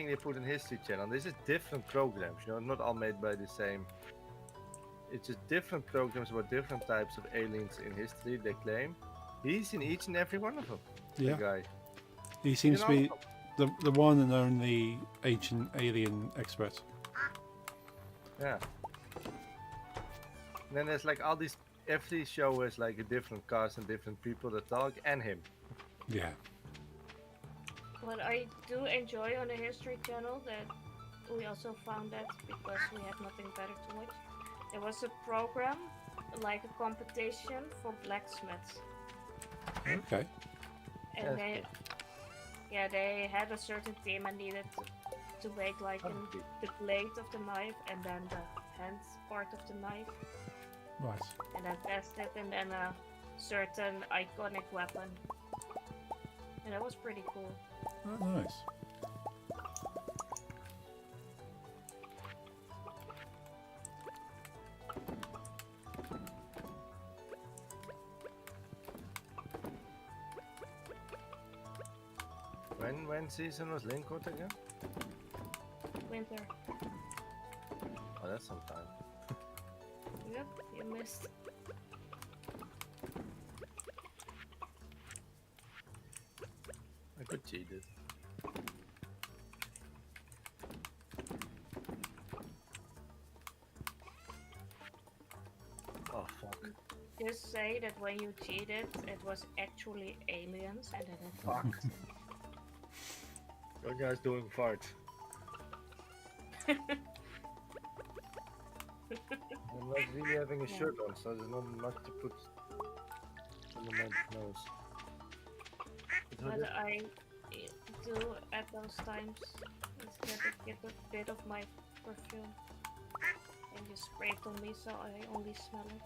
S2: they put in History Channel, this is different programs, you know, not all made by the same. It's just different programs about different types of aliens in history, they claim. He's in each and every one of them.
S1: Yeah.
S2: The guy.
S1: He seems to
S2: In all
S1: be
S2: of them.
S1: The one and only ancient alien expert.
S2: Yeah. And then there's like all these. Every show is like a different cast and different people that talk, and him.
S1: Yeah.
S3: What I do enjoy on the History Channel that we also found that because we had nothing better to watch. There was a program, like a competition for blacksmiths,
S1: Okay.
S3: and
S2: That's
S3: they,
S2: cool.
S3: yeah, they had a certain theme and needed to make like the blade of the knife and then the hand part of the knife,
S1: Right.
S3: and then test it, and then a certain iconic weapon, and that was pretty cool.
S1: Oh, nice.
S2: When season was Linkwood again?
S3: Winter.
S2: Oh, that's some time.
S3: Yep, you missed.
S2: I could cheat it. Oh fuck.
S3: Just say that when you cheated, it was actually aliens, and then it
S2: Fuck. Your guy's doing farts. I'm not really having a
S3: Yeah.
S2: shirt on, so there's not much to put on the man's nose.
S3: What I do at those times is get a bit of my perfume and just spray it on me so I only smell it.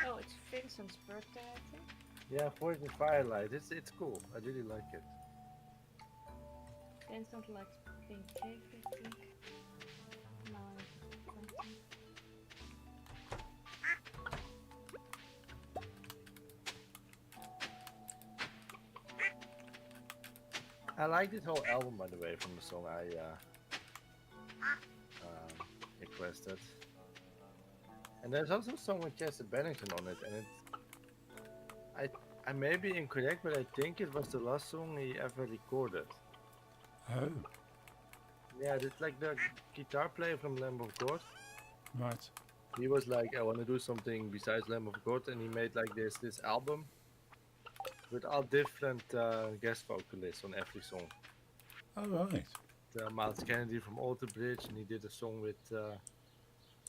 S3: Oh, it's Vincent's birthday, I think.
S2: Yeah, Poison Firelight. It's cool. I really like it.
S3: Vincent likes pink cake, I think. No, something.
S2: I like this whole album, by the way, from the song I requested. And there's also a song with Chester Bennington on it, and I may be incorrect, but I think it was the last song he ever recorded.
S1: Oh,
S2: Yeah, it's like the guitar player from Lamb of God.
S1: right.
S2: He was like, I want to do something besides Lamb of God, and he made like this album with all different guest vocalists on every song.
S1: Oh, right.
S2: Miles Kennedy from Alter Bridge, and he did a song with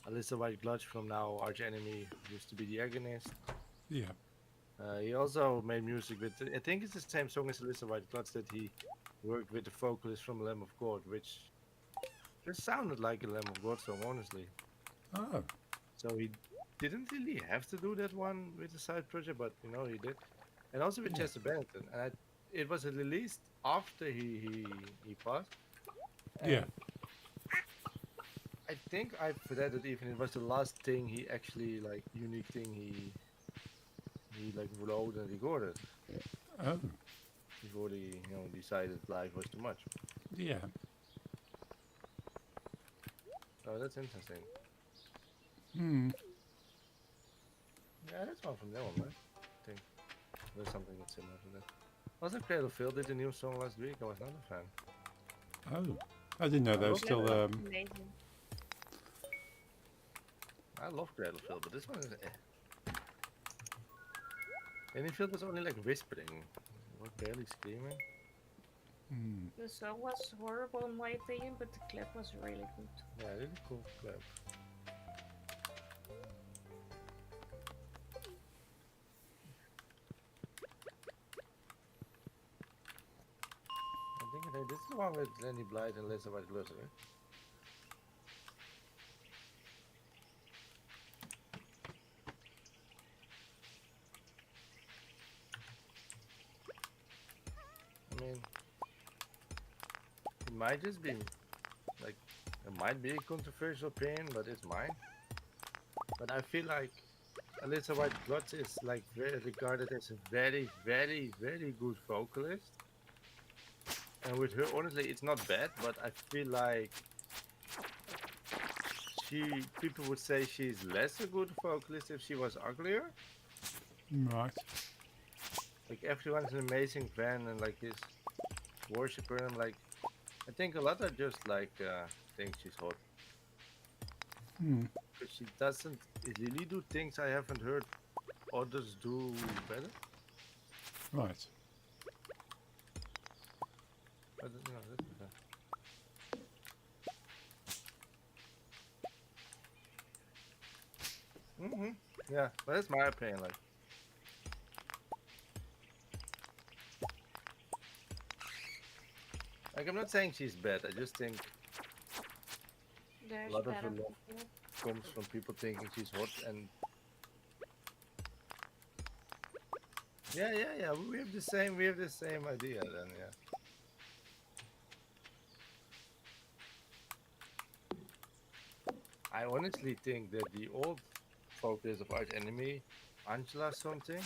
S2: Alyssa White Glutch from Now Arch Enemy, used to be the Agonist.
S1: Yeah.
S2: He also made music with, I think it's the same song as Alyssa White Glutch that he worked with the vocalist from Lamb of God, which just sounded like a Lamb of God song, honestly.
S1: Oh,
S2: So he didn't really have to do that one with the side project, but you know he did. And also with
S1: Yeah.
S2: Chester Bennington, and it was released after he passed.
S1: yeah.
S2: I think I've read it even it was the last thing he actually like unique thing he like wrote and recorded
S1: Oh,
S2: before he decided life was too much.
S1: yeah.
S2: So that's interesting.
S1: Hmm.
S2: Yeah, that's one from that one, right? I think there's something that's similar to that. Also, Cradle Phil did a new song last week. I was not a fan.
S1: Oh, I didn't know they were
S2: Okay.
S1: still.
S3: Amazing.
S2: I love Cradle Phil, but this one is And he felt was only like whispering, was barely screaming.
S1: Hmm.
S3: The song was horrible in my opinion, but the clip was really good.
S2: Yeah, really cool clip. I think this is the one with Lenny Blythe and Lisa White Gloves, right? I mean, it might just be like it might be a controversial opinion, but it's mine. But I feel like Alyssa White Glutz is like regarded as a very, very, very good vocalist. And with her, honestly, it's not bad, but I feel like people would say she's less a good vocalist if she was uglier.
S1: Right.
S2: Like everyone's an amazing fan and like this worshiper, and like I think a lot are just like think she's hot.
S1: Hmm.
S2: Because she doesn't really do things I haven't heard others do better.
S1: Right.
S2: But you know, that's okay. Yeah, but that's my opinion. Like I'm not saying she's bad. I just think a
S3: There's
S2: lot of her
S3: better
S2: love
S3: people.
S2: comes from people thinking she's hot, and yeah. We have the same. We have the same idea. Then yeah. I honestly think that the old focus of Arch Enemy, Angela something,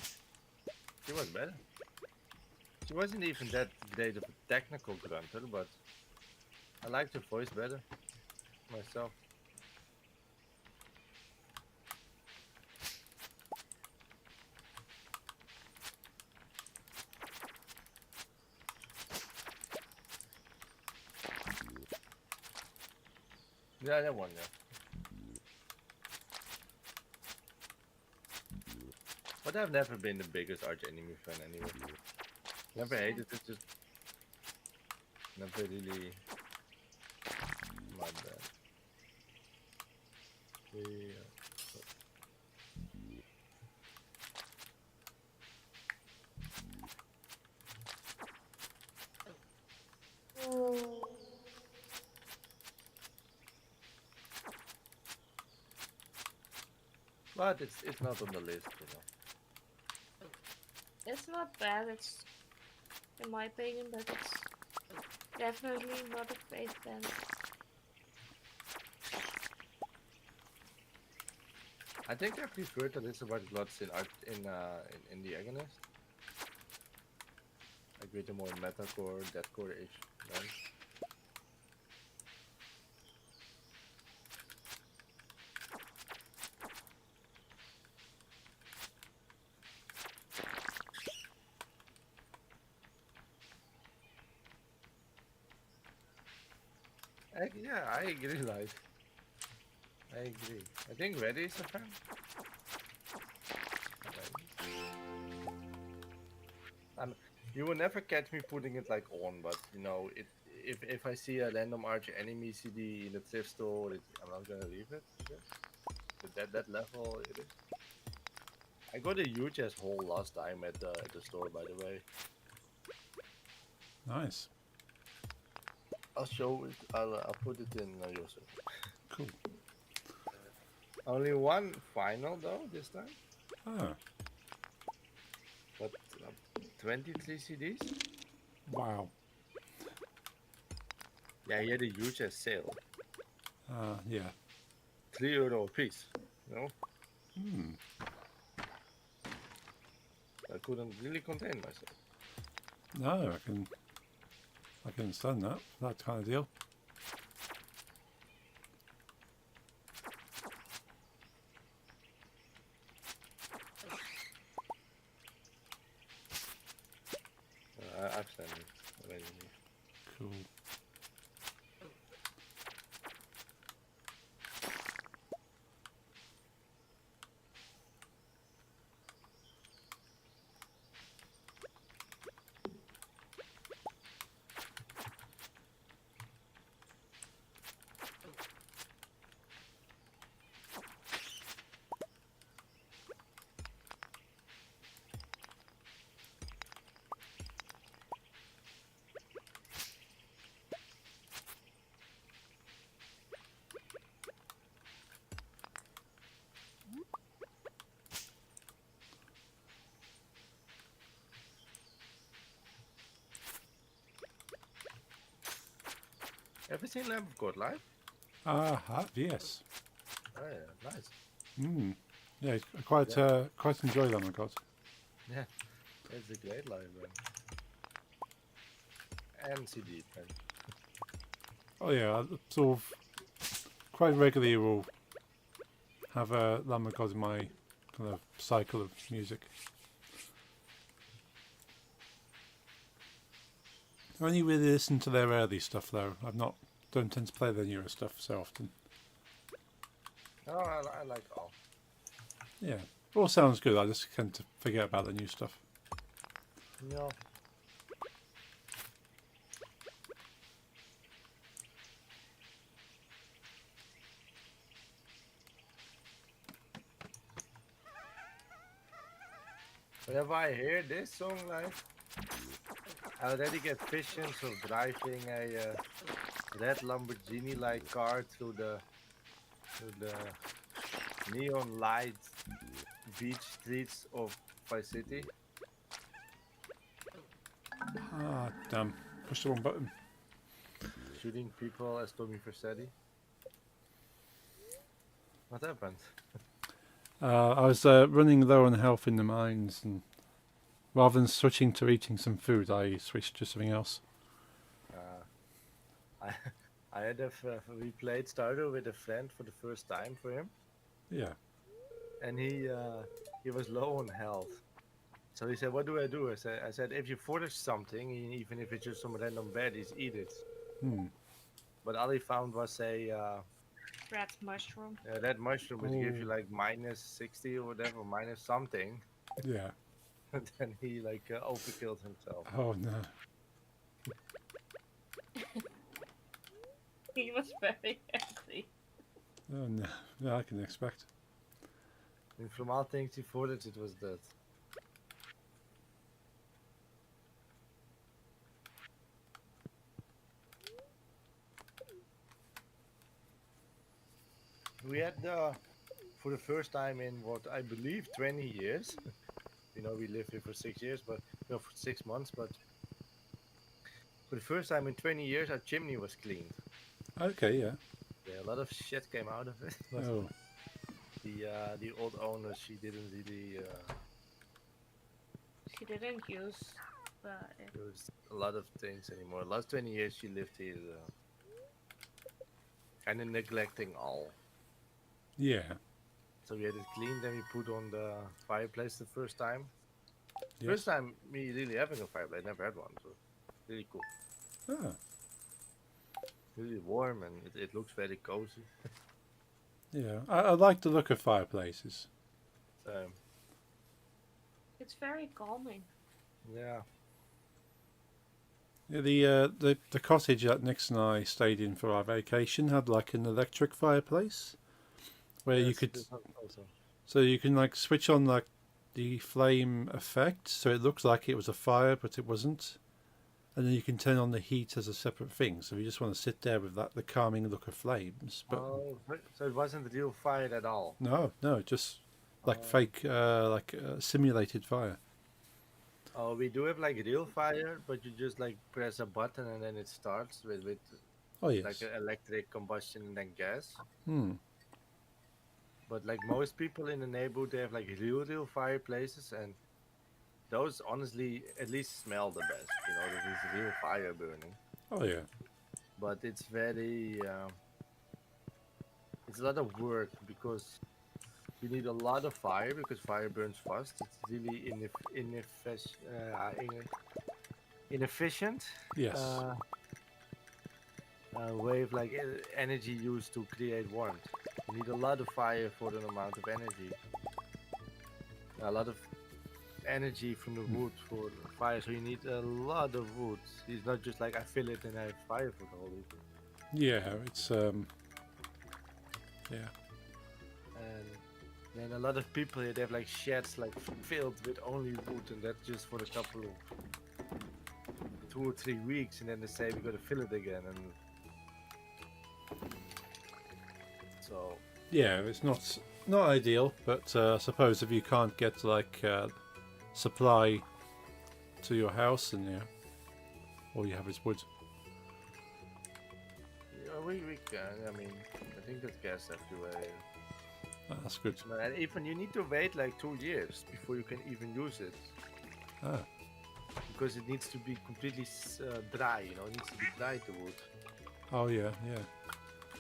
S2: she was better. She wasn't even that great of a technical grunter, but I liked her voice better myself. Yeah, that one, yeah. But I've never been the biggest Arch Enemy fan anyway. Never
S3: Same.
S2: hated it, just never really my bad. Yeah. But it's not on the list, you know.
S3: It's not bad. It's, in my opinion, but it's definitely not a great band.
S2: I think I prefer to listen about Bloods in art in the Agonist. Like with the more metalcore, deathcore-ish band. Yeah, I agree, like. I agree. I think Reddy is a fan. Um, you will never catch me putting it like on, but you know, if I see a random Arch Enemy CD in the thrift store, I'm not gonna leave it. I guess. But that level it is. I got a huge ass hole last time at the store, by the way.
S1: Nice.
S2: I'll show it. I'll put it in your server.
S1: Cool.
S2: Only one final though this time,
S1: Ah.
S2: but 23 CDs.
S1: Wow.
S2: Yeah, he had a huge ass sale,
S1: Yeah.
S2: €3 a piece. You know,
S1: Hmm.
S2: I couldn't really contain myself.
S1: No, I can understand that. That kind of deal.
S2: I've seen it already.
S1: Cool.
S2: Ever seen Lamb of God live?
S1: Yes.
S2: Oh yeah, nice.
S1: Hmm. Yeah, quite enjoy them, I got.
S2: Yeah, it's a great live band. and CD player.
S1: Oh yeah, I sort of quite regularly will have a Lamb of God in my kind of cycle of music. I only really listen to their early stuff though. Don't tend to play their newer stuff so often.
S2: No, I like all.
S1: Yeah, all sounds good. I just tend to forget about the new stuff.
S2: No. Whenever I hear this song, like, I already get visions of driving a red Lamborghini-like car through the neon light beach streets of Vice City.
S1: Ah, damn! Push the wrong button.
S2: Shooting people as Tommy Vercetti. What happened?
S1: I was running low on health in the mines, and rather than switching to eating some food, I switched to something else.
S2: I I had we played Stardew with a friend for the first time for him,
S1: Yeah.
S2: and he was low on health. So he said, "What do I do?" I said, "If you forage something, even if it's just some random berries, eat it."
S1: Hmm.
S2: But all he found was
S3: Red mushroom.
S2: a red mushroom, which gives you
S1: Oh.
S2: like minus 60 or whatever, minus something.
S1: Yeah.
S2: And then he like overkilled himself.
S1: Oh no.
S3: He was very angry.
S1: Oh no. Yeah, I can expect.
S2: And from all things he foraged, it was that. We had for the first time in what I believe 20 years. We lived here for 6 years, but no, for 6 months. But for the first time in 20 years, our chimney was cleaned.
S1: Okay. Yeah.
S2: Yeah, a lot of shit came out of it. But
S1: Oh.
S2: the old owner, she didn't really
S3: She didn't use
S2: use a lot of things anymore. Last 20 years she lived here, kind of neglecting all.
S1: Yeah.
S2: So we had it cleaned, then we put on the fireplace the first time.
S1: Yes.
S2: First time me really having a fireplace, never had one, so really cool.
S1: Ah.
S2: Really warm and it looks very cozy.
S1: Yeah. I like the look of fireplaces.
S3: it's very calming.
S2: Yeah.
S1: Yeah, the cottage that Nix and I stayed in for our vacation had like an electric fireplace where you
S2: Yes,
S1: could
S2: this one also.
S1: so you can like switch on like the flame effect so it looks like it was a fire but it wasn't, and then you can turn on the heat as a separate thing. So if you just want to sit there with that the calming look of flames, but
S2: Oh, so it wasn't real fire at all.
S1: no, just like
S2: Oh.
S1: fake simulated fire.
S2: Oh, we do have like real fire, but you just like press a button and then it starts with
S1: Oh yes.
S2: like electric combustion and then gas.
S1: Hmm.
S2: But like most people in the neighborhood, they have like real fireplaces, and those honestly at least smell the best. There is real fire burning.
S1: Oh yeah.
S2: But it's it's a lot of work because you need a lot of fire because fire burns fast. It's really inefficient
S1: Yes.
S2: way of like energy used to create warmth. You need a lot of fire for an amount of energy. A lot of energy from the wood for fire, so you need a lot of wood. It's not just like I fill it and I have fire for the whole evening.
S1: Yeah. It's yeah.
S2: And then a lot of people here, they have like sheds like filled with only wood, and that's just for a couple of 2 or 3 weeks, and then they say we gotta fill it again, and so
S1: Yeah, it's not ideal, but I suppose if you can't get like supply to your house, then yeah, all you have is wood.
S2: yeah, we can. I mean, I think there's gas everywhere.
S1: That's good.
S2: And even you need to wait like 2 years before you can even use it,
S1: Ah,
S2: because it needs to be completely dry. You know, it needs to be dry, the wood,
S1: Oh yeah, yeah.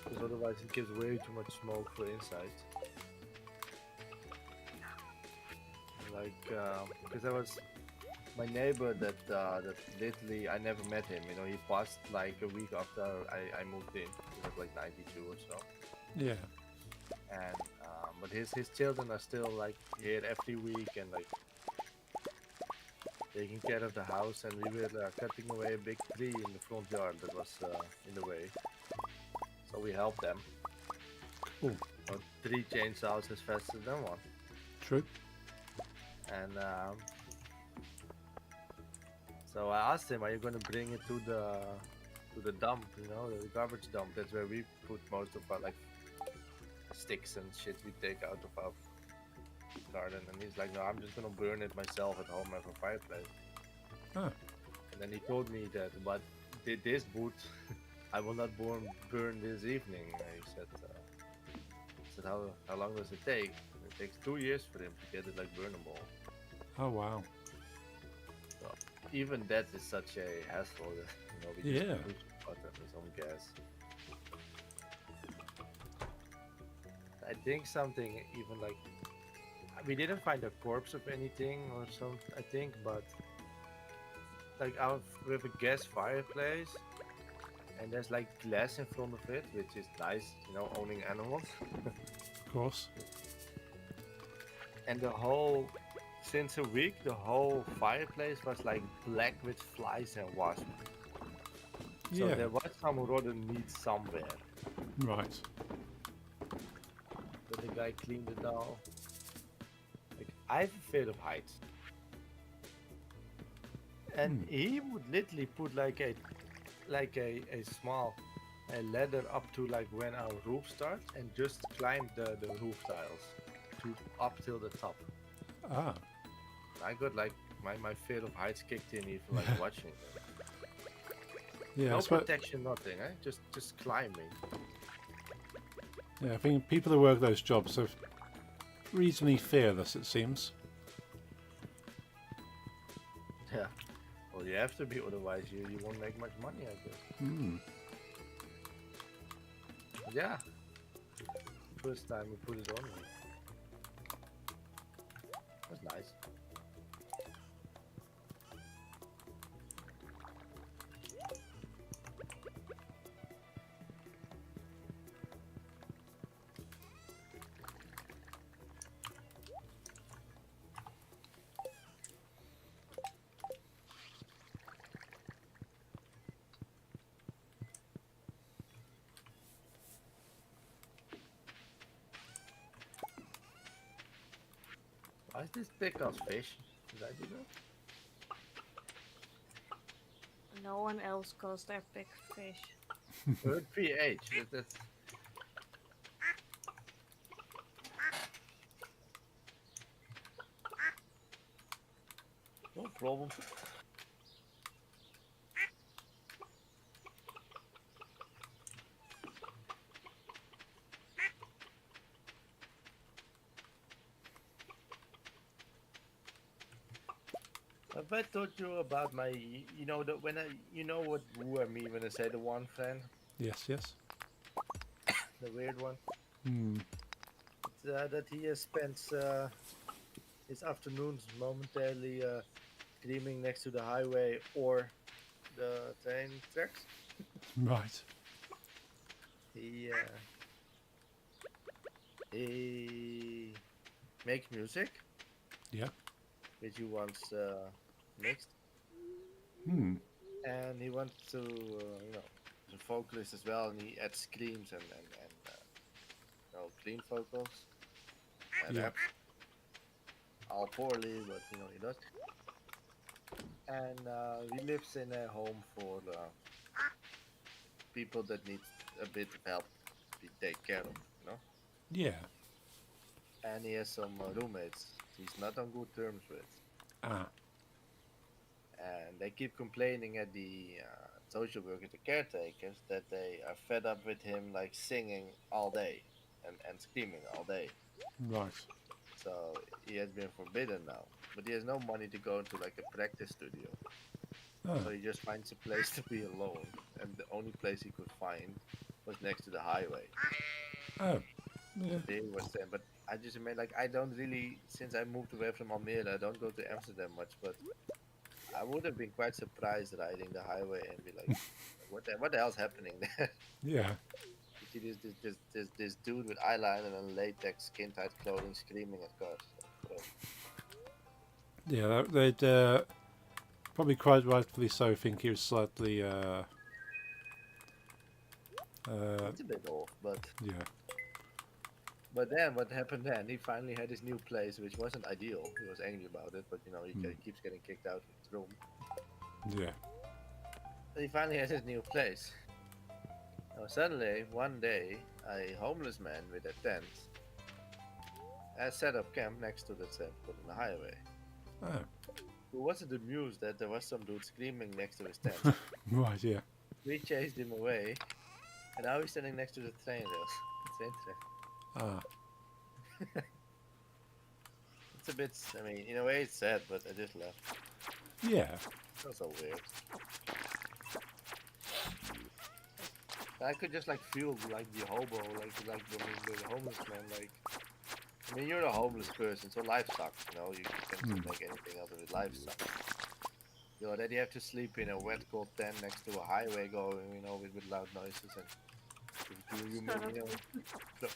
S2: because otherwise it gives way too much smoke for inside. Like, because I was my neighbor that literally I never met him. You know, he passed like a week after I moved in. He was like 92 or so,
S1: Yeah.
S2: and but his children are still like here every week and like taking care of the house. And we were cutting away a big tree in the front yard that was in the way, so we helped them.
S1: Cool.
S2: But 3 chainsaws is faster than one,
S1: True.
S2: and so I asked him, "Are you going to bring it to the dump? You know, the garbage dump. That's where we put most of our like sticks and shit we take out of our garden." And he's like, "No, I'm just gonna burn it myself at home. I have a fireplace."
S1: Ah.
S2: And then he told me that, but this wood, I will not burn this evening. He said, how long does it take? It takes 2 years for him to get it like burnable.
S1: Oh wow.
S2: So even that is such a hassle. That, you know, we
S1: Yeah.
S2: just push the button with some gas. I think something even like we didn't find a corpse of anything or some. I think, but like we have a gas fireplace, and there's like glass in front of it, which is nice, you know, owning animals.
S1: Of course.
S2: And since a week, the whole fireplace was like black with flies and wasps. So
S1: Yeah.
S2: there was some rotten meat somewhere.
S1: Right.
S2: But the guy cleaned it all. Like I have a fear of heights, and he would literally put like a small ladder up to like when our roof starts, and just climb the roof tiles to up till the top.
S1: Ah.
S2: I got like my fear of heights kicked in even like watching them.
S1: Yeah.
S2: No
S1: I suppose,
S2: protection, nothing, eh? Just climbing.
S1: yeah. I think people who work those jobs are reasonably fearless. It seems.
S2: Yeah. Well, you have to be, otherwise you won't make much money, I guess.
S1: Hmm.
S2: Yeah. First time we put it on. That's nice. Why is this big as fish? Did I do that?
S3: No one else calls their big fish.
S2: Good pH. That's no problem. Have I told you about my, you know, that when you know what woo I mean when I say the one friend,
S1: Yes. Yes.
S2: the weird one,
S1: Hmm.
S2: that he has spent his afternoons momentarily dreaming next to the highway or the train tracks.
S1: Right.
S2: He he makes music,
S1: Yeah.
S2: which he once mixed,
S1: Hmm.
S2: and he wants to, you know, he's a vocalist as well, and he adds screams and you know, clean vocals and
S1: Yeah.
S2: raps. All poorly, but you know he does. And he lives in a home for people that need a bit of help to be taken care of, you know.
S1: Yeah.
S2: And he has some roommates he's not on good terms with,
S1: Ah.
S2: and they keep complaining at the social workers, the caretakers, that they are fed up with him like singing all day and screaming all day.
S1: Right.
S2: So he has been forbidden now, but he has no money to go into like a practice studio.
S1: Oh.
S5: So he just finds a place to be alone, and the only place he could find was next to the highway.
S1: Oh. Yeah.
S5: There he was then, but I just mean like I don't really, since I moved away from Almere, I don't go to Amsterdam much, but I would have been quite surprised riding the highway and be like, what the hell's happening there?
S1: Yeah.
S5: You see this dude with eyeliner and latex skin tight clothing screaming at cars. Like, bro.
S1: Yeah. They'd probably quite rightfully so think he was slightly.
S5: It's a bit off,
S1: Yeah.
S5: but then what happened then? He finally had his new place, which wasn't ideal. He was angry about it, but you know he keeps getting kicked out of his room.
S1: Yeah.
S5: He finally has his new place. Now suddenly one day, a homeless man with a tent has set up camp next to the tent on the highway.
S1: Oh.
S5: Who wasn't amused that there was some dude screaming next to his tent.
S1: Right. Yeah.
S5: We chased him away, and now he's standing next to the train rails. Train track.
S1: Ah.
S5: It's a bit, I mean, in a way it's sad, but I just left.
S1: Yeah.
S5: That's so weird. I could just like feel like the hobo, the homeless man. Like, I mean, you're a homeless person, so life sucks. You know, you can't make anything out of it. Life sucks. You know that you have to sleep in a wet, cold tent next to a highway going, you know, with loud noises, and you know,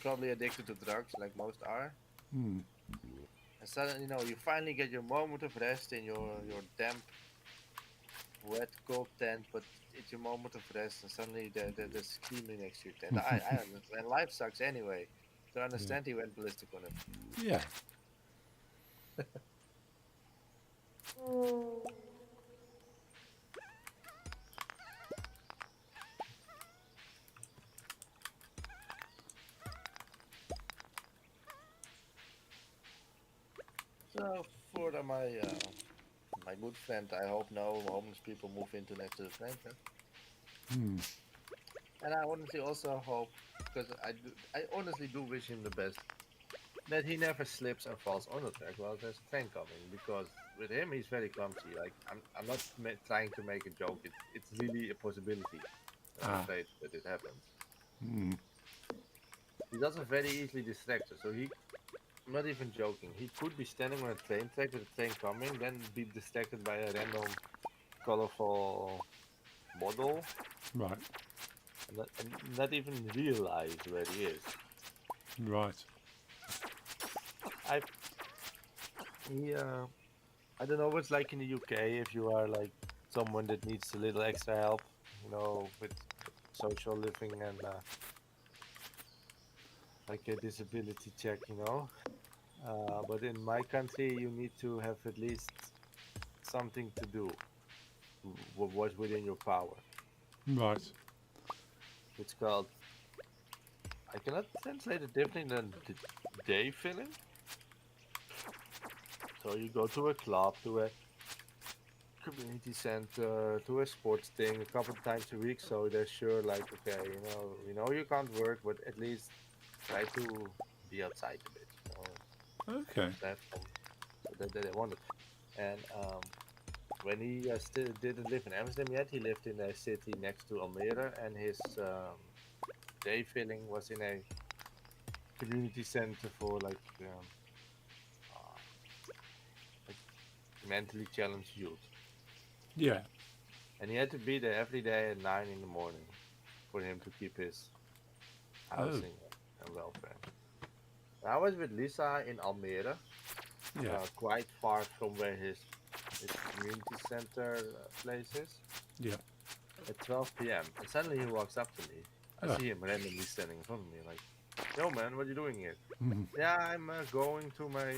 S5: probably addicted to drugs, like most are.
S1: Hmm.
S5: And suddenly, you know, you finally get your moment of rest in your damp, wet, cold tent, but it's your moment of rest, and suddenly they're screaming next to your tent. I understand. Life sucks anyway. So I understand he went ballistic on it.
S1: Yeah.
S5: So for my good friend, I hope no homeless people move into next to the train track.
S1: Hmm.
S5: And I honestly also hope, because I honestly do wish him the best, that he never slips and falls on the track while there's a train coming. Because with him, he's very clumsy. Like I'm not trying to make a joke. It's really a possibility. I'm afraid that it happens.
S1: Hmm.
S5: He doesn't very easily distract. So I'm not even joking. He could be standing on a train track with a train coming, then be distracted by a random, colorful model,
S1: Right.
S5: and not even realize where he is.
S1: Right.
S5: I don't know what's like in the UK if you are like someone that needs a little extra help, you know, with social living and like a disability check, you know. But in my country, you need to have at least something to do, what's within your power.
S1: Right.
S5: It's called, I cannot translate it differently than the day feeling. So you go to a club, to a community center, to a sports thing a couple of times a week. So they're sure, like, okay, we know you can't work, but at least try to be outside a bit. You know,
S1: Okay.
S5: have fun. So they want it. And when he still didn't live in Amsterdam yet, he lived in a city next to Almere, and his day filling was in a community center for like mentally challenged youth.
S1: Yeah.
S5: And he had to be there every day at 9 in the morning for him to keep his housing and welfare. I was with Lisa in Almere,
S1: Yeah.
S5: quite far from where his community center place is,
S1: Yeah.
S5: at 12 p.m. And suddenly he walks up to me. I
S1: Yeah.
S5: see him randomly standing in front of me, like, "Yo, man, what are you doing here?"
S1: Mhm.
S5: "Yeah, I'm going to my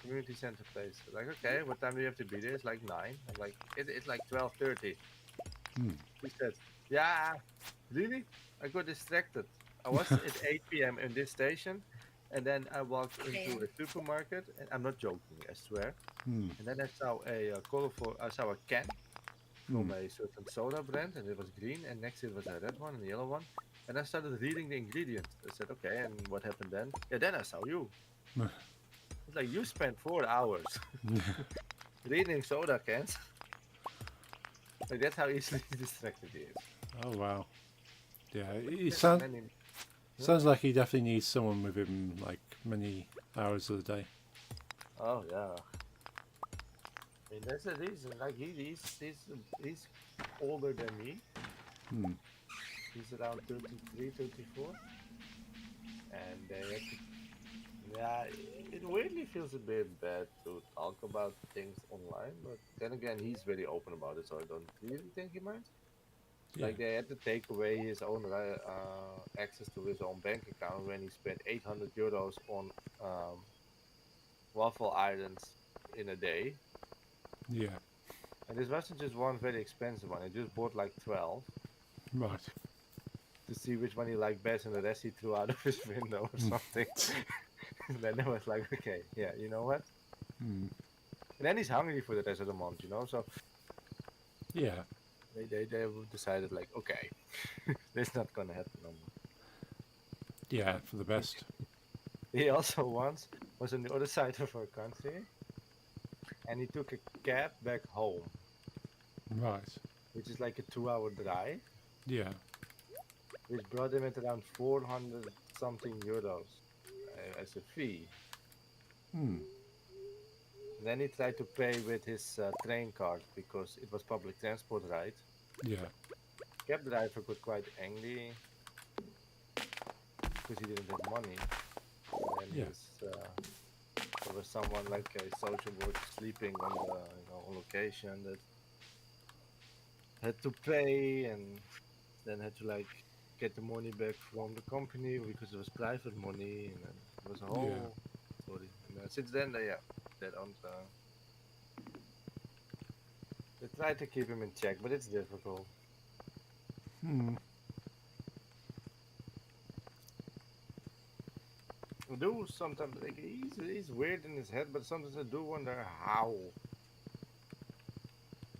S5: community center place." Like, "Okay, what time do you have to be there?" It's like 9. I'm like, it's like 12:30.
S1: Hmm.
S5: He said, "Yeah, really?" I got distracted. I was at 8 p.m. in this station, and then I walked into a supermarket, and I'm not joking, I swear.
S1: Hmm.
S5: And then I saw I saw a can from a certain soda brand, and it was green, and next it was a red one and a yellow one. And I started reading the ingredients. I said, "Okay, and what happened then?" "Yeah, then I saw you." It's like, you spent 4 hours
S1: Yeah.
S5: reading soda cans.
S2: Like that's how easily distracted he is.
S1: Oh wow. Yeah, it
S2: Yes,
S1: sounds
S2: many-
S1: sounds like he definitely needs someone with him like many hours of the day.
S2: Oh yeah. I mean that's the reason. Like he's older than me.
S1: Hmm.
S2: He's around 33, 34, and they had to. Yeah, it weirdly feels a bit bad to talk about things online, but then again, he's very open about it, so I don't really think he minds.
S1: Yeah.
S2: Like they had to take away his own access to his own bank account when he spent 800 euros on waffle islands in a day.
S1: Yeah.
S2: And this wasn't just one very expensive one. He just bought like 12
S1: Right.
S2: to see which one he liked best, and the rest he threw out of his window or something. And then I was like, okay, yeah, you know what?
S1: Hmm.
S2: And then he's hungry for the rest of the month, you know? So
S1: Yeah.
S2: they decided, like, okay, this not gonna happen no more.
S1: Yeah. For the best.
S2: He also once was on the other side of our country, and he took a cab back home,
S1: Right.
S2: which is like a 2 hour drive,
S1: Yeah.
S2: which brought him at around 400 something euros as a fee.
S1: Hmm.
S2: Then he tried to pay with his train card because it was public transport, right?
S1: Yeah.
S2: Cab driver got quite angry because he didn't have money. And
S1: Yeah.
S2: there was someone like a social worker sleeping on the on location that had to pay and then had to like get the money back from the company because it was private money and then it was a
S1: Yeah.
S2: whole story. And since then, they don't. They try to keep him in check, but it's difficult.
S1: Hmm.
S2: I do sometimes like he's weird in his head, but sometimes I do wonder how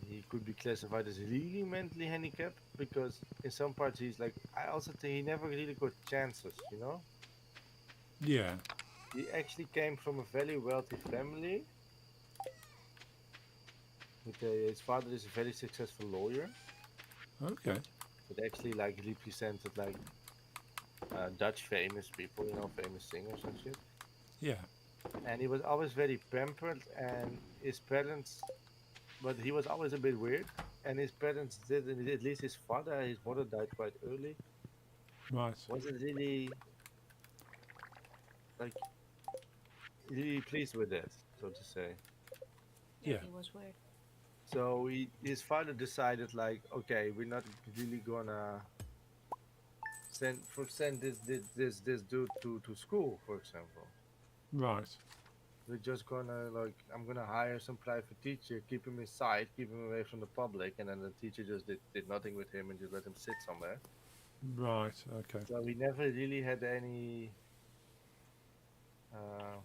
S2: he could be classified as really mentally handicapped because in some parts he's like I also think he never really got chances, you know?
S1: Yeah.
S2: He actually came from a very wealthy family. His father is a very successful lawyer
S1: Okay.
S2: that actually like represented like Dutch famous people, famous singers and shit.
S1: Yeah.
S2: And he was always very pampered, and his parents, but he was always a bit weird. And his parents did, at least his mother died quite early.
S1: Right.
S2: Wasn't really like really pleased with that, so to say.
S3: Yeah,
S1: Yeah.
S3: he was weird.
S2: So his father decided like, okay, we're not really gonna send this dude to school, for example.
S1: Right.
S2: We're just gonna like I'm gonna hire some private teacher, keep him inside, keep him away from the public, and then the teacher just did nothing with him and just let him sit somewhere.
S1: Right. Okay.
S2: So we never really had any uh,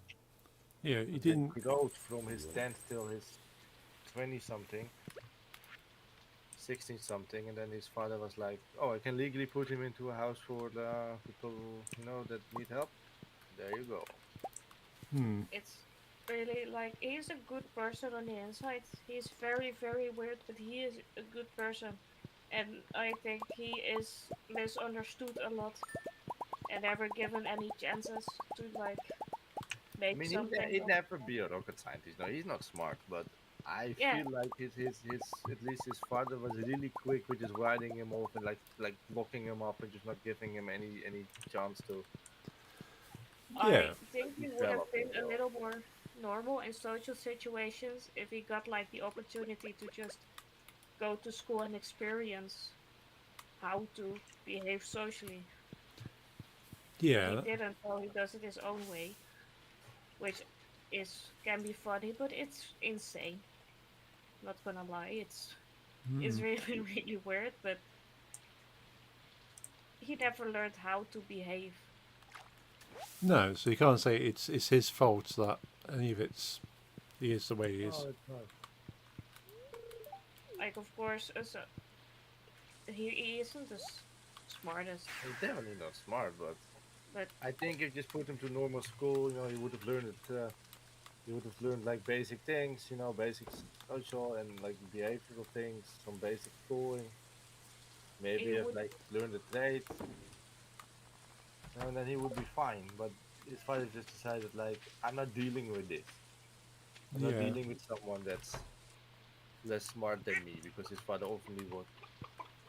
S1: Yeah. He
S2: let's say
S1: didn't.
S2: growth from his 10th till his 20 something, 16 something, and then his father was like, "Oh, I can legally put him into a house for the people that need help." There you go.
S1: Hmm.
S3: It's really like he's a good person on the inside. He's very, very weird, but he is a good person. And I think he is misunderstood a lot and never given any chances to like
S2: I
S3: make
S2: mean,
S3: something
S2: he'd
S3: of
S2: never
S3: himself.
S2: be a rocket scientist. No, he's not smart, but I
S3: Yeah,
S2: feel like his at least his father was really quick with just writing him off and like locking him up and just not giving him any chance to
S1: Yeah.
S3: I think he would
S2: develop
S3: have been a
S2: himself.
S3: little more normal in social situations if he got like the opportunity to just go to school and experience how to behave socially. But he
S1: Yeah.
S3: didn't, so he does it his own way, which is can be funny, but it's insane. Not gonna lie, it's
S1: Hmm.
S3: really really weird, but he never learned how to behave.
S1: No. So you can't say it's his fault that any of he is the way he is.
S2: Oh, it's not.
S3: Like of course, he isn't the smartest,
S2: He's definitely not smart, but
S3: but
S2: I think if you just put him to normal school, he would have learned it You would have learned like basic things, you know, basic social and like behavioral things, some basic schooling. Maybe
S3: He
S2: you have
S3: would,
S2: like learned a trade, and then he would be fine. But his father just decided like, I'm not dealing with this. I'm not
S1: Yeah.
S2: dealing with someone that's less smart than me because his father openly would,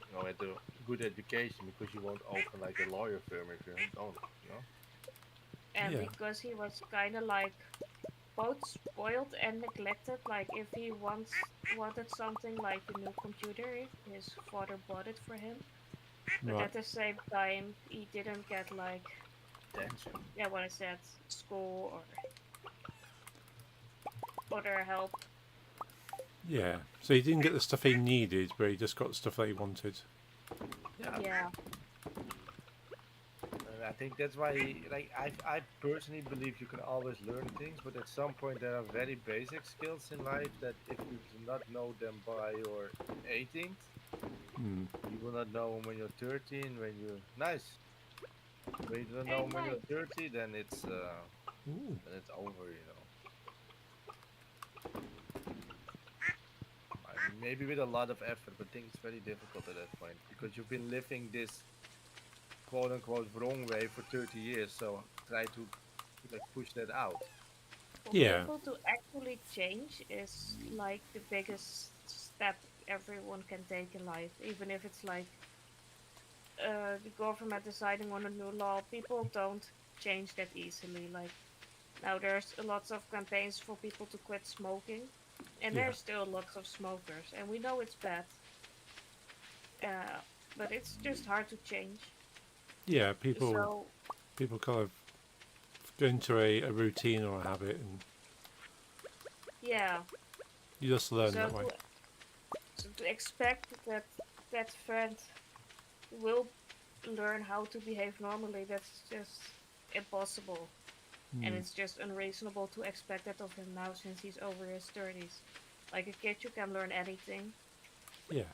S2: you know, had a good education because you won't open like a lawyer firm if you don't, you know.
S3: and
S1: Yeah.
S3: because he was kind of like both spoiled and neglected. Like if he once wanted something like a new computer, his father bought it for him. But
S1: Right.
S3: at the same time, he didn't get like,
S2: Attention.
S3: yeah, what I said, school or other help.
S1: Yeah. So he didn't get the stuff he needed, but he just got the stuff that he wanted.
S2: Yeah,
S3: Yeah,
S2: and I think that's why, like, I personally believe you can always learn things, but at some point there are very basic skills in life that if you do not know them by your 18th,
S1: Hmm.
S2: you will not know them when you're 13, when you're nice. When you don't know
S3: hey,
S2: 'em when you're
S3: nice.
S2: 30,
S1: Ooh.
S2: then it's over, you know. Maybe with a lot of effort, but I think it's very difficult at that point because you've been living this quote unquote wrong way for 30 years. So try to like push that out.
S3: For
S1: Yeah.
S3: people to actually change is like the biggest step everyone can take in life, even if it's like the government deciding on a new law. People don't change that easily. Like now, there's a lots of campaigns for people to quit smoking, and
S1: Yeah.
S3: there's still lots of smokers, and we know it's bad. Uh, but it's just hard to change.
S1: Yeah. People kind of go into a routine or a habit, and
S3: Yeah,
S1: you just learn
S3: so
S1: that way.
S3: to expect that that friend will learn how to behave normally, that's just impossible. And
S1: Hmm.
S3: it's just unreasonable to expect that of him now since he's over his 30s. Like a kid, you can learn anything,
S1: Yeah.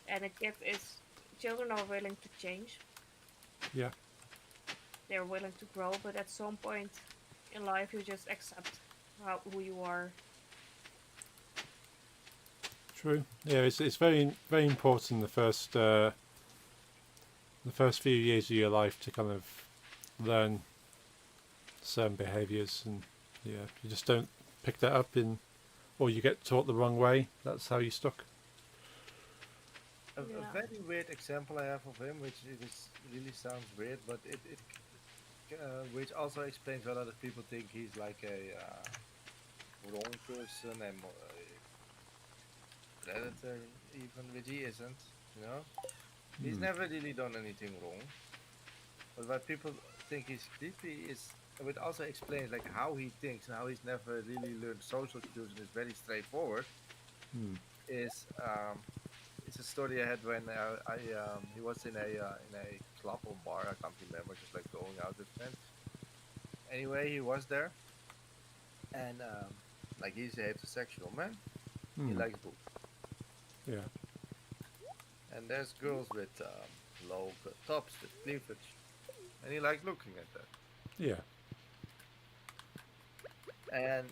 S3: and a kid is. Children are willing to change,
S1: Yeah.
S3: they're willing to grow, but at some point in life, you just accept who you are.
S1: True. Yeah. It's very important the first few years of your life to kind of learn certain behaviours, and yeah, you just don't pick that up in, or you get taught the wrong way. That's how you stuck.
S2: A
S3: Yeah.
S2: very weird example I have of him, which it is really sounds weird, but which also explains why a lot of people think he's like a wrong person and predator, even which he isn't. You know, he's
S1: Hmm.
S2: never really done anything wrong. But why people think he's creepy is it also explains like how he thinks and how he's never really learned social skills and is very straightforward.
S1: Hmm.
S2: Is it's a story I had when I he was in a club or bar, I can't remember, just like going out with friends. Anyway, he was there, and like he's a heterosexual man. He
S1: Hmm.
S2: likes boobs,
S1: Yeah.
S2: and there's girls with low tops with cleavage, and he likes looking at that.
S1: Yeah.
S2: And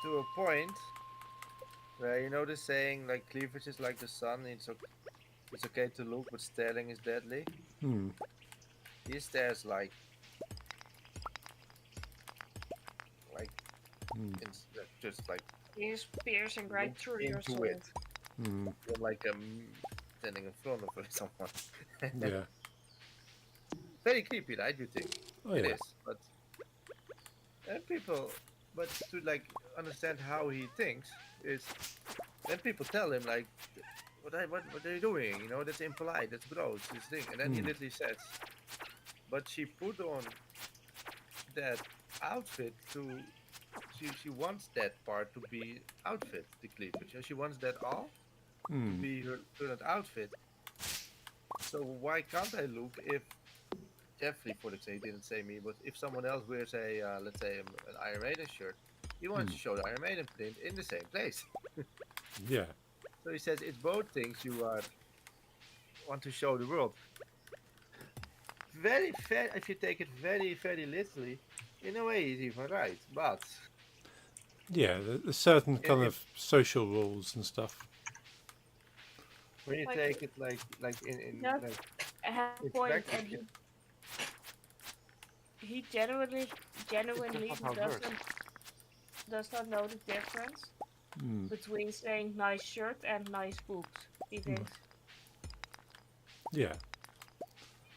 S2: to a point where you know the saying like cleavage is like the sun. It's okay to look, but staring is deadly.
S1: Hmm.
S2: He stares like
S1: Hmm.
S2: just like
S3: He's piercing right
S2: looks
S3: through your
S2: into it.
S3: soul.
S1: Hmm.
S2: You're like standing in front of someone.
S1: Yeah.
S2: Very creepy, right? You think
S1: Oh
S2: it
S1: yeah.
S2: is, but people, but to like understand how he thinks is when people tell him like, what are you doing? You know, that's impolite, that's gross, this thing, and then he
S1: Hmm.
S2: literally says, but she put on that outfit to. She wants that part to be outfit, the cleavage. And she wants that all to
S1: Hmm.
S2: be her current outfit. So why can't I look if Jeffrey, for example, he didn't say me, but if someone else wears a, let's say, an Iron Maiden shirt, he wants
S1: Hmm.
S2: to show the Iron Maiden print in the same place.
S1: Yeah.
S2: So he says it's both things you are want to show the world. Very fair, if you take it very, very literally, in a way, he's even right. But
S1: Yeah, there's certain
S2: It,
S1: kind
S2: it,
S1: of social rules and stuff.
S2: when you
S3: Like
S2: take it like in
S3: that's
S2: like
S3: a
S2: in
S3: point,
S2: practice,
S3: and he
S2: it's just
S3: genuinely
S2: not how it works.
S3: does not know the difference
S1: Mm.
S3: between saying nice shirt and nice boobs. He thinks,
S1: Yeah.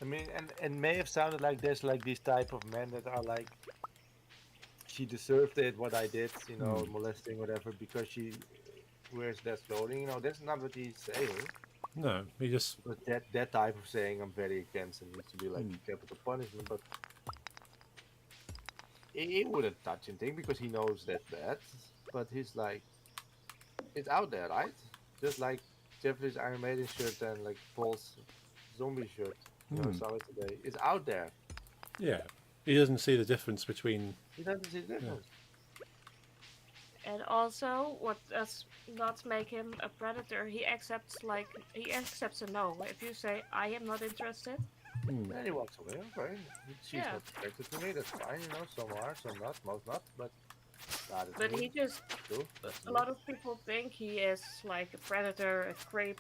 S2: I mean, and may have sounded like there's like these type of men that are like, she deserved it, what I did,
S1: Mm.
S2: molesting, whatever, because she wears that clothing. That's not what he's saying.
S1: No, he just.
S2: But that type of saying, I'm very against, and needs to be like
S1: Mm.
S2: capital punishment. But he wouldn't touch anything because he knows that's bad. But he's like, it's out there, right? Just like Jeffrey's Iron Maiden shirt and like Paul's zombie shirt. I
S1: Mm.
S2: saw it today. It's out there.
S1: Yeah. He doesn't see the difference between.
S2: He doesn't see the
S1: Yeah.
S2: difference.
S3: and also what does not make him a predator, he accepts a no. If you say I am not interested,
S1: Mm.
S2: And he walks away. Okay, she's
S3: yeah,
S2: not attracted to me. That's fine. Some are, some not, most not. But that is
S3: but he
S2: me.
S3: just
S2: Cool. That's
S3: a
S2: me.
S3: lot of people think he is like a predator, a creep,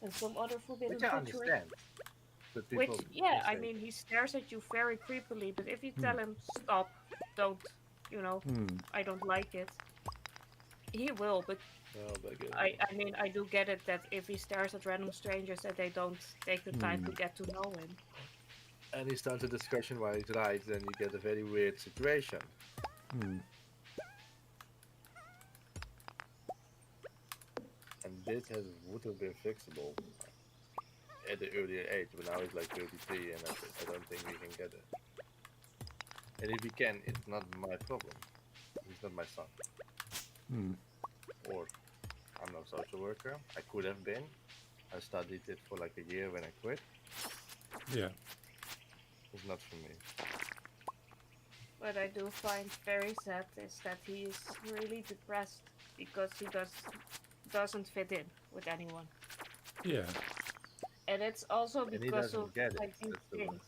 S3: and some other
S2: Which
S3: forbidden
S2: I
S3: treachery.
S2: understand. But
S3: Which,
S2: people
S3: yeah, I
S2: say,
S3: mean, he stares at you very creepily, but if you
S1: Mm.
S3: tell him, stop, don't, you know,
S1: Mm.
S3: I don't like it, he will. But
S2: oh, but good.
S3: I mean, I do get it that if he stares at random strangers, that they don't take the time to get to know him.
S2: And he starts a discussion while he's right, then you get a very weird situation.
S1: Mm.
S2: And this would have been fixable at the earlier age, but now he's like 33, and I don't think we can get it. And if we can, it's not my problem. He's not my son.
S1: Mm.
S2: Or I'm no social worker. I could have been. I studied it for like a year when I quit.
S1: Yeah.
S2: It's not for me.
S3: What I do find very sad is that he is really depressed because he doesn't fit in with anyone,
S1: Yeah.
S3: and it's also
S2: And he
S3: because of
S2: doesn't get it.
S3: like these
S2: That's the
S3: things.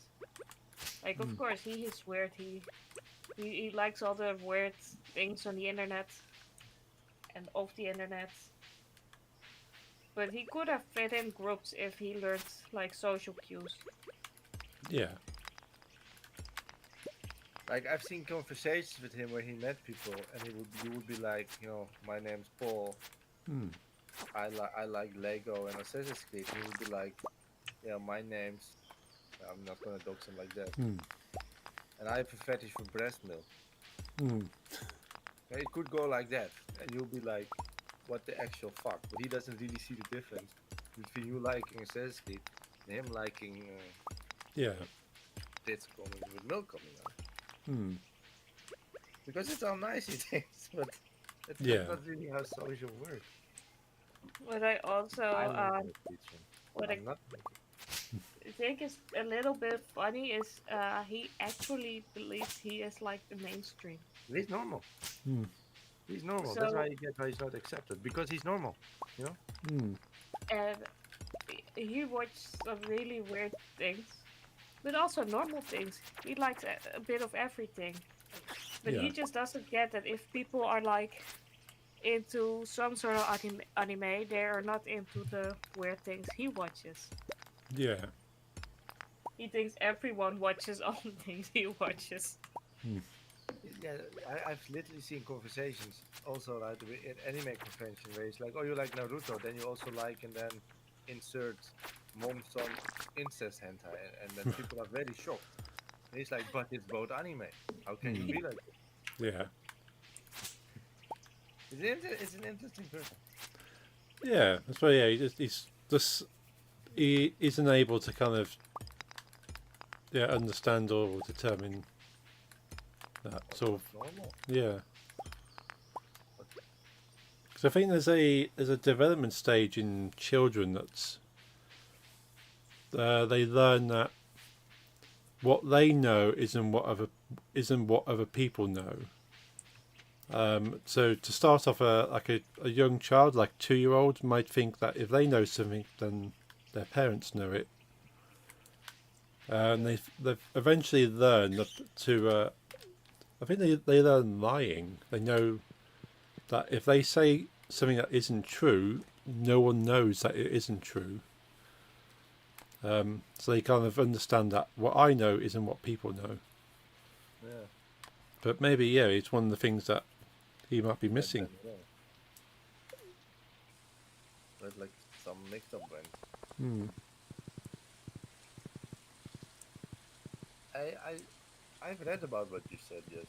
S3: Like,
S1: Mm.
S3: of course, he is weird. He likes all the weird things on the internet and off the internet. But he could have fit in groups if he learned like social cues.
S1: Yeah.
S2: Like I've seen conversations with him where he met people, and you would be like, my name's Paul.
S1: Mm.
S2: I like Lego and Assassin's Creed. And he would be like, yeah, my name's. I'm not gonna dox him like that.
S1: Mm.
S2: And I have a fetish for breast milk.
S1: Mm.
S2: Yeah, it could go like that, and you'll be like, what the actual fuck? But he doesn't really see the difference between you liking Assassin's Creed and him liking
S1: Yeah.
S2: tits coming with milk coming out.
S1: Mm.
S2: Because it's all nice, he thinks, but it's
S1: Yeah.
S2: not really how social works.
S3: But I also
S2: I'm not gonna teach him.
S3: what I
S2: I'm not.
S3: think is a little bit funny is he actually believes he is like the mainstream.
S2: He's normal.
S1: Mm.
S2: He's normal. That's
S3: So
S2: why you get why he's not accepted, because he's normal.
S1: Mm.
S3: and he watches some really weird things, but also normal things. He likes a bit of everything. But he
S1: Yeah.
S3: just doesn't get that if people are like into some sort of anime, they are not into the weird things he watches.
S1: Yeah.
S3: He thinks everyone watches all the things he watches.
S2: Yeah, I've literally seen conversations also like in anime convention where it's like, oh, you like Naruto, then you also like, and then insert mom son incest hentai, and then people are very shocked. And he's like, but it's both anime. How can you be like this?
S1: Yeah.
S2: It's an interesting person.
S1: Yeah. That's why. Yeah. He isn't able to kind of understand or determine that sort of.
S2: Normal.
S1: Yeah. Because I think there's a development stage in children that's they learn that what they know isn't what other people know. So to start off, a young child, like 2-year-old, might think that if they know something, then their parents know it, and they eventually learn to. I think they learn lying. They know that if they say something that isn't true, no one knows that it isn't true. So they kind of understand that what I know isn't what people know.
S2: Yeah.
S1: But maybe, yeah, it's one of the things that he might be
S2: I
S1: missing.
S2: don't know. But like some mixed up brain.
S1: Hmm.
S2: I've read about what you said, yes.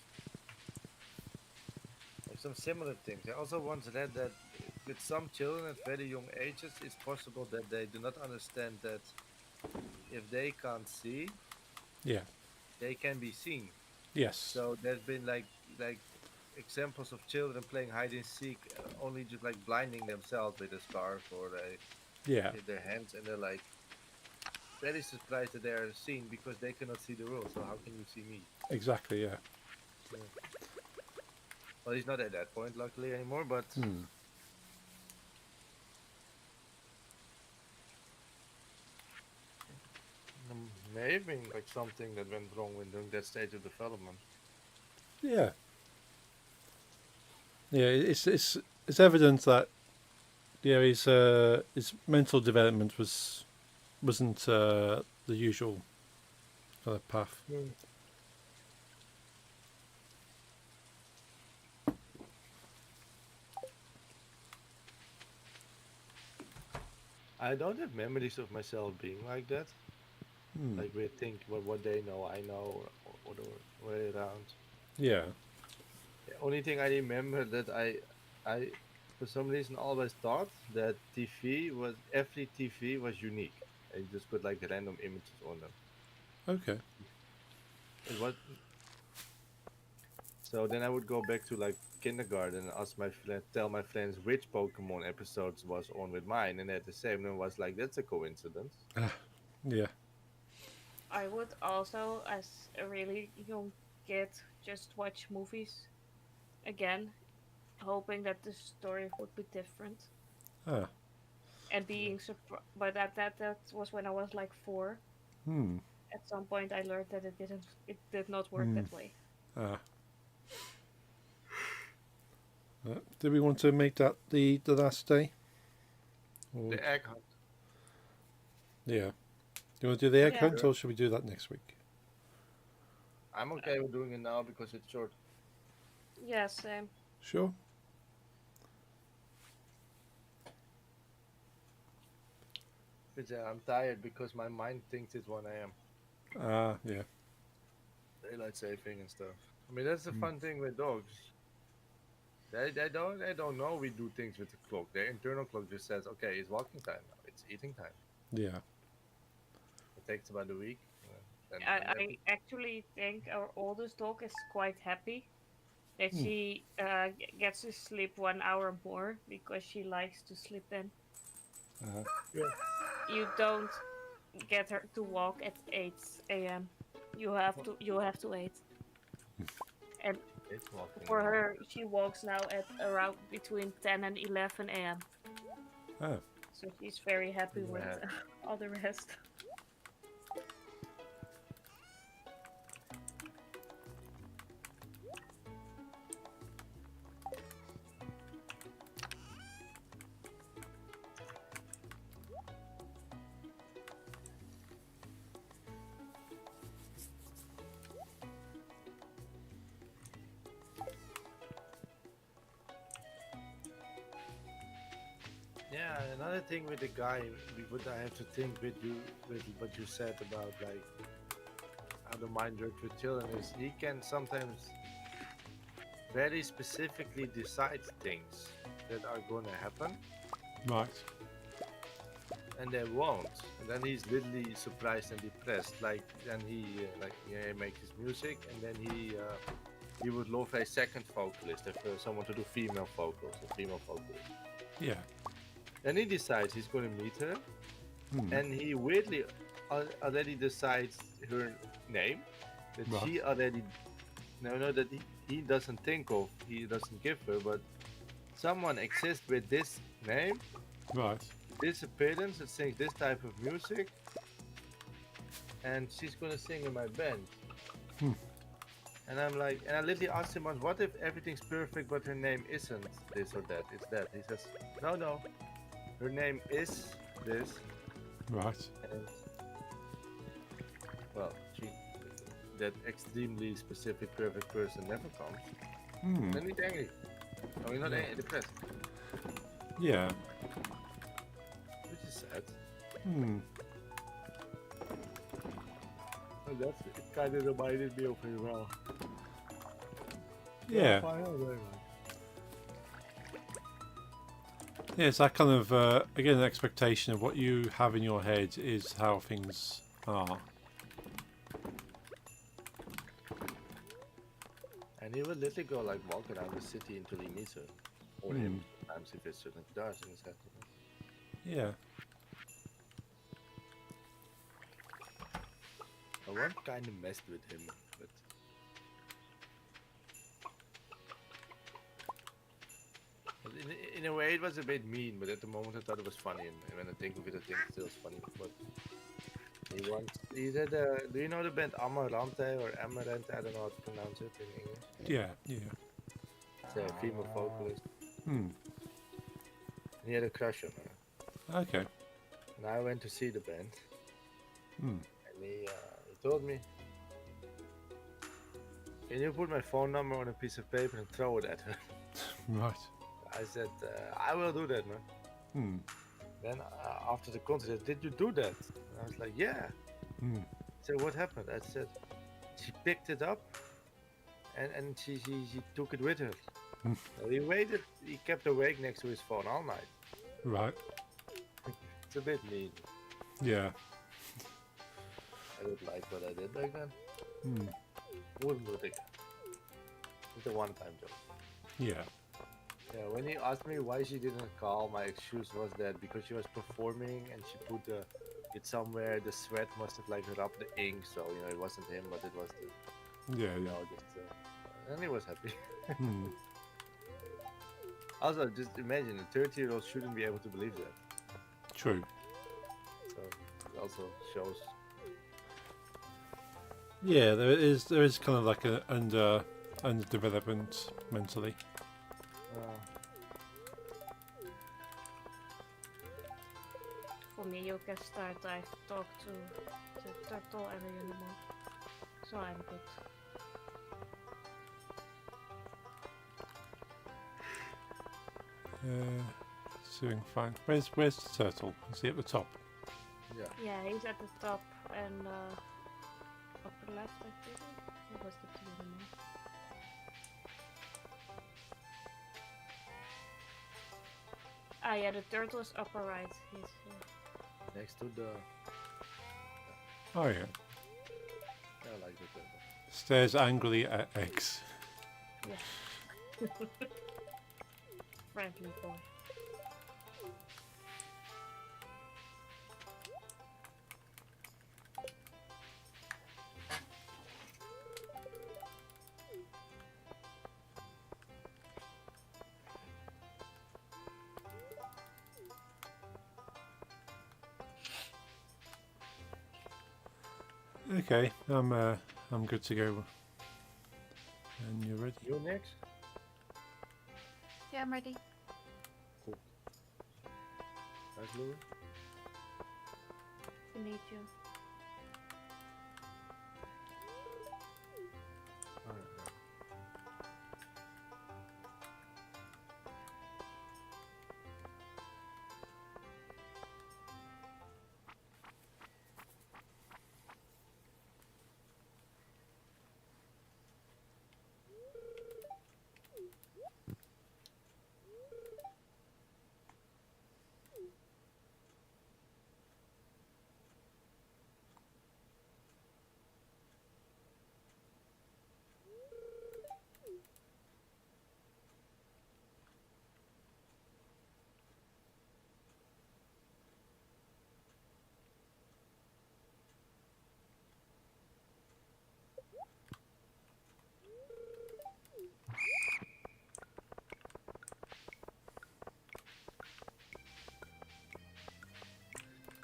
S2: Like some similar things. I also once read that with some children at very young ages, it's possible that they do not understand that if they can't see,
S1: Yeah.
S2: they can be seen.
S1: Yes.
S2: So there's been like examples of children playing hide and seek, only just like blinding themselves with a scarf or
S1: Yeah.
S2: with their hands, and they're like very surprised that they are seen because they cannot see the world. So how can you see me?
S1: Exactly. Yeah.
S2: Yeah. Well, he's not at that point, luckily, anymore. But
S1: Hmm.
S2: may have been like something that went wrong when during that stage of development.
S1: Yeah. Yeah. It's evident that his mental development wasn't the usual kind of path.
S2: I don't have memories of myself being like that.
S1: Hmm.
S2: Like we think what they know, I know, or the way around.
S1: Yeah.
S2: The only thing I remember that I for some reason always thought that TV was every TV was unique. And you just put like random images on them.
S1: Okay.
S2: It was so then I would go back to like kindergarten and ask my friend, tell my friends which Pokemon episodes was on with mine, and at the same time was like that's a coincidence.
S1: Yeah.
S3: I would also, as a really young kid, just watch movies again, hoping that the story would be different,
S1: Ah.
S3: and being surprised. But that was when I was like 4.
S1: Hmm.
S3: At some point, I learned that it did not work
S1: Hmm.
S3: that way.
S1: Ah. Do we want to make that the last day? Or,
S2: The egg hunt.
S1: yeah. Do you want to do the egg
S3: Yeah.
S1: hunt, or should we do that next week?
S2: I'm okay with doing it now because it's short.
S3: Yeah, same.
S1: Sure.
S2: But yeah, I'm tired because my mind thinks it's 1 a.m.
S1: Ah. Yeah.
S2: Daylight saving and stuff. I mean that's the
S1: Hmm.
S2: fun thing with dogs. They don't know we do things with the clock. Their internal clock just says, okay, it's walking time now. It's eating time.
S1: Yeah.
S2: It takes about a week.
S3: I actually think our oldest dog is quite happy that
S1: Hmm.
S3: she gets to sleep 1 hour more because she likes to sleep in.
S2: Yeah.
S3: You don't get her to walk at 8 a.m. You have to wait. And
S2: It's walking
S3: for
S2: now.
S3: her, she walks now at around between 10 and 11 a.m.
S1: Ah.
S3: So she's very happy with
S2: Yeah.
S3: all the rest.
S2: Yeah, another thing with the guy, what I have to think with you, with what you said about like how the mind works with children is he can sometimes very specifically decide things that are gonna happen
S1: Right.
S2: and they won't, and then he's literally surprised and depressed. Like then he makes his music, and then he would love a second vocalist, if someone to do female vocals, a female vocalist.
S1: Yeah.
S2: Then he decides he's going to meet her,
S1: Hmm.
S2: and he weirdly already decides her name that
S1: Right.
S2: she already no that he doesn't think of, he doesn't give her, but someone exists with this name,
S1: Right.
S2: this appearance, that sings this type of music, and she's gonna sing in my band.
S1: Hmm.
S2: And I'm like, and I literally asked him once, what if everything's perfect but her name isn't this or that? It's that. He says, no, no, her name is this,
S1: Right.
S2: and well, that extremely specific perfect person never comes.
S1: Hmm.
S2: Then he's angry. No, he's not
S1: Yeah.
S2: angry, depressed,
S1: Yeah.
S2: which is sad.
S1: Hmm.
S2: And that's it. Kind of reminded me of him well.
S1: Yeah. Yeah, it's that kind of, again, an expectation of what you have in your head is how things are.
S2: And he would literally go like walk around the city until he meets her, or him. Sometimes if it's certain does in his head.
S1: Yeah.
S2: I once kind of messed with him, but in a way it was a bit mean. But at the moment I thought it was funny, and when I think of it, I think it's still funny. But he said, "Do you know the band Amarante or Amarante? I don't know how to pronounce it in English.
S1: Yeah. Yeah.
S2: It's a female vocalist.
S1: Hmm.
S2: And he had a crush on her,
S1: Okay.
S2: and I went to see the band,
S1: Hmm.
S2: and he told me." Can you put my phone number on a piece of paper and throw it at her?
S1: Right.
S2: I said, I will do that, man.
S1: Hmm.
S2: Then after the concert, he said, did you do that? And I was like, yeah.
S1: Hmm.
S2: He said, what happened? I said, she picked it up and she took it with her.
S1: Hmm.
S2: He waited, he kept awake next to his phone all night.
S1: Right.
S2: It's a bit mean.
S1: Yeah.
S2: I didn't like what I did back then.
S1: Hmm.
S2: Wouldn't do it again. It's a one-time job.
S1: Yeah.
S2: Yeah, when he asked me why she didn't call, my excuse was that because she was performing and she put it somewhere, the sweat must have like rubbed the ink, so you know it wasn't him, but it was the
S1: Yeah.
S2: you
S1: Yeah.
S2: know just and he was happy.
S1: Hmm.
S2: Also, just imagine a 30-year-old shouldn't be able to believe that.
S1: True.
S2: So it also shows.
S1: Yeah, there is kind of like a underdevelopment mentally.
S3: For me, you can start. I've talked to the turtle and the animal, so I'm good.
S1: It's doing fine. Where's the turtle? Is he at the top?
S2: Yeah.
S3: Yeah, he's at the top and upper left, I think. It was the two animal. Ah, yeah, the turtle is upper right. He's
S2: Next to the.
S1: Oh yeah.
S2: I like the turtle.
S1: Stares angrily at eggs.
S3: yeah. Friendly boy.
S1: Okay, I'm good to go. And you're ready?
S2: You next?
S4: Yeah, I'm ready.
S2: Nice, Louis.
S3: We need you.
S2: Alright.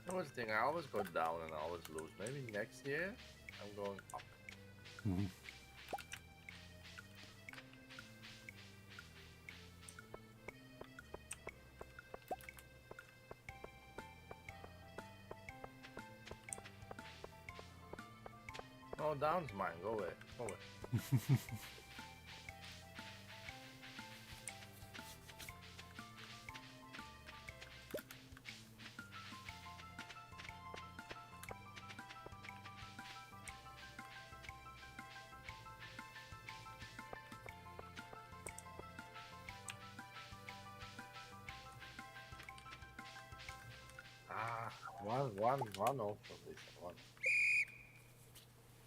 S2: That was the thing. I always go down and I always lose. Maybe next year I'm going up.
S1: Mhm.
S2: Oh, down's mine. Go away. Go away. Ah, one off from this one.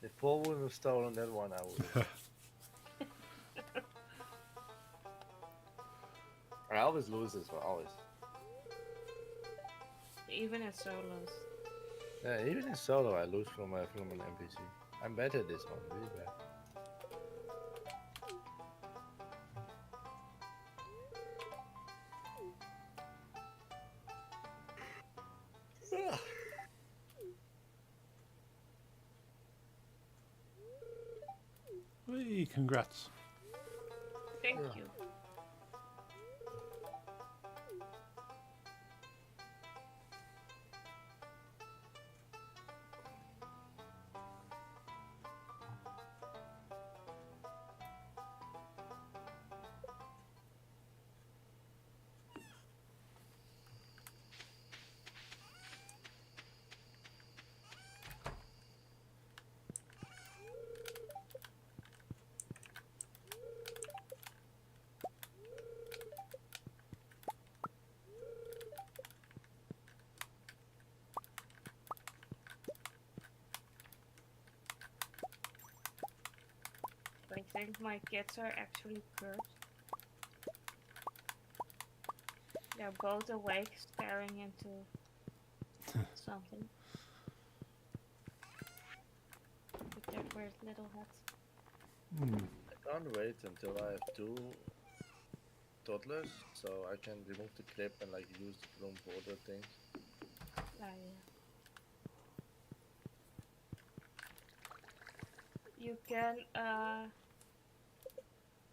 S2: If Paul wouldn't have stolen that one, I would have. I always lose this one, always.
S3: Even in solos.
S2: Yeah, even in solo, I lose from an NPC. I'm better at this one, really bad.
S1: Hey, congrats.
S3: Thank
S2: Yeah.
S3: you. I think my kids are actually cursed. They're both awake, staring into something. With their weird little heads.
S1: Hmm.
S2: I can't wait until I have 2 toddlers, so I can remove the clip and like use the room for other things.
S3: Yeah. You can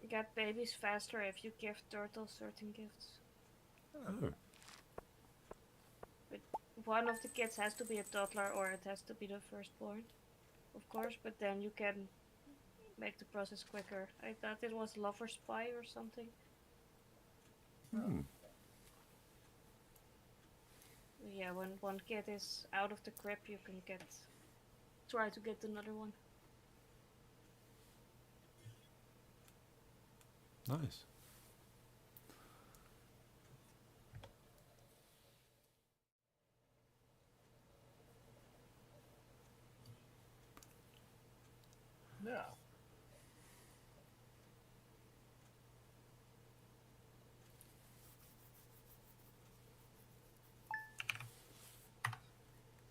S3: get babies faster if you give turtles certain gifts.
S1: Oh.
S3: One of the kids has to be a toddler or it has to be the firstborn, of course, but then you can make the process quicker. I thought it was Lover's Pie or something.
S1: Hmm.
S3: Yeah, when one kid is out of the crib, you can try to get another one.
S1: Nice.
S2: Yeah.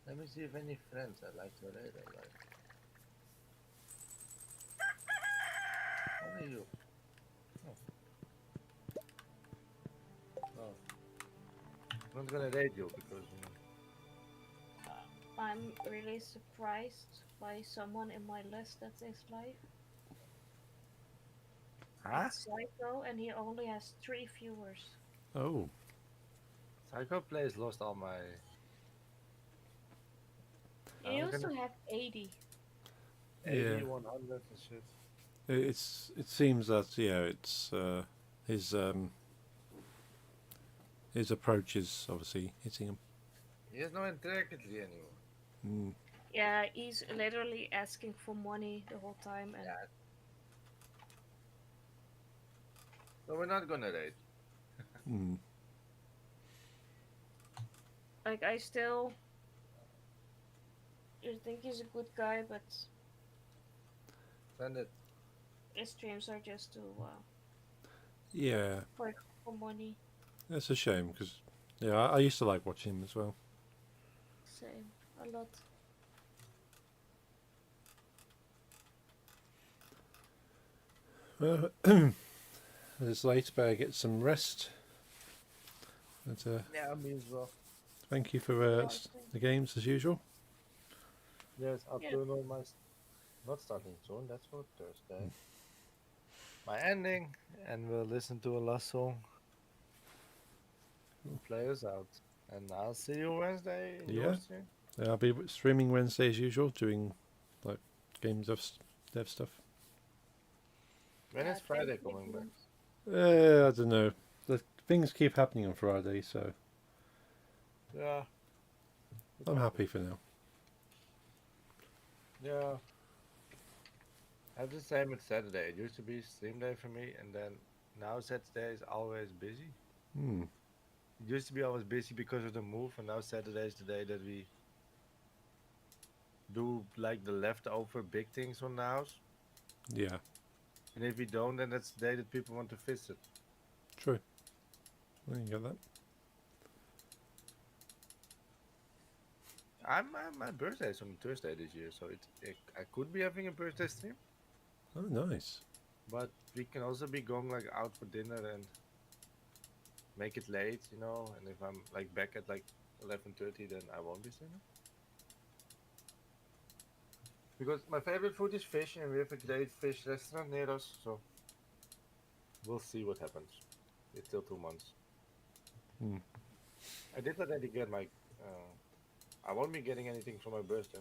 S2: Let me see if any friends I'd like to raid or like. What are you? Oh. I'm not gonna raid you because you know.
S3: I'm really surprised by someone in my list that is live.
S2: Huh?
S3: It's Psycho, and he only has 3 viewers.
S1: Oh.
S2: Psycho Plays lost all my.
S3: He
S2: I'm
S3: used to
S2: gonna
S3: have 80.
S2: 80,
S1: Yeah.
S2: 100 and shit.
S1: It seems that it's his approach is obviously hitting him.
S2: He has no integrity anymore.
S1: Mm.
S3: Yeah, he's literally asking for money the whole time, and
S2: Yeah. So we're not gonna raid.
S1: Mm.
S3: like I still think he's a good guy, but
S2: Send it.
S3: his streams are just too
S1: Yeah,
S3: for money.
S1: that's a shame because I used to like watching him as well.
S3: Same, a lot.
S1: Well, it's late, better get some rest. But,
S2: Yeah, me as well.
S1: thank you for the games as usual.
S2: Yes,
S3: Yeah.
S2: upload my. Not starting soon. That's for Thursday. My ending, and we'll listen to a last song. Play us out, and I'll see you Wednesday in
S1: Yeah.
S2: your stream.
S1: I'll be streaming Wednesday as usual, doing like game dev stuff.
S2: When
S3: Yeah,
S2: is Friday
S3: thank you.
S2: coming back?
S1: I don't know. The things keep happening on Friday, so
S2: Yeah.
S1: I'm happy for now.
S2: Yeah. I have the same with Saturday. It used to be stream day for me, and then now Saturday is always busy.
S1: Hmm.
S2: It used to be always busy because of the move, and now Saturday is the day that we do like the leftover big things on the house.
S1: Yeah.
S2: And if we don't, then that's the day that people want to visit.
S1: True. I can get that.
S2: My birthday is on Thursday this year, so I could be having a birthday stream,
S1: Oh, nice.
S2: but we can also be going like out for dinner and make it late, you know. And if I'm like back at like 11:30, then I won't be streaming. Because my favorite food is fish, and we have a great fish restaurant near us, so we'll see what happens. It's still 2 months.
S1: Hmm.
S2: I did already get my. I won't be getting anything for my birthday.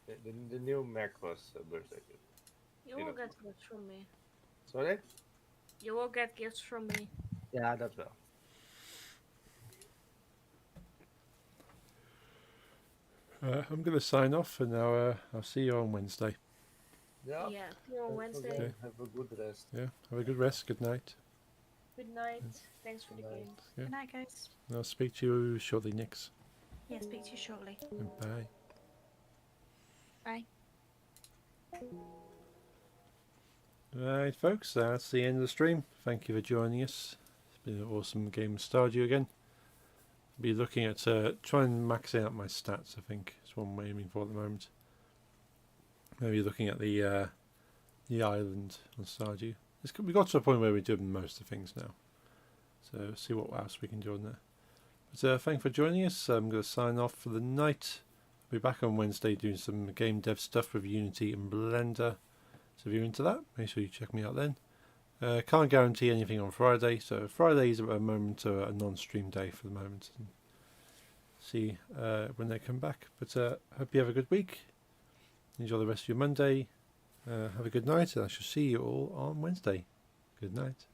S2: The new Mac was a birthday gift.
S3: You
S2: You
S3: will
S2: know.
S3: get gifts from me.
S2: Sorry?
S3: You will get gifts from me.
S2: Yeah, that's well.
S1: I'm going to sign off, and now I'll see you on Wednesday.
S2: Yeah.
S3: Yeah, see you on Wednesday.
S2: Okay. Have a good rest.
S1: Yeah. Have a good rest. Good night.
S3: Good night. Thanks for the
S2: Good night.
S3: games.
S1: Yeah.
S4: Good night, guys.
S1: And I'll speak to you shortly, Nix.
S4: Yeah, speak to you shortly.
S1: Bye.
S3: Bye.
S1: Right, folks, that's the end of the stream. Thank you for joining us. It's been an awesome game of Stardew again. Be looking at trying maxing out my stats. I think is what I'm aiming for at the moment. Maybe looking at the island on Stardew. We got to a point where we're doing most of the things now. So see what else we can do on there. But thanks for joining us. I'm going to sign off for the night. I'll be back on Wednesday doing some game dev stuff with Unity and Blender. So if you're into that, make sure you check me out then. Can't guarantee anything on Friday, so Fridays at the moment are a non-stream day for the moment. And see when they come back. But hope you have a good week. Enjoy the rest of your Monday. Have a good night, and I shall see you all on Wednesday. Good night.